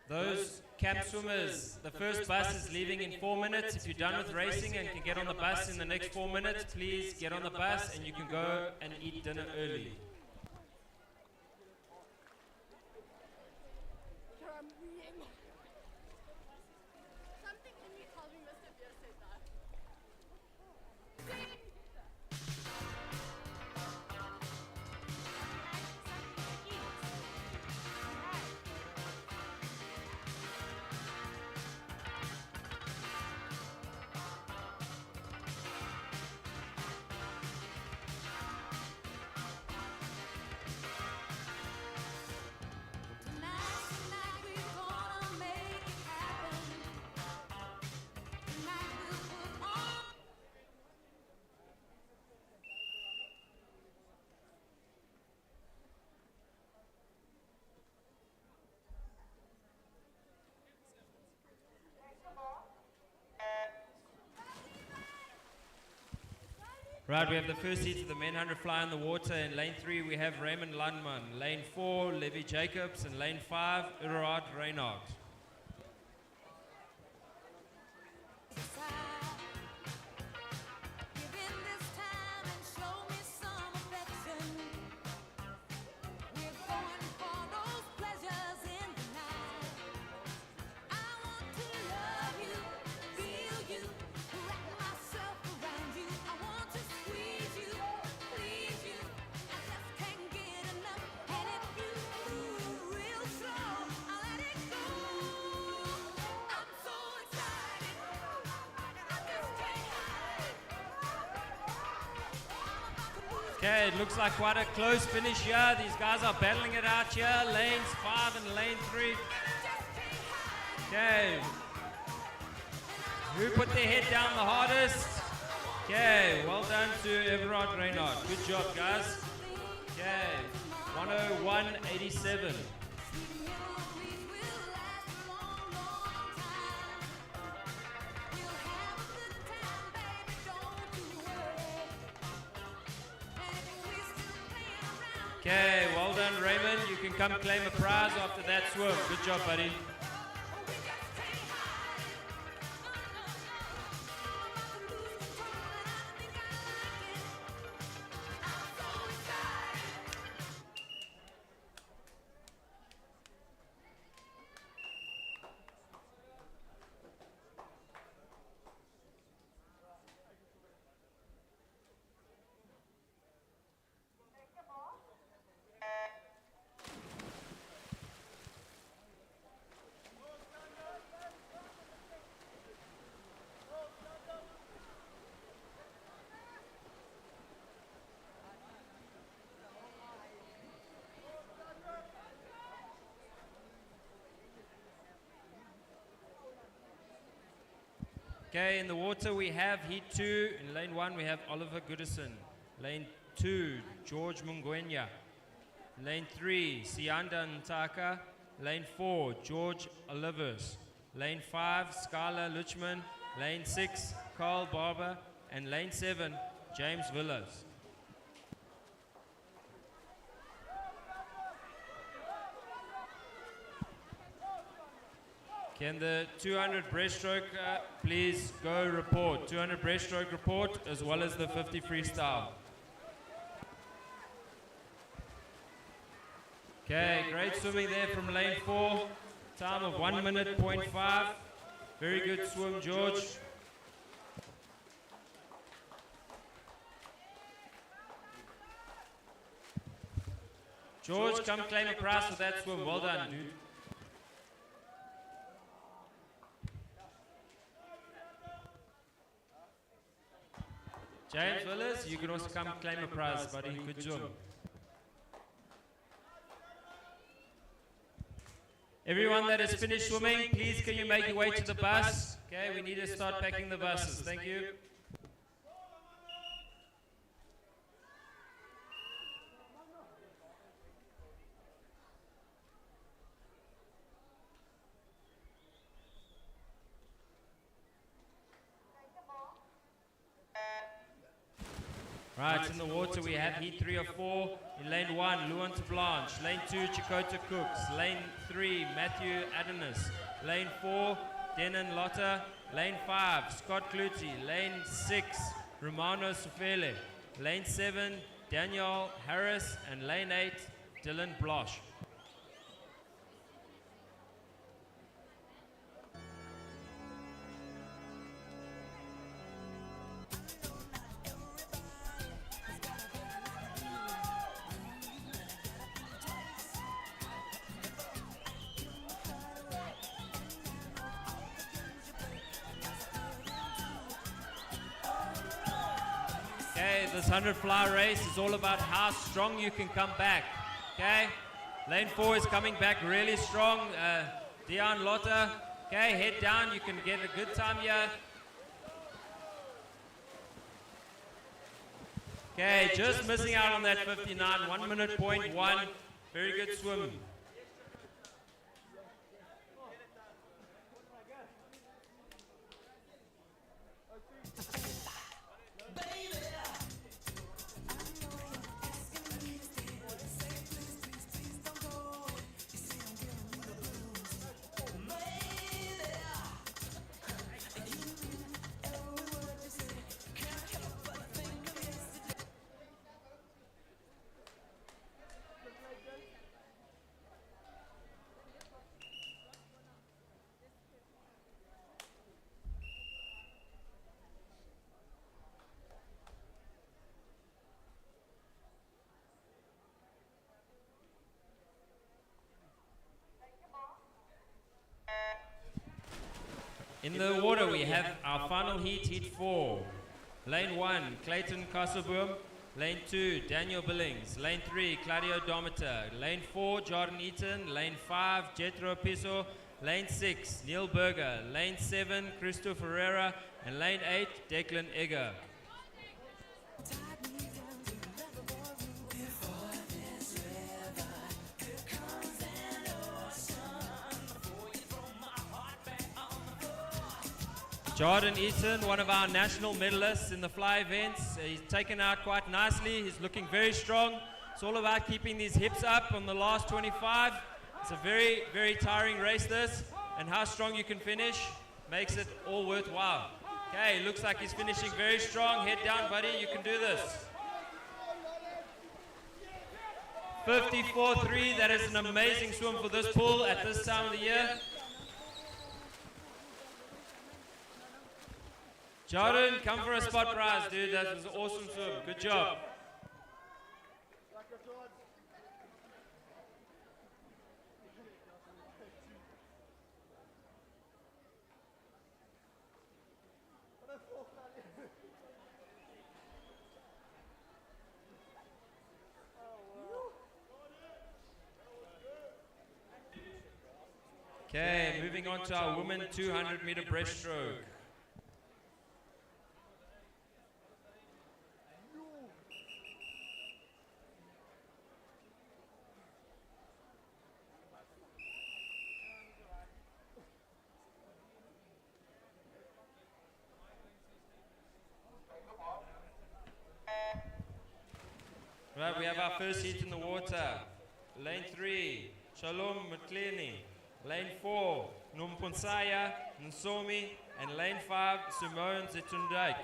Those camp swimmers, the first bus is leaving in 4 minutes. If you're done with racing and can get on the bus in the next 4 minutes, please get on the bus and you can go and eat dinner early. Something in me tells me Mr. Beer said that. Right, we have the first heat of the men 100 fly in the water. In lane 3, we have Raymond Landman. Lane 4, Levi Jacobs. And lane 5, Urard Reynard. Okay, it looks like quite a close finish here. These guys are battling it out here. Lanes 5 and lane 3. Okay. Who put their head down the hardest? Okay, well done to Everard Reynard. Good job, guys. Okay, 101.87. Okay, well done, Raymond. You can come claim a prize after that swim. Good job, buddy. Okay, in the water we have heat 2. In lane 1 we have Oliver Goodison. Lane 2, George Mungwenya. Lane 3, Sianda Ntaka. Lane 4, George Olivers. Lane 5, Skylar Luchman. Lane 6, Carl Barber. And lane 7, James Villas. Can the 200 breaststroke please go report? 200 breaststroke report as well as the 50 freestyle. Okay, great swimming there from lane 4. Time of 1 minute, 0.5. Very good swim, George. George, come claim a prize for that swim. Well done, dude. James Willis, you can also come claim a prize, buddy. Good job. Everyone that has finished swimming, please can you make your way to the bus? Okay, we need to start packing the buses. Thank you. Right, in the water we have heat 3 of 4. In lane 1, Luan to Blanche. Lane 2, Chakota Cooks. Lane 3, Matthew Adonis. Lane 4, Denon Lotta. Lane 5, Scott Clutie. Lane 6, Romano Sofele. Lane 7, Daniel Harris. And lane 8, Dylan Blosh. Okay, this 100 fly race is all about how strong you can come back. Okay, lane 4 is coming back really strong. Dion Lotta, okay, head down, you can get a good time here. Okay, just missing out on that 59, 1 minute point 1. Very good swim. In the water we have our final heat, heat 4. Lane 1, Clayton Castleboom. Lane 2, Daniel Billings. Lane 3, Claudio Dometer. Lane 4, Jordan Eaton. Lane 5, Jetro Piso. Lane 6, Neil Berger. Lane 7, Cristo Ferreira. And lane 8, Declan Egger. Jordan Eaton, one of our national medalists in the fly events. He's taken out quite nicely. He's looking very strong. It's all about keeping these hips up on the last 25. It's a very, very tiring race this. And how strong you can finish makes it all worthwhile. Okay, looks like he's finishing very strong. Head down, buddy. You can do this. 54.3. That is an amazing swim for this pool at this time of the year. Jordan, come for a spot prize, dude. That was an awesome swim. Good job. Okay, moving on to our women 200-meter breaststroke. Right, we have our first heat in the water. Lane 3, Shalom Mtleni. Lane 4, Numponsaya Nsomi. And lane 5, Simone Zetundijk.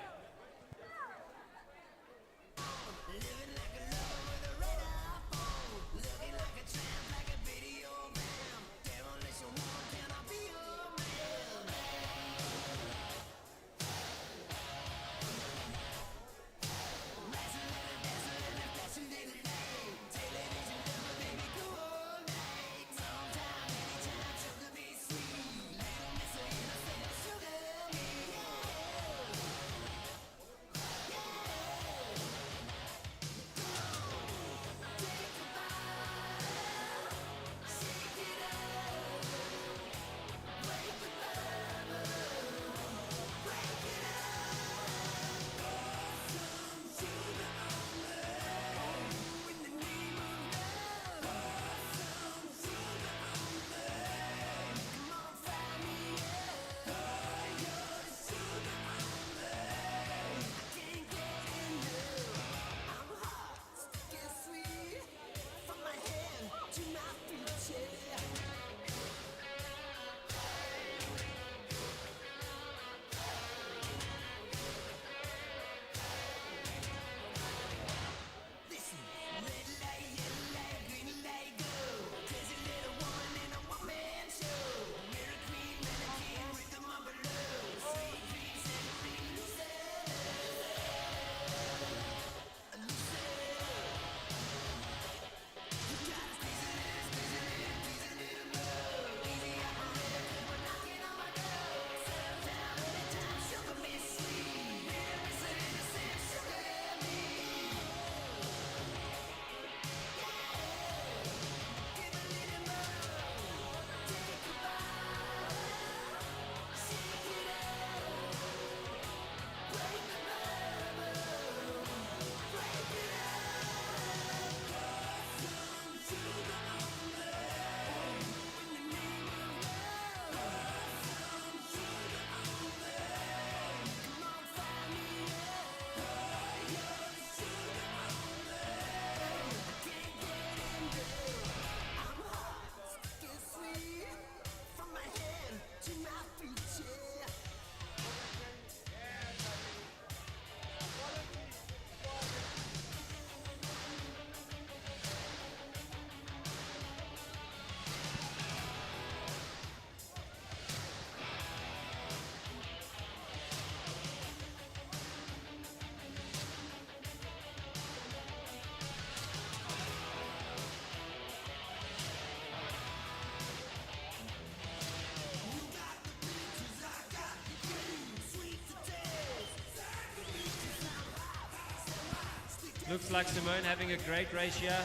Looks like Simone having a great race here.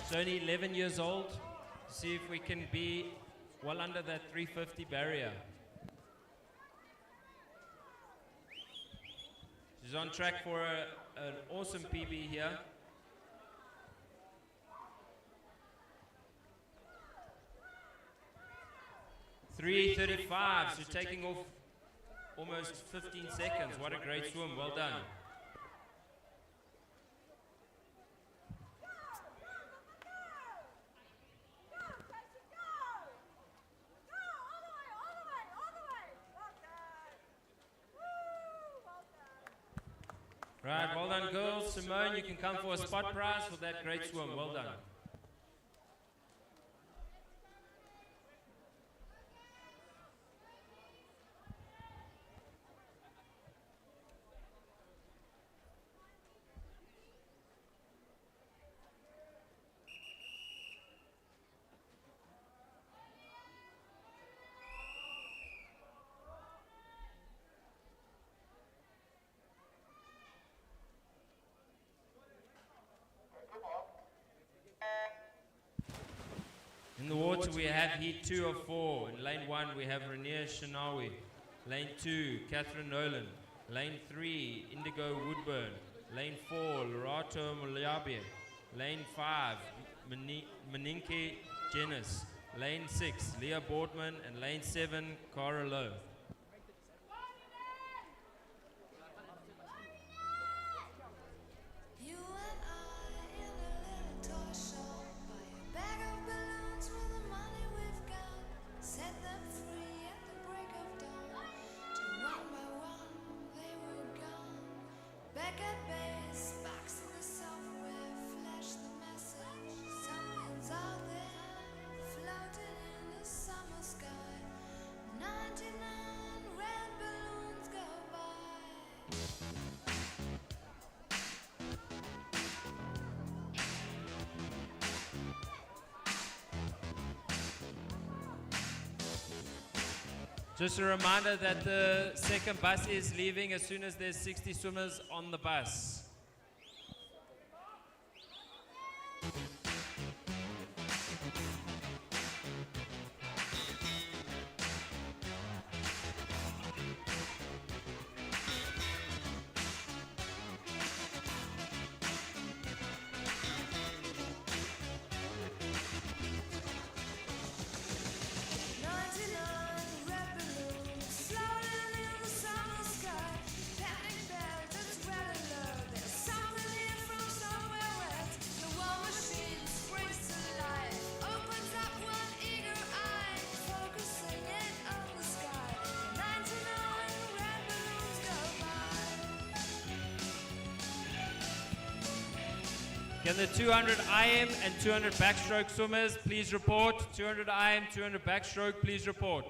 She's only 11 years old. See if we can be well under that 350 barrier. She's on track for an awesome PB here. .335, so taking off almost 15 seconds. What a great swim, well done. Right, well done girls. Simone, you can come for a spot prize for that great swim. Well done. In the water we have heat 2 of 4. In lane 1 we have Rainier Shinawi. Lane 2, Catherine Nolan. Lane 3, Indigo Woodburn. Lane 4, Lorato Muliabe. Lane 5, Meninke Jenis. Lane 6, Leah Boardman. And lane 7, Cara Lowe. Just a reminder that the second bus is leaving as soon as there's 60 swimmers on the bus. Can the 200 IM and 200 backstroke swimmers please report? 200 IM, 200 backstroke, please report.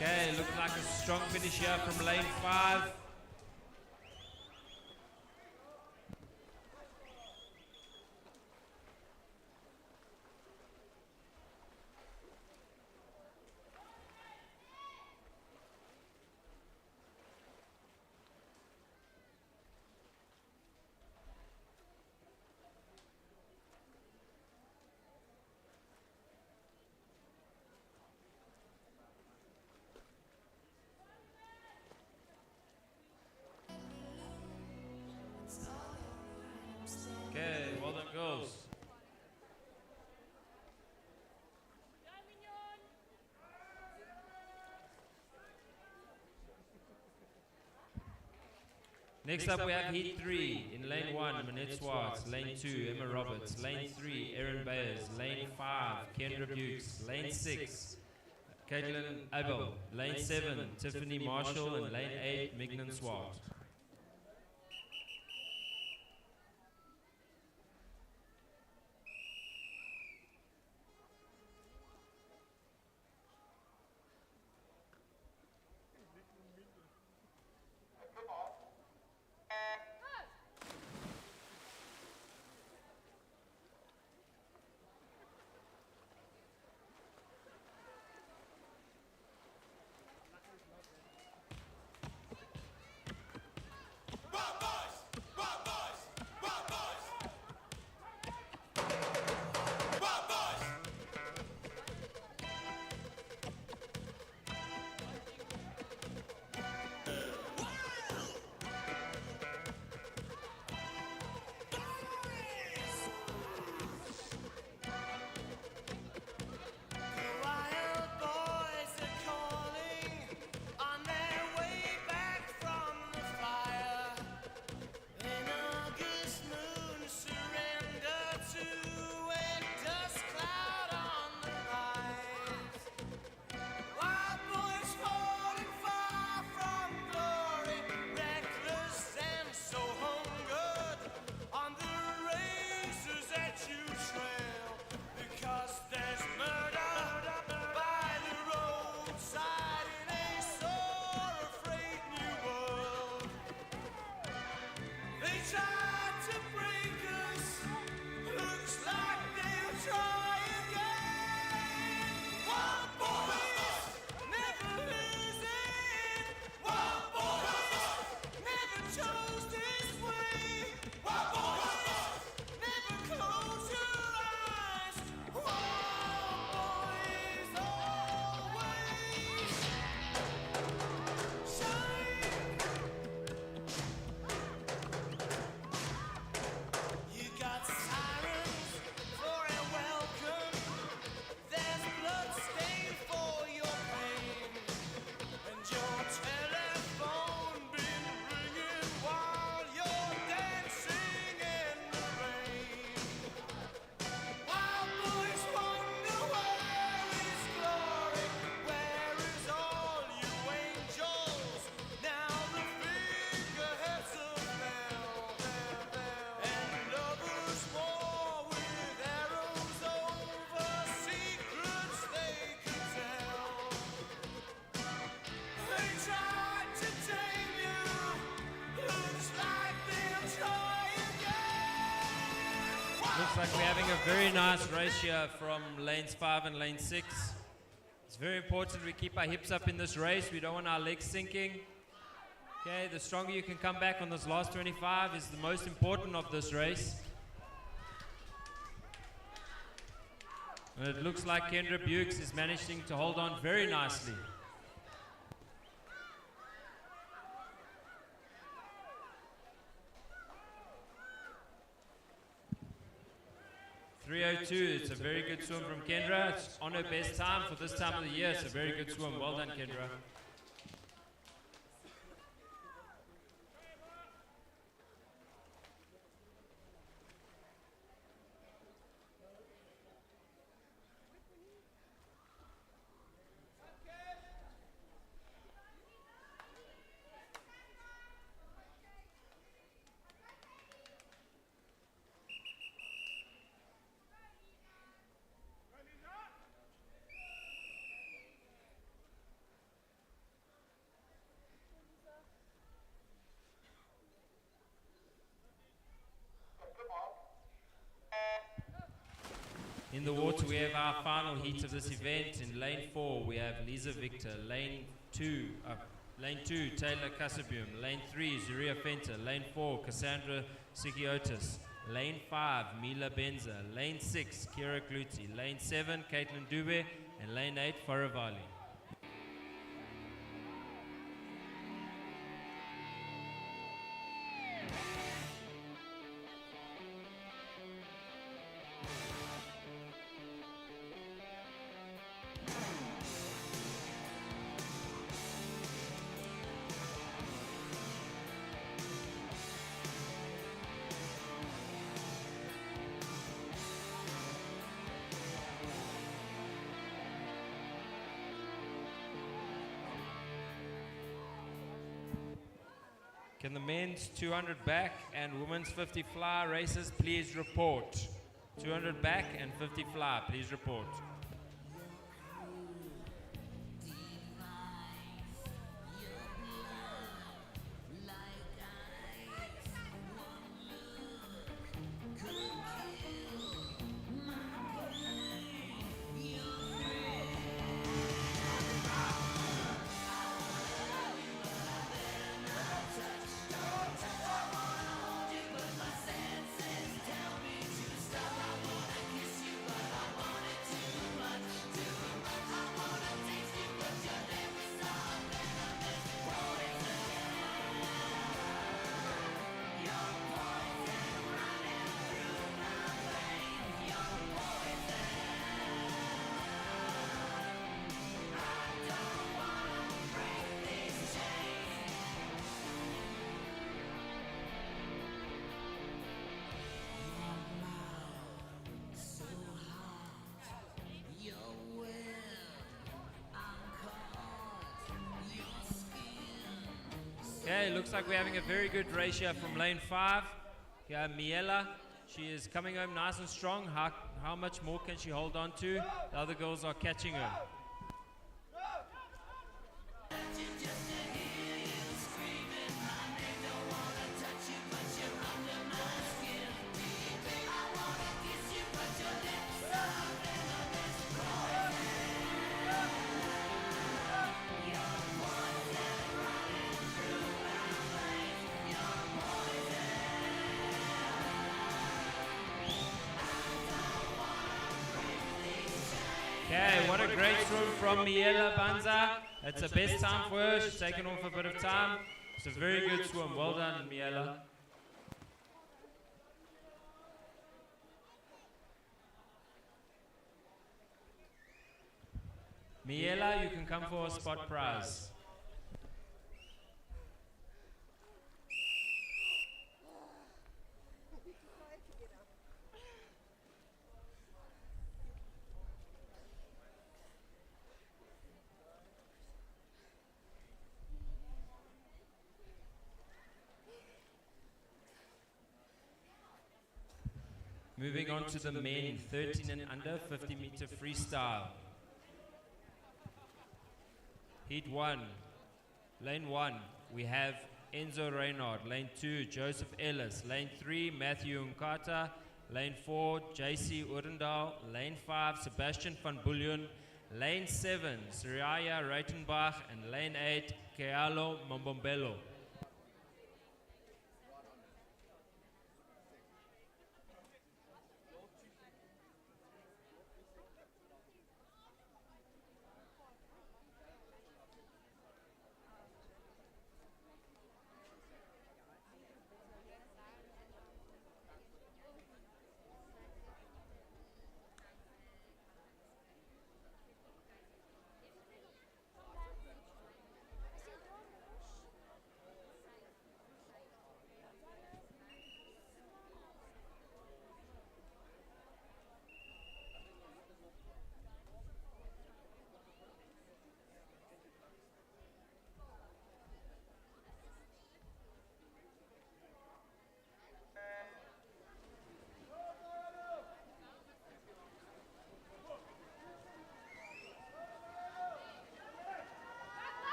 Okay, looks like a strong finish here from lane 5. Next up we have Heat 3. In lane 1, Manette Swartz. Lane 2, Emma Roberts. Lane 3, Erin Bayers. Lane 5, Kendra Bukes. Lane 6, Caitlin Abel. Lane 7, Tiffany Marshall. And lane 8, Mignon Swart. Looks like we're having a very nice race here from lanes 5 and lane 6. It's very important we keep our hips up in this race. We don't want our legs sinking. Okay, the stronger you can come back on this last 25 is the most important of this race. And it looks like Kendra Bukes is managing to hold on very nicely. 3:02, it's a very good swim from Kendra. It's on her best time for this time of the year. It's a very good swim. Well done, Kendra. In the water, we have our final heat of this event. In lane 4, we have Lisa Victor. Lane 2, Taylor Kasabum. Lane 3, Zuria Fenter. Lane 4, Cassandra Sikiotis. Lane 5, Mila Benza. Lane 6, Kira Gluti. Lane 7, Caitlin Dube. And lane 8, Faravali. Can the men's 200 back and women's 50 fly racers please report? 200 back and 50 fly, please report. Okay, looks like we're having a very good race here from lane 5. Here, Miela, she is coming home nice and strong. How much more can she hold on to? The other girls are catching her. Okay, what a great swim from Miela Banza. That's the best time for her. She's taken off a bit of time. It's a very good swim. Well done, Miela. Miela, you can come for a spot prize. Moving on to the men, 13 and under, 50-meter freestyle. Heat 1, lane 1, we have Enzo Reynard. Lane 2, Joseph Ellis. Lane 3, Matthew Nkata. Lane 4, JC Urendal. Lane 5, Sebastian van Bullion. Lane 7, Sriaya Reitenbach. And lane 8, Kealo Mombombelo.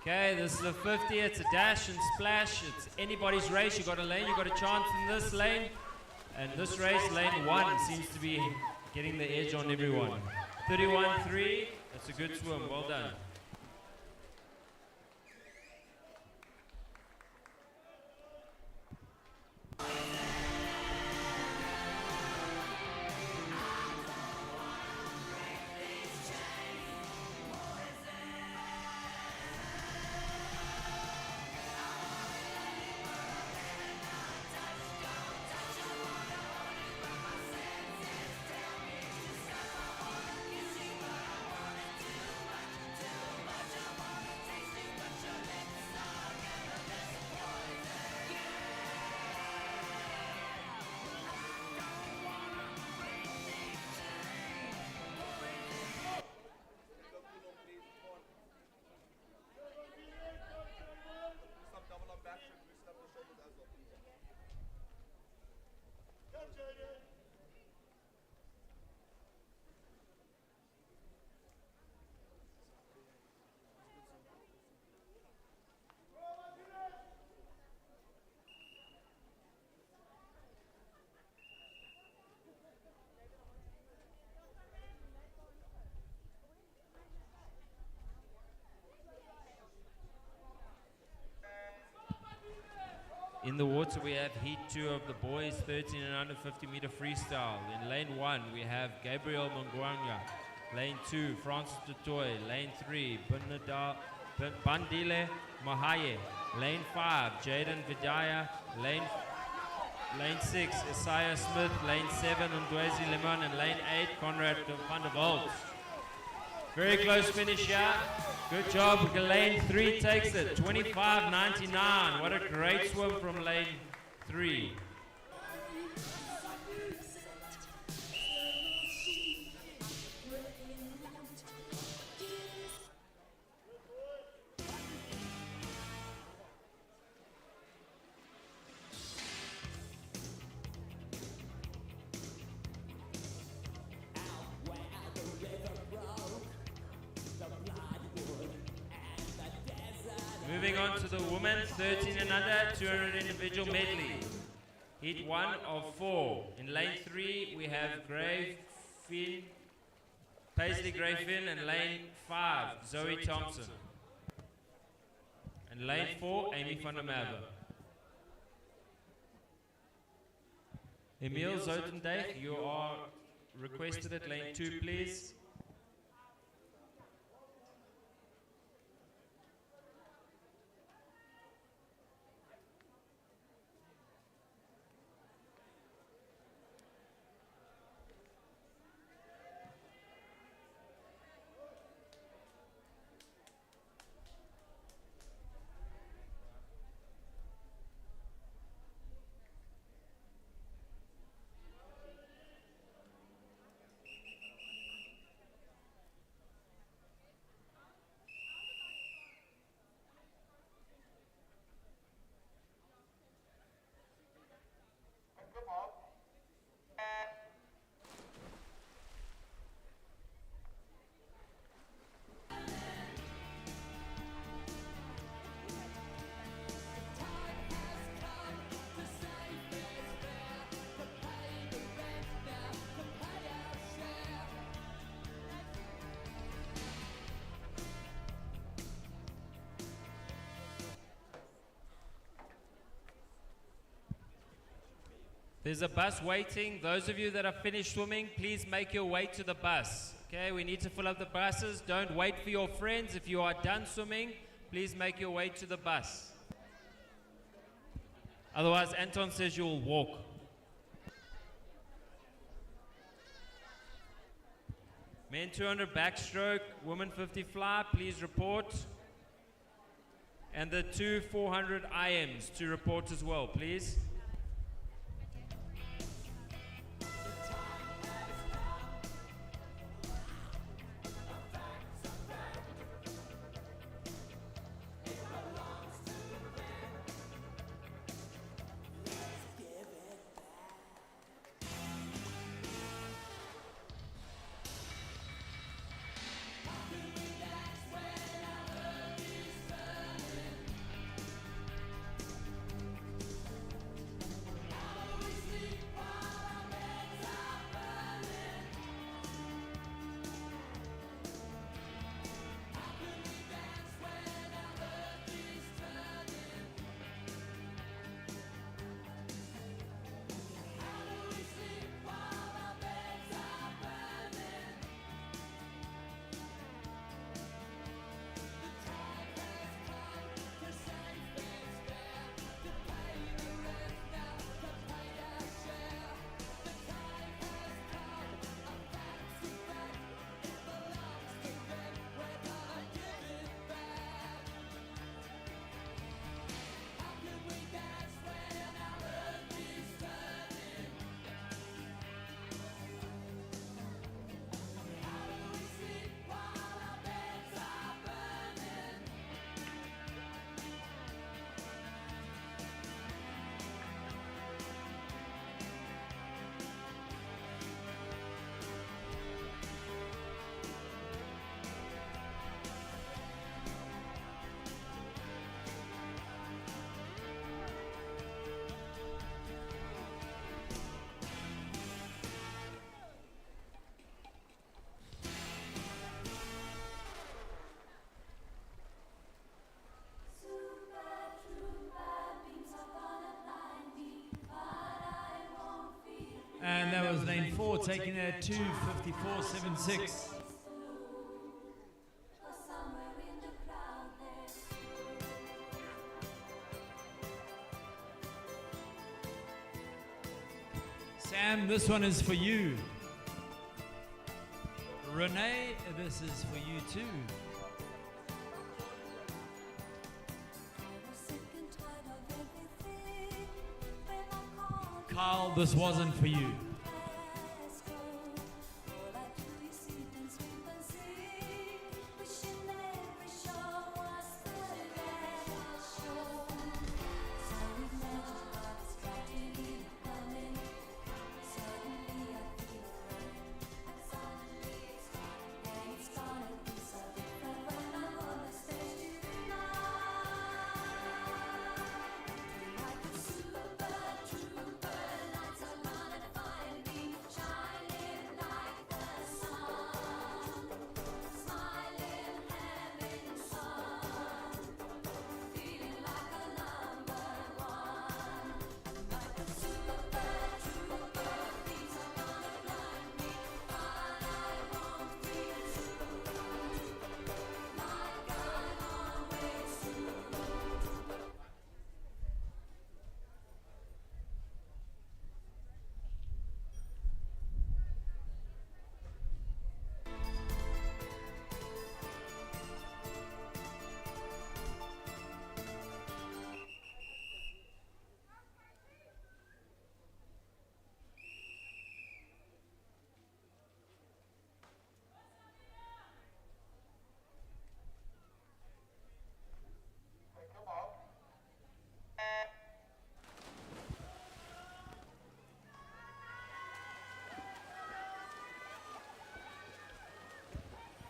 Okay, this is a 50, it's a dash and splash, it's anybody's race. You got a lane, you got a chance in this lane. And this race, lane 1 seems to be getting the edge on everyone. 31-3, that's a good swim, well done. In the water, we have heat 2 of the boys 13 and under 50 meter freestyle. In lane 1, we have Gabriel Mongwanga. Lane 2, Francis Dutoy. Lane 3, Bandile Mahaye. Lane 5, Jaden Vidaya. Lane 6, Isaiah Smith. Lane 7, Ndwezi Limon. And lane 8, Conrad van der Walt. Very close finish here. Good job. Lane 3 takes it. 25.99. What a great swim from lane 3. Moving on to the women, 13 and under, 200 individual medley. Heat 1 of 4. In lane 3, we have Paisley Grayfin, and lane 5, Zoe Thompson. And lane 4, Amy van der Merwe. Emil Zotendijk, you are requested at lane 2, please. There's a bus waiting. Those of you that are finished swimming, please make your way to the bus. Okay, we need to fill up the buses. Don't wait for your friends. If you are done swimming, please make your way to the bus. Otherwise, Anton says you'll walk. Men 200 backstroke, women 50 fly, please report. And the 2 400 IMs to report as well, please. And that was lane 4 taking it at 2:54.76. Sam, this one is for you. Renee, this is for you too. Carl, this wasn't for you.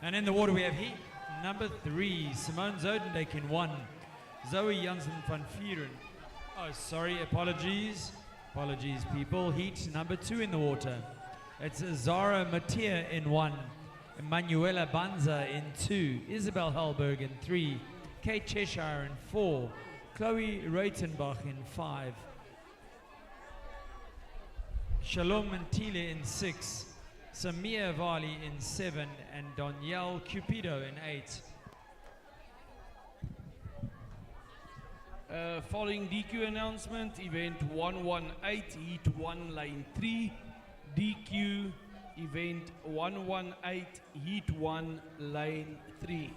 And in the water we have heat number 3, Simone Zodendijk in 1, Zoe Jansen van Vieren. Oh, sorry, apologies. Apologies, people. Heat number 2 in the water. It's Zara Mattia in 1, Emanuela Banza in 2, Isabel Hellberg in 3, Kate Cheshire in 4, Chloe Reutenbach in 5, Shalom Mantile in 6, Samia Vali in 7, and Danielle Cupido in 8. Following DQ announcement, event 118, heat 1, lane 3. DQ, event 118, heat 1, lane 3.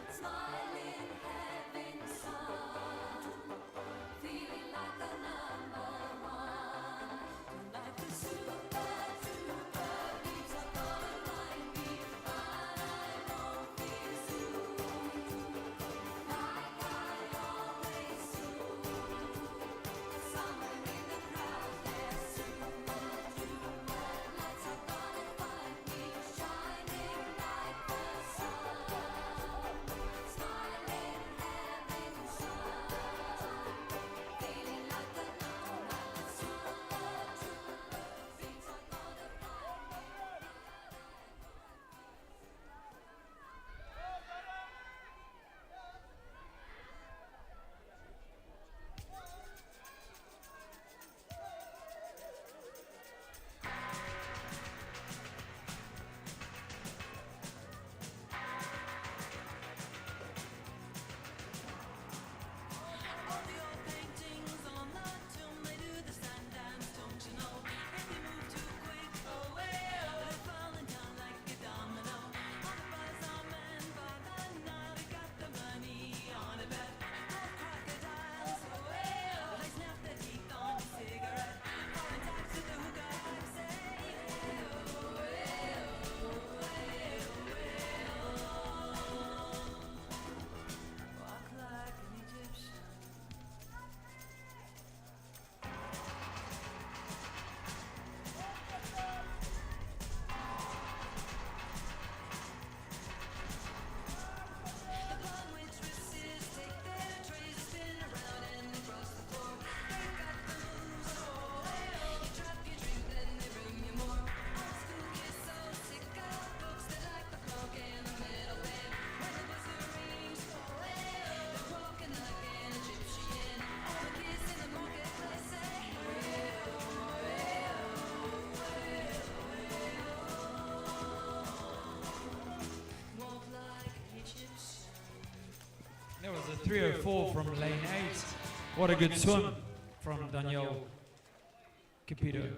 Smiling, having sun, feeling like a number 3:04 from lane 8. What a good swim from Daniel Capito.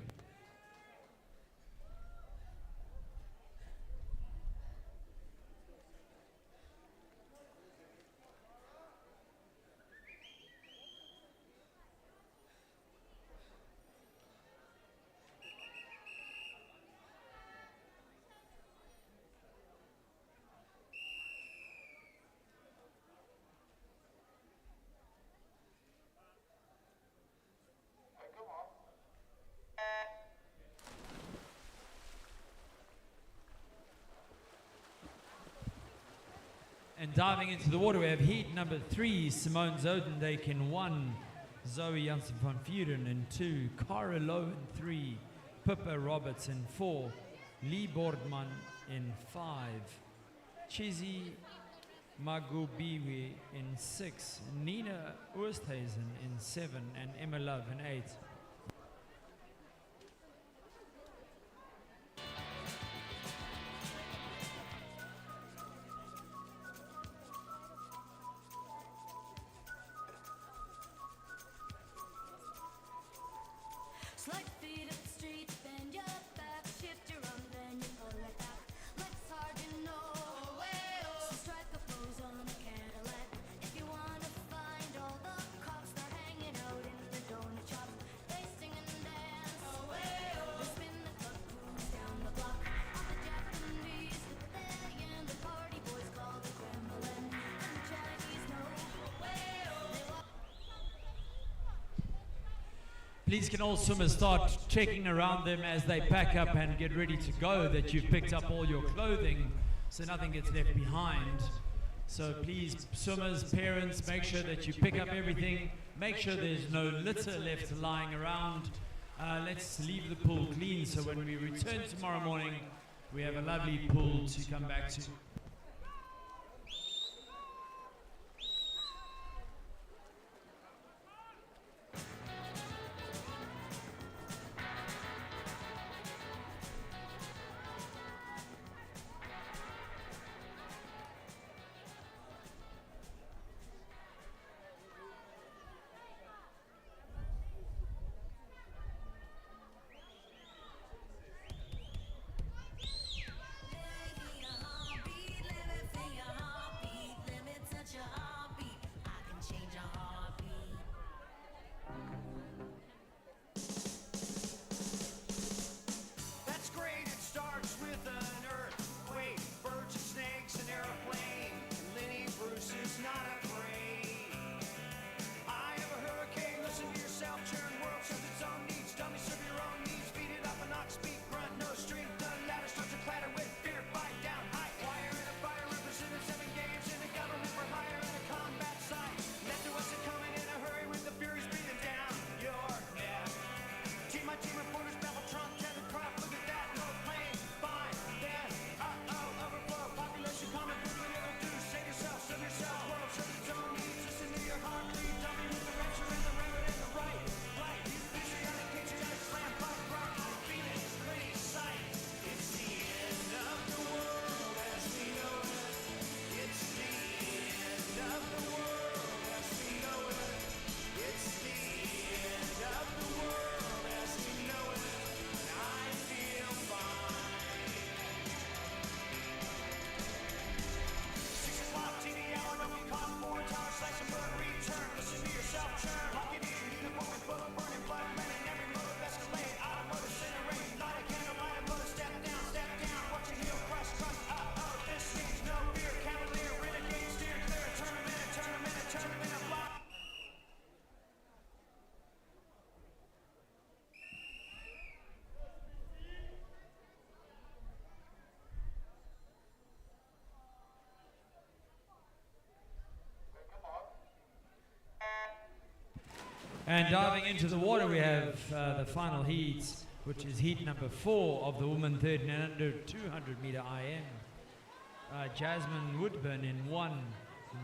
And diving into the water, we have heat number 3, Simone Zodendijk in 1, Zoe Janssen van Vuren in 2, Cara Lowe in 3, Pippa Roberts in 4, Lee Boardman in 5, Chizzy Magubiwe in 6, Nina Oosthuizen in 7, and Emma Love in 8. Slight feet up the street, bend your back, shift your arm, then you pull it back. Life's hard, you know. So strike a pose on a Cadillac. If you wanna find all the cops, they're hanging out in the donut shop. They sing and dance. They spin the club cruise down the block. All the Japanese, the Italian, the party boys call the Kremlin. And the Chinese know. They walk. Please can all swimmers start checking around them as they pack up and get ready to go, that you've picked up all your clothing so nothing gets left behind. So please, swimmers, parents, make sure that you pick up everything. Make sure there's no litter left lying around. Let's leave the pool clean so when we return tomorrow morning, we have a lovely pool to come back to. That's great, it starts with an earthquake, birds and snakes, an airplane. Lenny Bruce is not afraid. I have a hurricane, listen to yourself, churn world serves its own needs. Dummy, serve your own needs, feed it up and not speak, grunt, no strength, the ladder starts to clatter with fear, bite down, high wire in a fire, represented 7 games in a government for hire in a combat site. Left to us and coming in a hurry with the furies breathing down your neck. My team reporters babble Trump, Kevin Crop, look at that, no plane, fine, then, overflow, population comment, quickly it'll do, save yourself, serve yourself, world serves its own needs, listen to your heartbeat, dummy with the rapture and the rabbit and the right, you patriotic, patriotic, slam, pop, rock, feel it, pretty sight, it's the end of the world as we know it, it's the end of the world as we know it, it's the end of the world. And diving into the water, we have the final heat, which is heat number 4 of the women 13 and under 200 meter IM. Jasmine Woodburn in 1,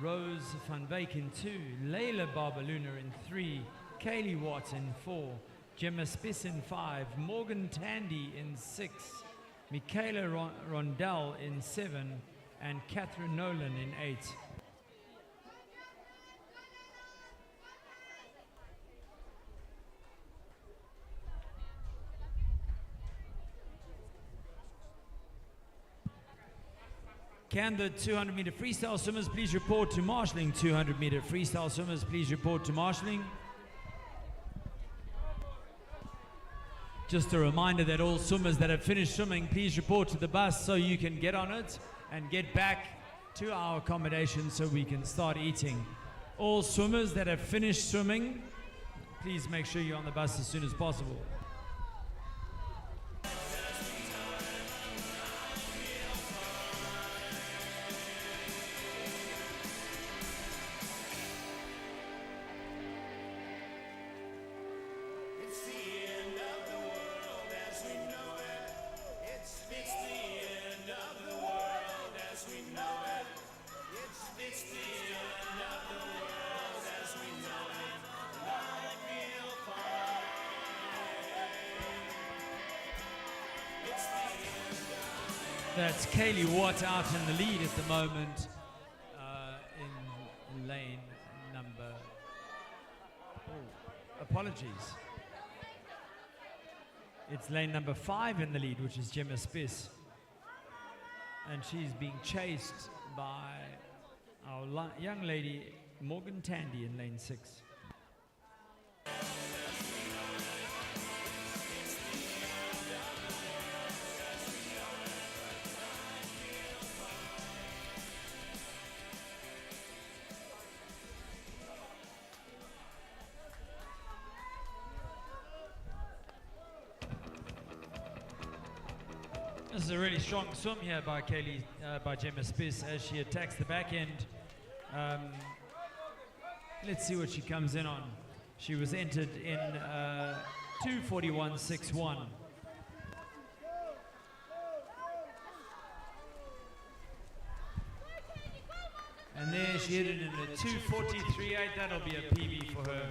Rose van Wyk in 2, Layla Barbaluna in 3, Kaylee Watts in 4, Gemma Spiss in 5, Morgan Tandy in 6, Michaela Rondell in 7, and Catherine Nolan in 8. Can the 200 meter freestyle swimmers please report to marshalling? 200 meter freestyle swimmers, please report to marshalling. Just a reminder that all swimmers that have finished swimming, please report to the bus so you can get on it and get back to our accommodation so we can start eating. All swimmers that have finished swimming, please make sure you're on the bus as soon as possible. It's the end of the world as we know it. It's the end of the world as we know it. It's the end of the world as we know it. I feel fine. It's the end of That's Kaylee Watt out in the lead at the moment in lane number. Oh, apologies. It's lane number 5 in the lead, which is Gemma Spiss. And she's being chased by our young lady, Morgan Tandy, in lane 6. This is a really strong swim here by by Gemma Spiss as she attacks the back end. Let's see what she comes in on. She was entered in 2:41.61. And there she hit it in a 2:43.8. That'll be a PB for her.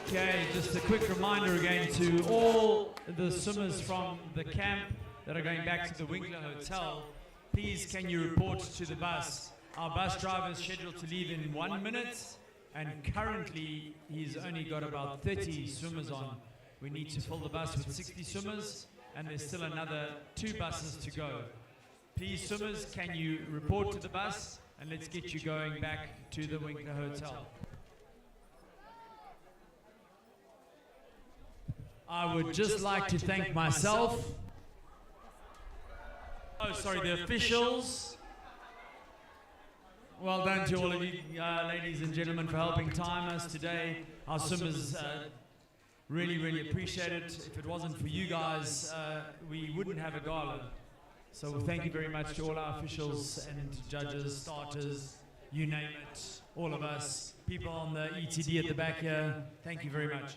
Okay, just a quick reminder again to all the swimmers from the camp that are going back to the Winkler Hotel. Please, can you report to the bus? Our bus driver is scheduled to leave in 1 minute, and currently he's only got about 30 swimmers on. We need to fill the bus with 60 swimmers, and there's still another 2 buses to go. Please, swimmers, can you report to the bus, and let's get you going back to the Winkler Hotel. I would just like to thank myself. Oh, sorry, the officials. Well done to all of you, ladies and gentlemen, for helping time us today. Our swimmers really, really appreciate it. If it wasn't for you guys, we wouldn't have a gala. So thank you very much to all our officials and judges, starters, you name it, all of us, people on the ETD at the back here. Thank you very much.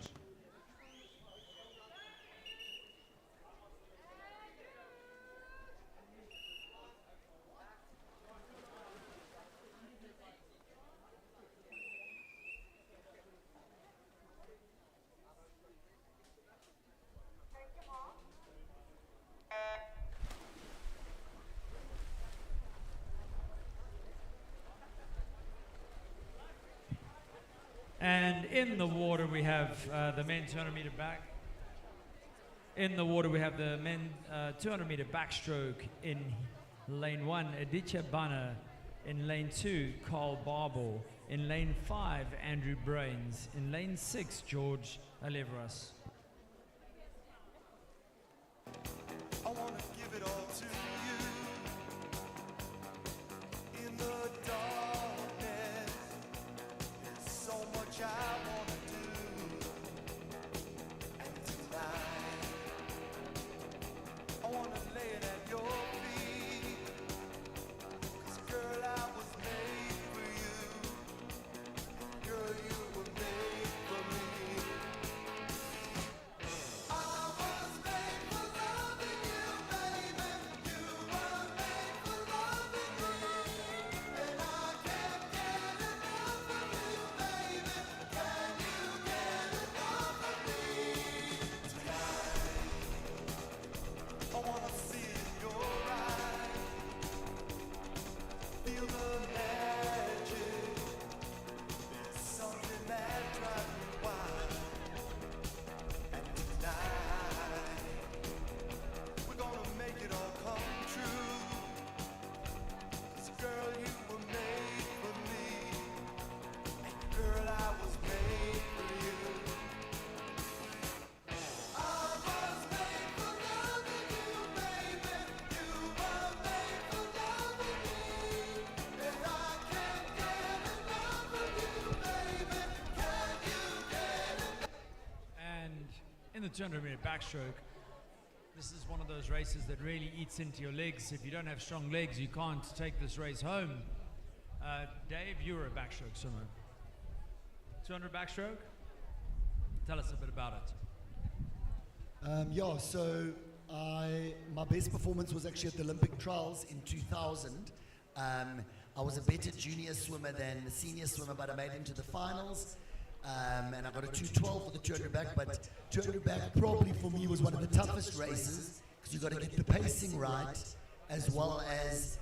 And in the water we have the men 200 meter back. In the water we have the men 200 meter backstroke in lane 1, Aditya Bana. In lane 2, Carl Barble. In lane 5, Andrew Brains. In lane 6, George Alevras. I want to give it all to you in the darkness. There's so much I want to do, and tonight I want to lay it at your feet. 'Cause girl, I was made for you, and girl, you were made for me. 200-meter backstroke. This is one of those races that really eats into your legs. If you don't have strong legs, you can't take this race home. Dave, you're a backstroke swimmer. 200 backstroke? Tell us a bit about it. Yeah, so my best performance was actually at the Olympic trials in 2000. I was a better junior swimmer than the senior swimmer, but I made it into the finals. And I got a 212 for the 200 back, but 200 back probably for me was one of the toughest races because you got to get the pacing right, as well as,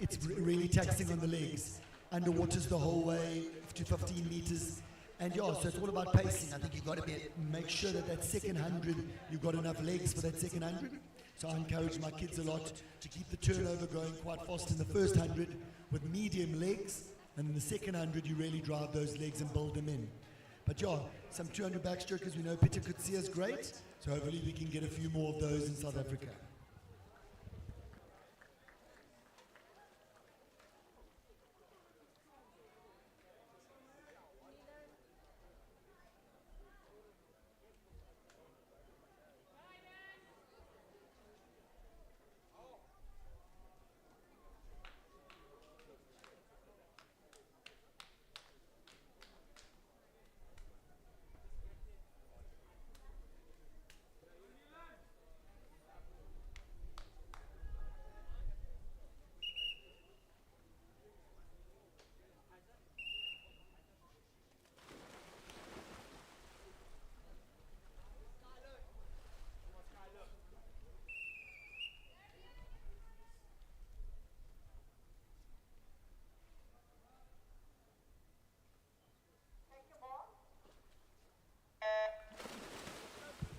it's really taxing on the legs. Underwater's the whole way to 15 meters. And so it's all about pacing. I think you've got to make sure that second 100, you've got enough legs for that second 100. So I encourage my kids a lot to keep the turnover going quite fast in the first 100 with medium legs. And in the second 100, you really drive those legs and build them in. But some 200 backstrokers, we know Peter Kutsia is great. So hopefully we can get a few more of those in South Africa.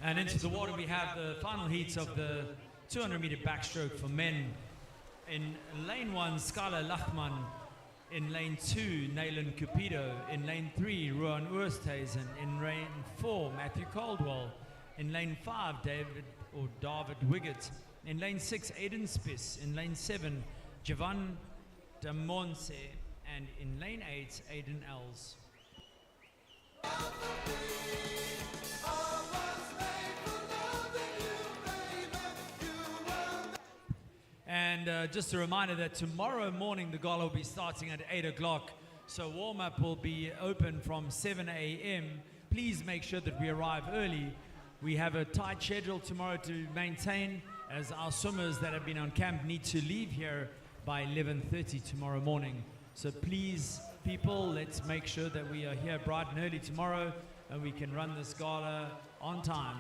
And into the water we have the final heats of the 200-meter backstroke for men. In lane 1, Skala Lachman. In lane 2, Naylan Cupido. In lane 3, Ruan Oosthuizen. In lane 4, Matthew Caldwell. In lane 5, David Wiggett. In lane 6, Aiden Spiss. In lane 7, Javan Damonse. And in lane 8, Aiden Els. And just a reminder that tomorrow morning the gala will be starting at 8 o'clock. So warm-up will be open from 7 a.m. Please make sure that we arrive early. We have a tight schedule tomorrow to maintain, as our swimmers that have been on camp need to leave here by 11:30 tomorrow morning. So please, people, let's make sure that we are here bright and early tomorrow and we can run this gala on time.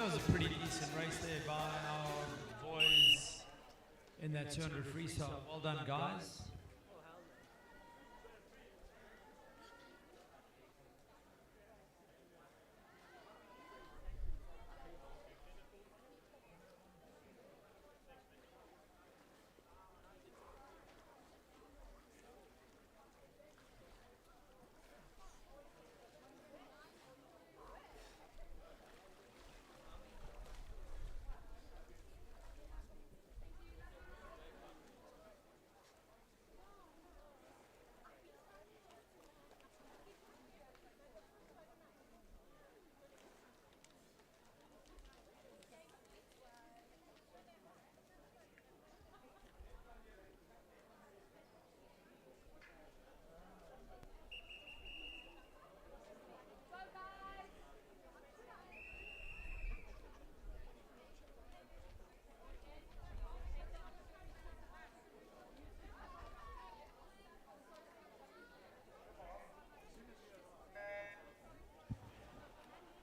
That was a pretty decent race there by our boys in that 200 freestyle. Well done, guys.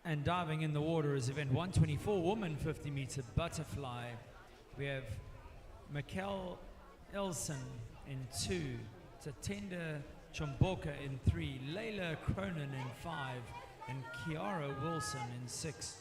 and diving in the water is event 124, woman 50 meter butterfly. We have Mikkel Elson in 2, Tatenda Chomboka in 3, Layla Cronin in 5, and Kiara Wilson in 6.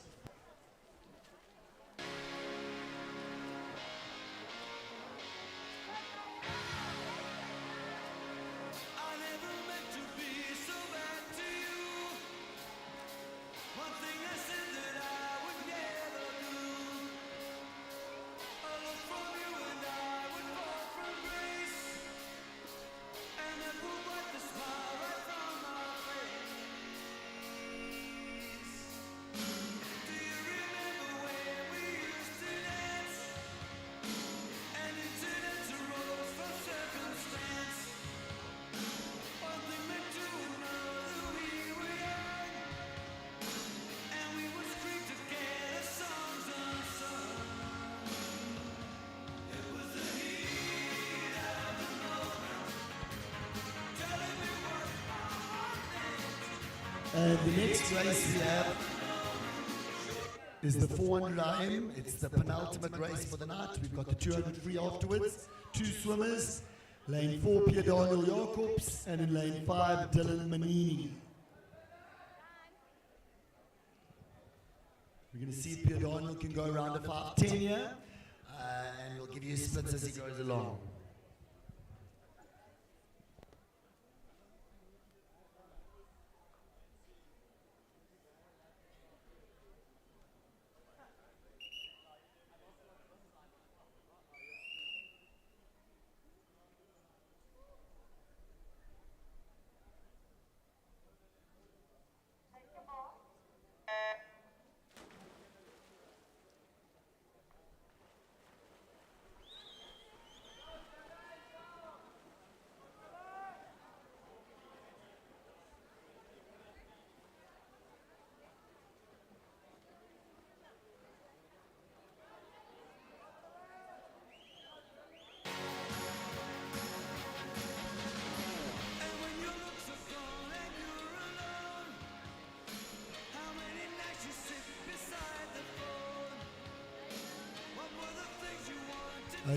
And the next race we have is the 400 IM. It's the penultimate race for the night. We've got the 200 free afterwards. 2 swimmers. Lane 4, Pierre Daniel Jacobs. And in lane 5, Dylan Manini. We're going to see if Pierre Daniel can go around a 5:10 here. And we'll give you splits as he goes along.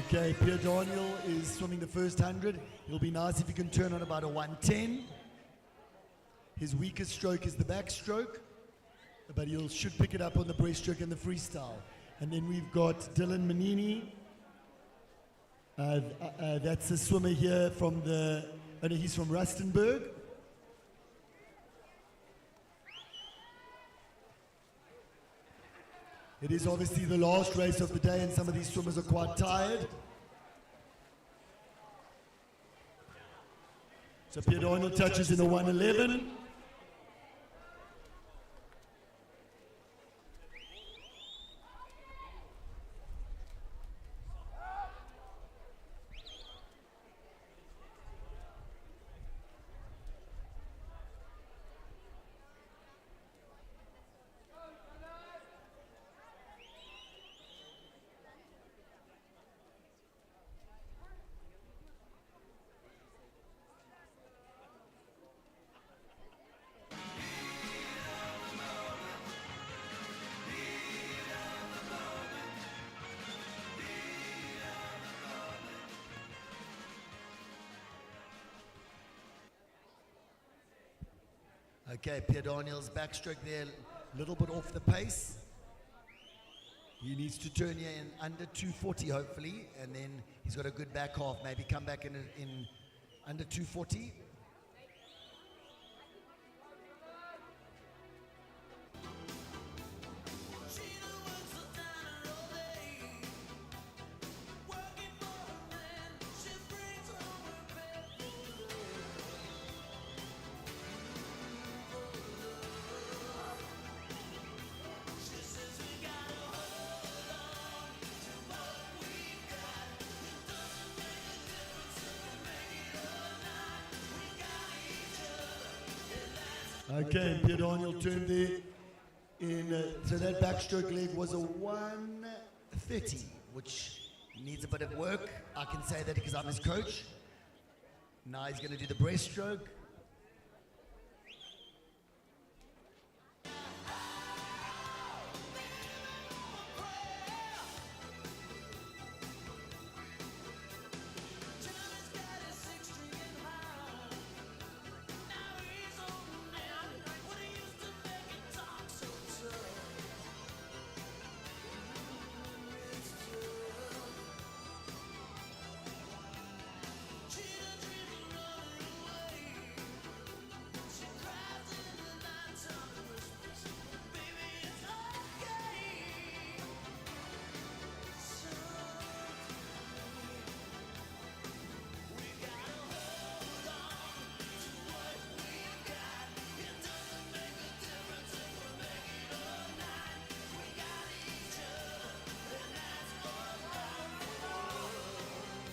Okay, Pierre Daniel is swimming the first 100. It'll be nice if he can turn on about a 110. His weakest stroke is the backstroke, but he should pick it up on the breaststroke and the freestyle. And then we've got Dylan Manini. That's a swimmer here from he's from Rustenburg. It is obviously the last race of the day and some of these swimmers are quite tired. So Pierre Daniel touches in a 111. Okay, Pierre Daniel's backstroke there, a little bit off the pace. He needs to turn here in under 240 hopefully, and then he's got a good back half. Maybe come back in under 240. Okay, Pierre Daniel turned there so that backstroke leg was a 130, which needs a bit of work. I can say that because I'm his coach. Now he's going to do the breaststroke.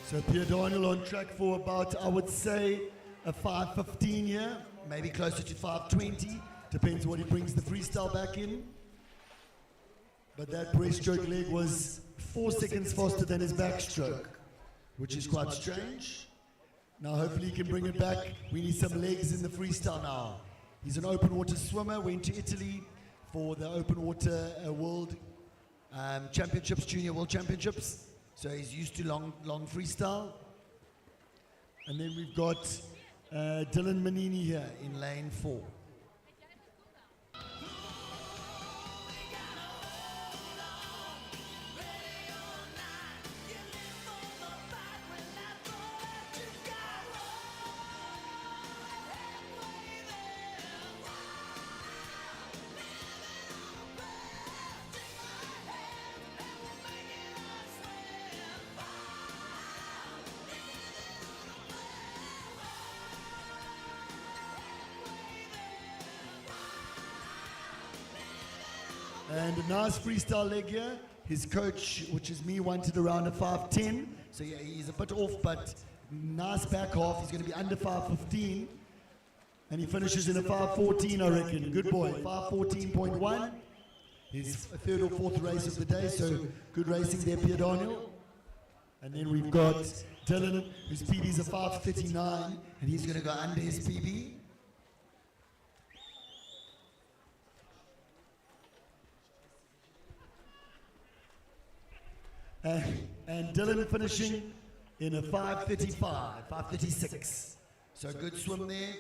So Pierre Daniel on track for about, I would say, a 5:15 here, maybe closer to 5:20. Depends what he brings the freestyle back in. But that breaststroke leg was 4 seconds faster than his backstroke, which is quite strange. Now hopefully he can bring it back. We need some legs in the freestyle now. He's an open water swimmer, went to Italy for the open water world championships, junior world championships. So he's used to long freestyle. And then we've got Dylan Manini here in lane 4. And a nice freestyle leg here. His coach, which is me, wanted around a 5:10. So yeah, he's a bit off, but nice back half. He's going to be under 5:15. And he finishes in a 5:14, I reckon. Good boy, 5:14.1. His third or fourth race of the day, so good racing there, Pierre Daniel. And then we've got Dylan, whose PB is a 5:39, and he's going to go under his PB. And Dylan finishing in a 5:35, 5:36. So good swim there.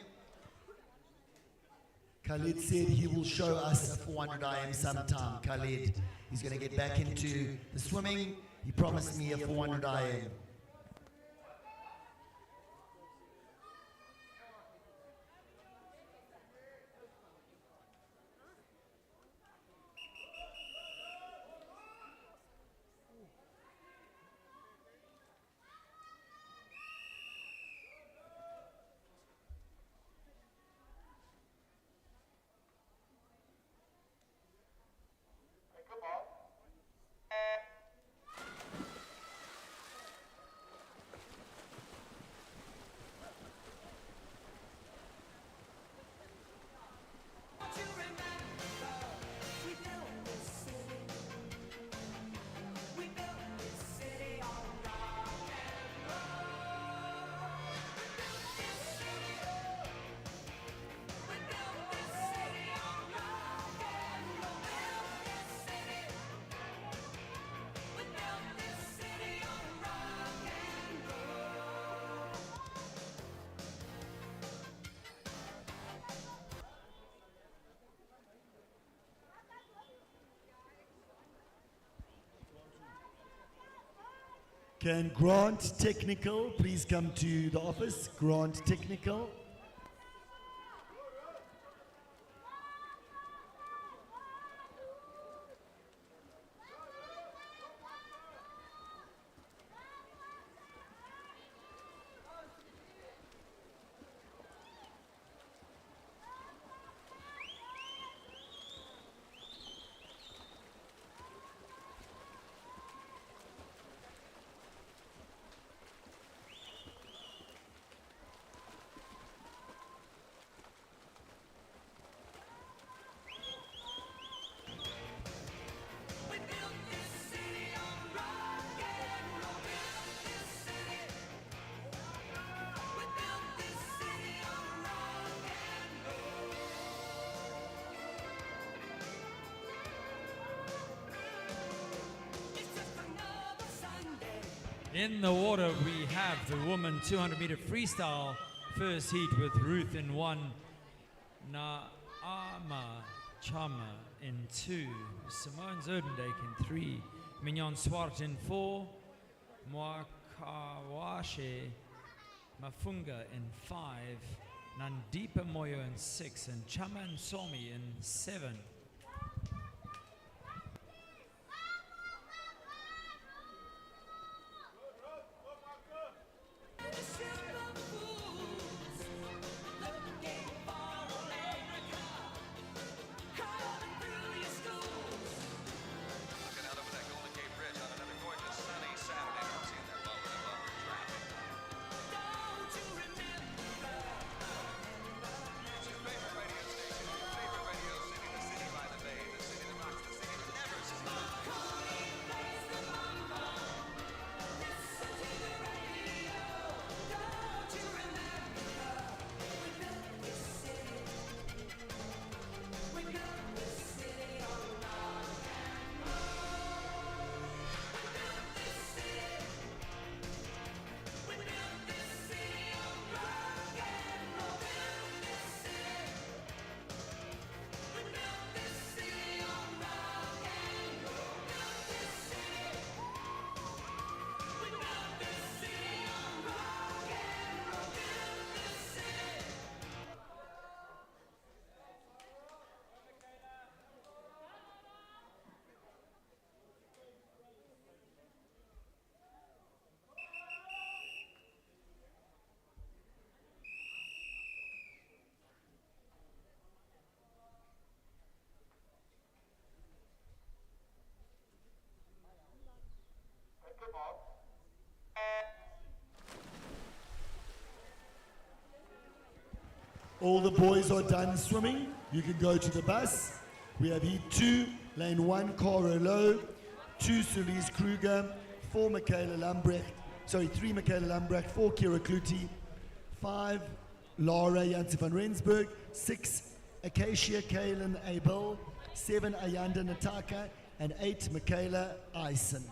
Khalid said he will show us a 400 IM sometime. Khalid, he's going to get back into the swimming. He promised me a 400 IM. Can Grant Technical please come to the office? Grant Technical. In the water, we have the woman 200-meter freestyle first heat with Ruth in 1, Naama Chama in 2, Simone Zerdendijk in 3, Mignon Swart in 4, Mwakawashe Mafunga in 5, Nandipa Moyo in 6, and Chama Nsomi in 7. all the boys are done swimming, you can go to the bus. We have heat 2, lane 1, Caro Low, 2, Solis Kruger, 4, Michaela Lambrecht, 3, Michaela Lambrecht, 4, Kira Kluti, 5, Laura Janssen van Rensburg, 6, Acacia Kalen Abel, 7, Ayanda Nataka, and 8, Michaela Eisen.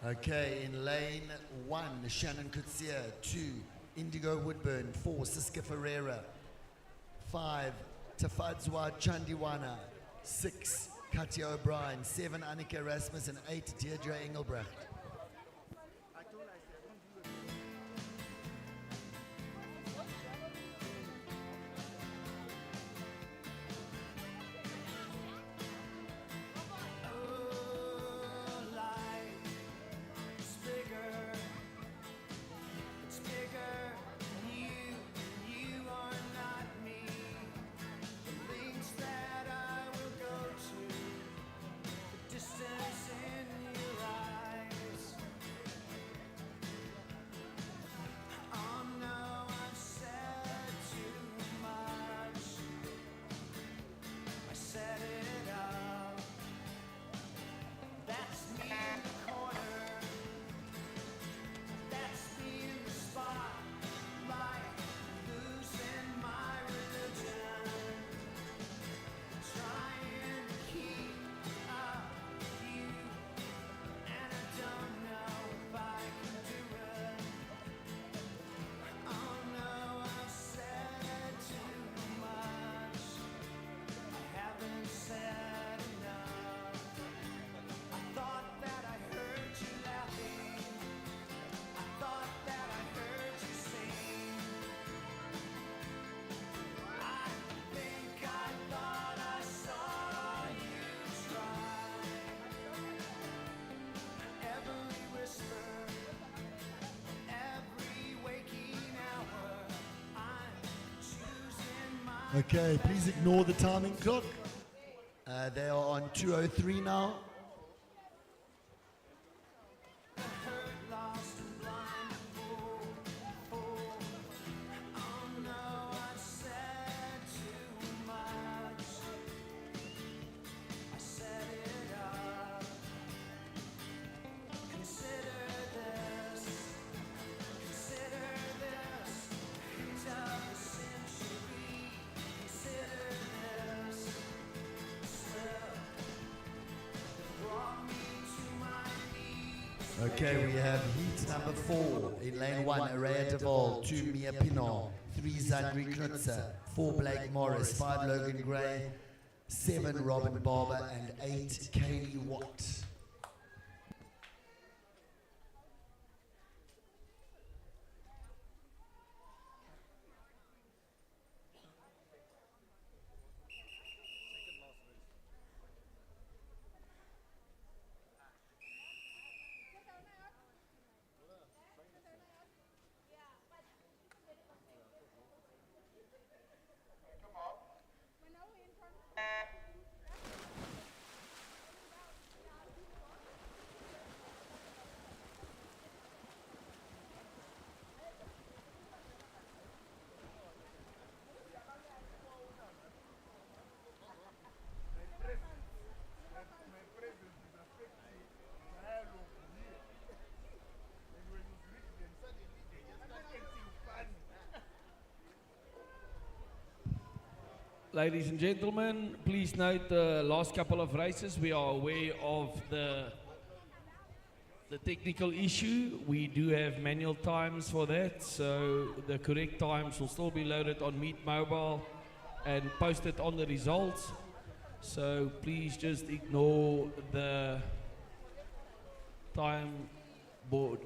Okay, in lane 1, Shannon Kutsia. 2, Indigo Woodburn. 4, Siska Ferreira. 5, Tafadzwa Chandiwana. 6, Katya O'Brien. 7, Annika Rasmus. And 8, Deirdre Engelbrecht. Distance in your eyes. Okay, please ignore the timing clock. They are on 2:03 now. Okay, we have heat number 4 in lane 1, Araya Deval, 2 Mia Pinot, 3 Zandri Knutzer, 4 Blake Morris, 5 Logan Gray, 7 Robin Barber, and 8 Kaylee Watt. Ladies and gentlemen, please note the last couple of races. We are aware of the technical issue. We do have manual times for that, so the correct times will still be loaded on Meet Mobile and posted on the results. So please just ignore the time board.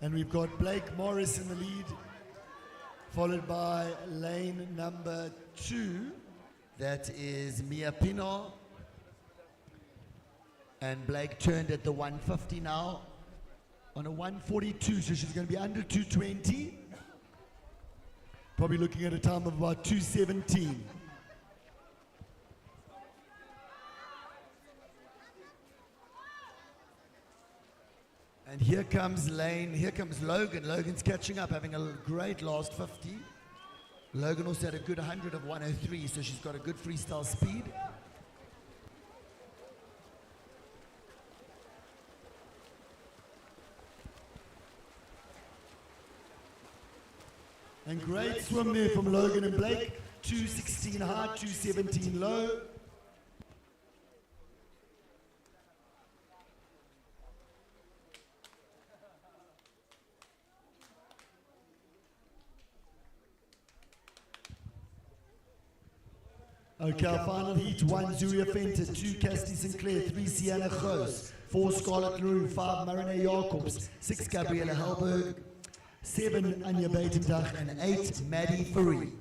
And we've got Blake Morris in the lead, followed by lane number 2. That is Mia Pinot. And Blake turned at the 150 now on a 142, so she's going to be under 220. Probably looking at a time of about 217. And here comes Logan. Logan's catching up, having a great last 50. Logan also had a good 100 of 103, so she's got a good freestyle speed. And great swim there from Logan and Blake. 216 high, 217 low. Okay, our final heat, 1 Zuria Fenter, 2 Casty Sinclair, 3 Sienna Goos, 4 Scarlett Leroux, 5 Marina Jacobs, 6 Gabriella Helberg, 7 Anja Beitendach, and 8 Maddie Furry.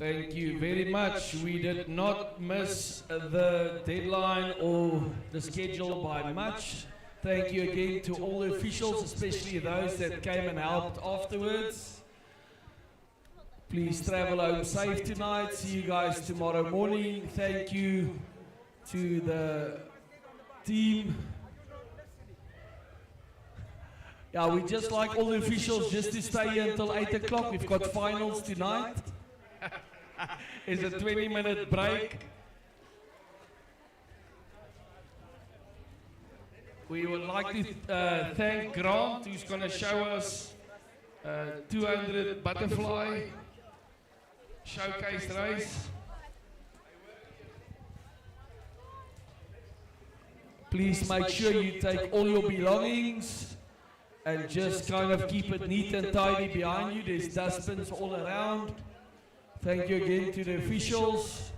Thank you very much. We did not miss the deadline or the schedule by much. Thank you again to all the officials, especially those that came and helped afterwards. Please travel home safe tonight. See you guys tomorrow morning. Thank you to the team. Yeah, we just like all the officials just to stay here until 8 o'clock. We've got finals tonight. It's a 20-minute break. We would like to thank Grant, who's going to show us 200 butterfly showcase race. Please make sure you take all your belongings and just kind of keep it neat and tidy behind you. There's dustbins all around. Thank you again to the officials.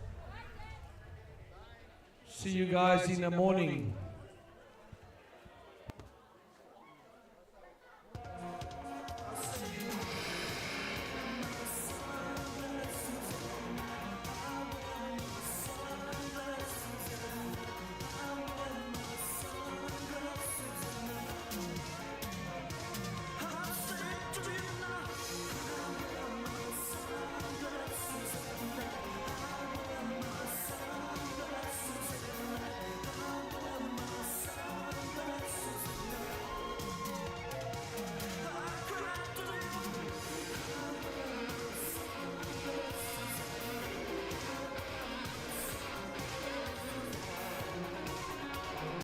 See you guys in the morning.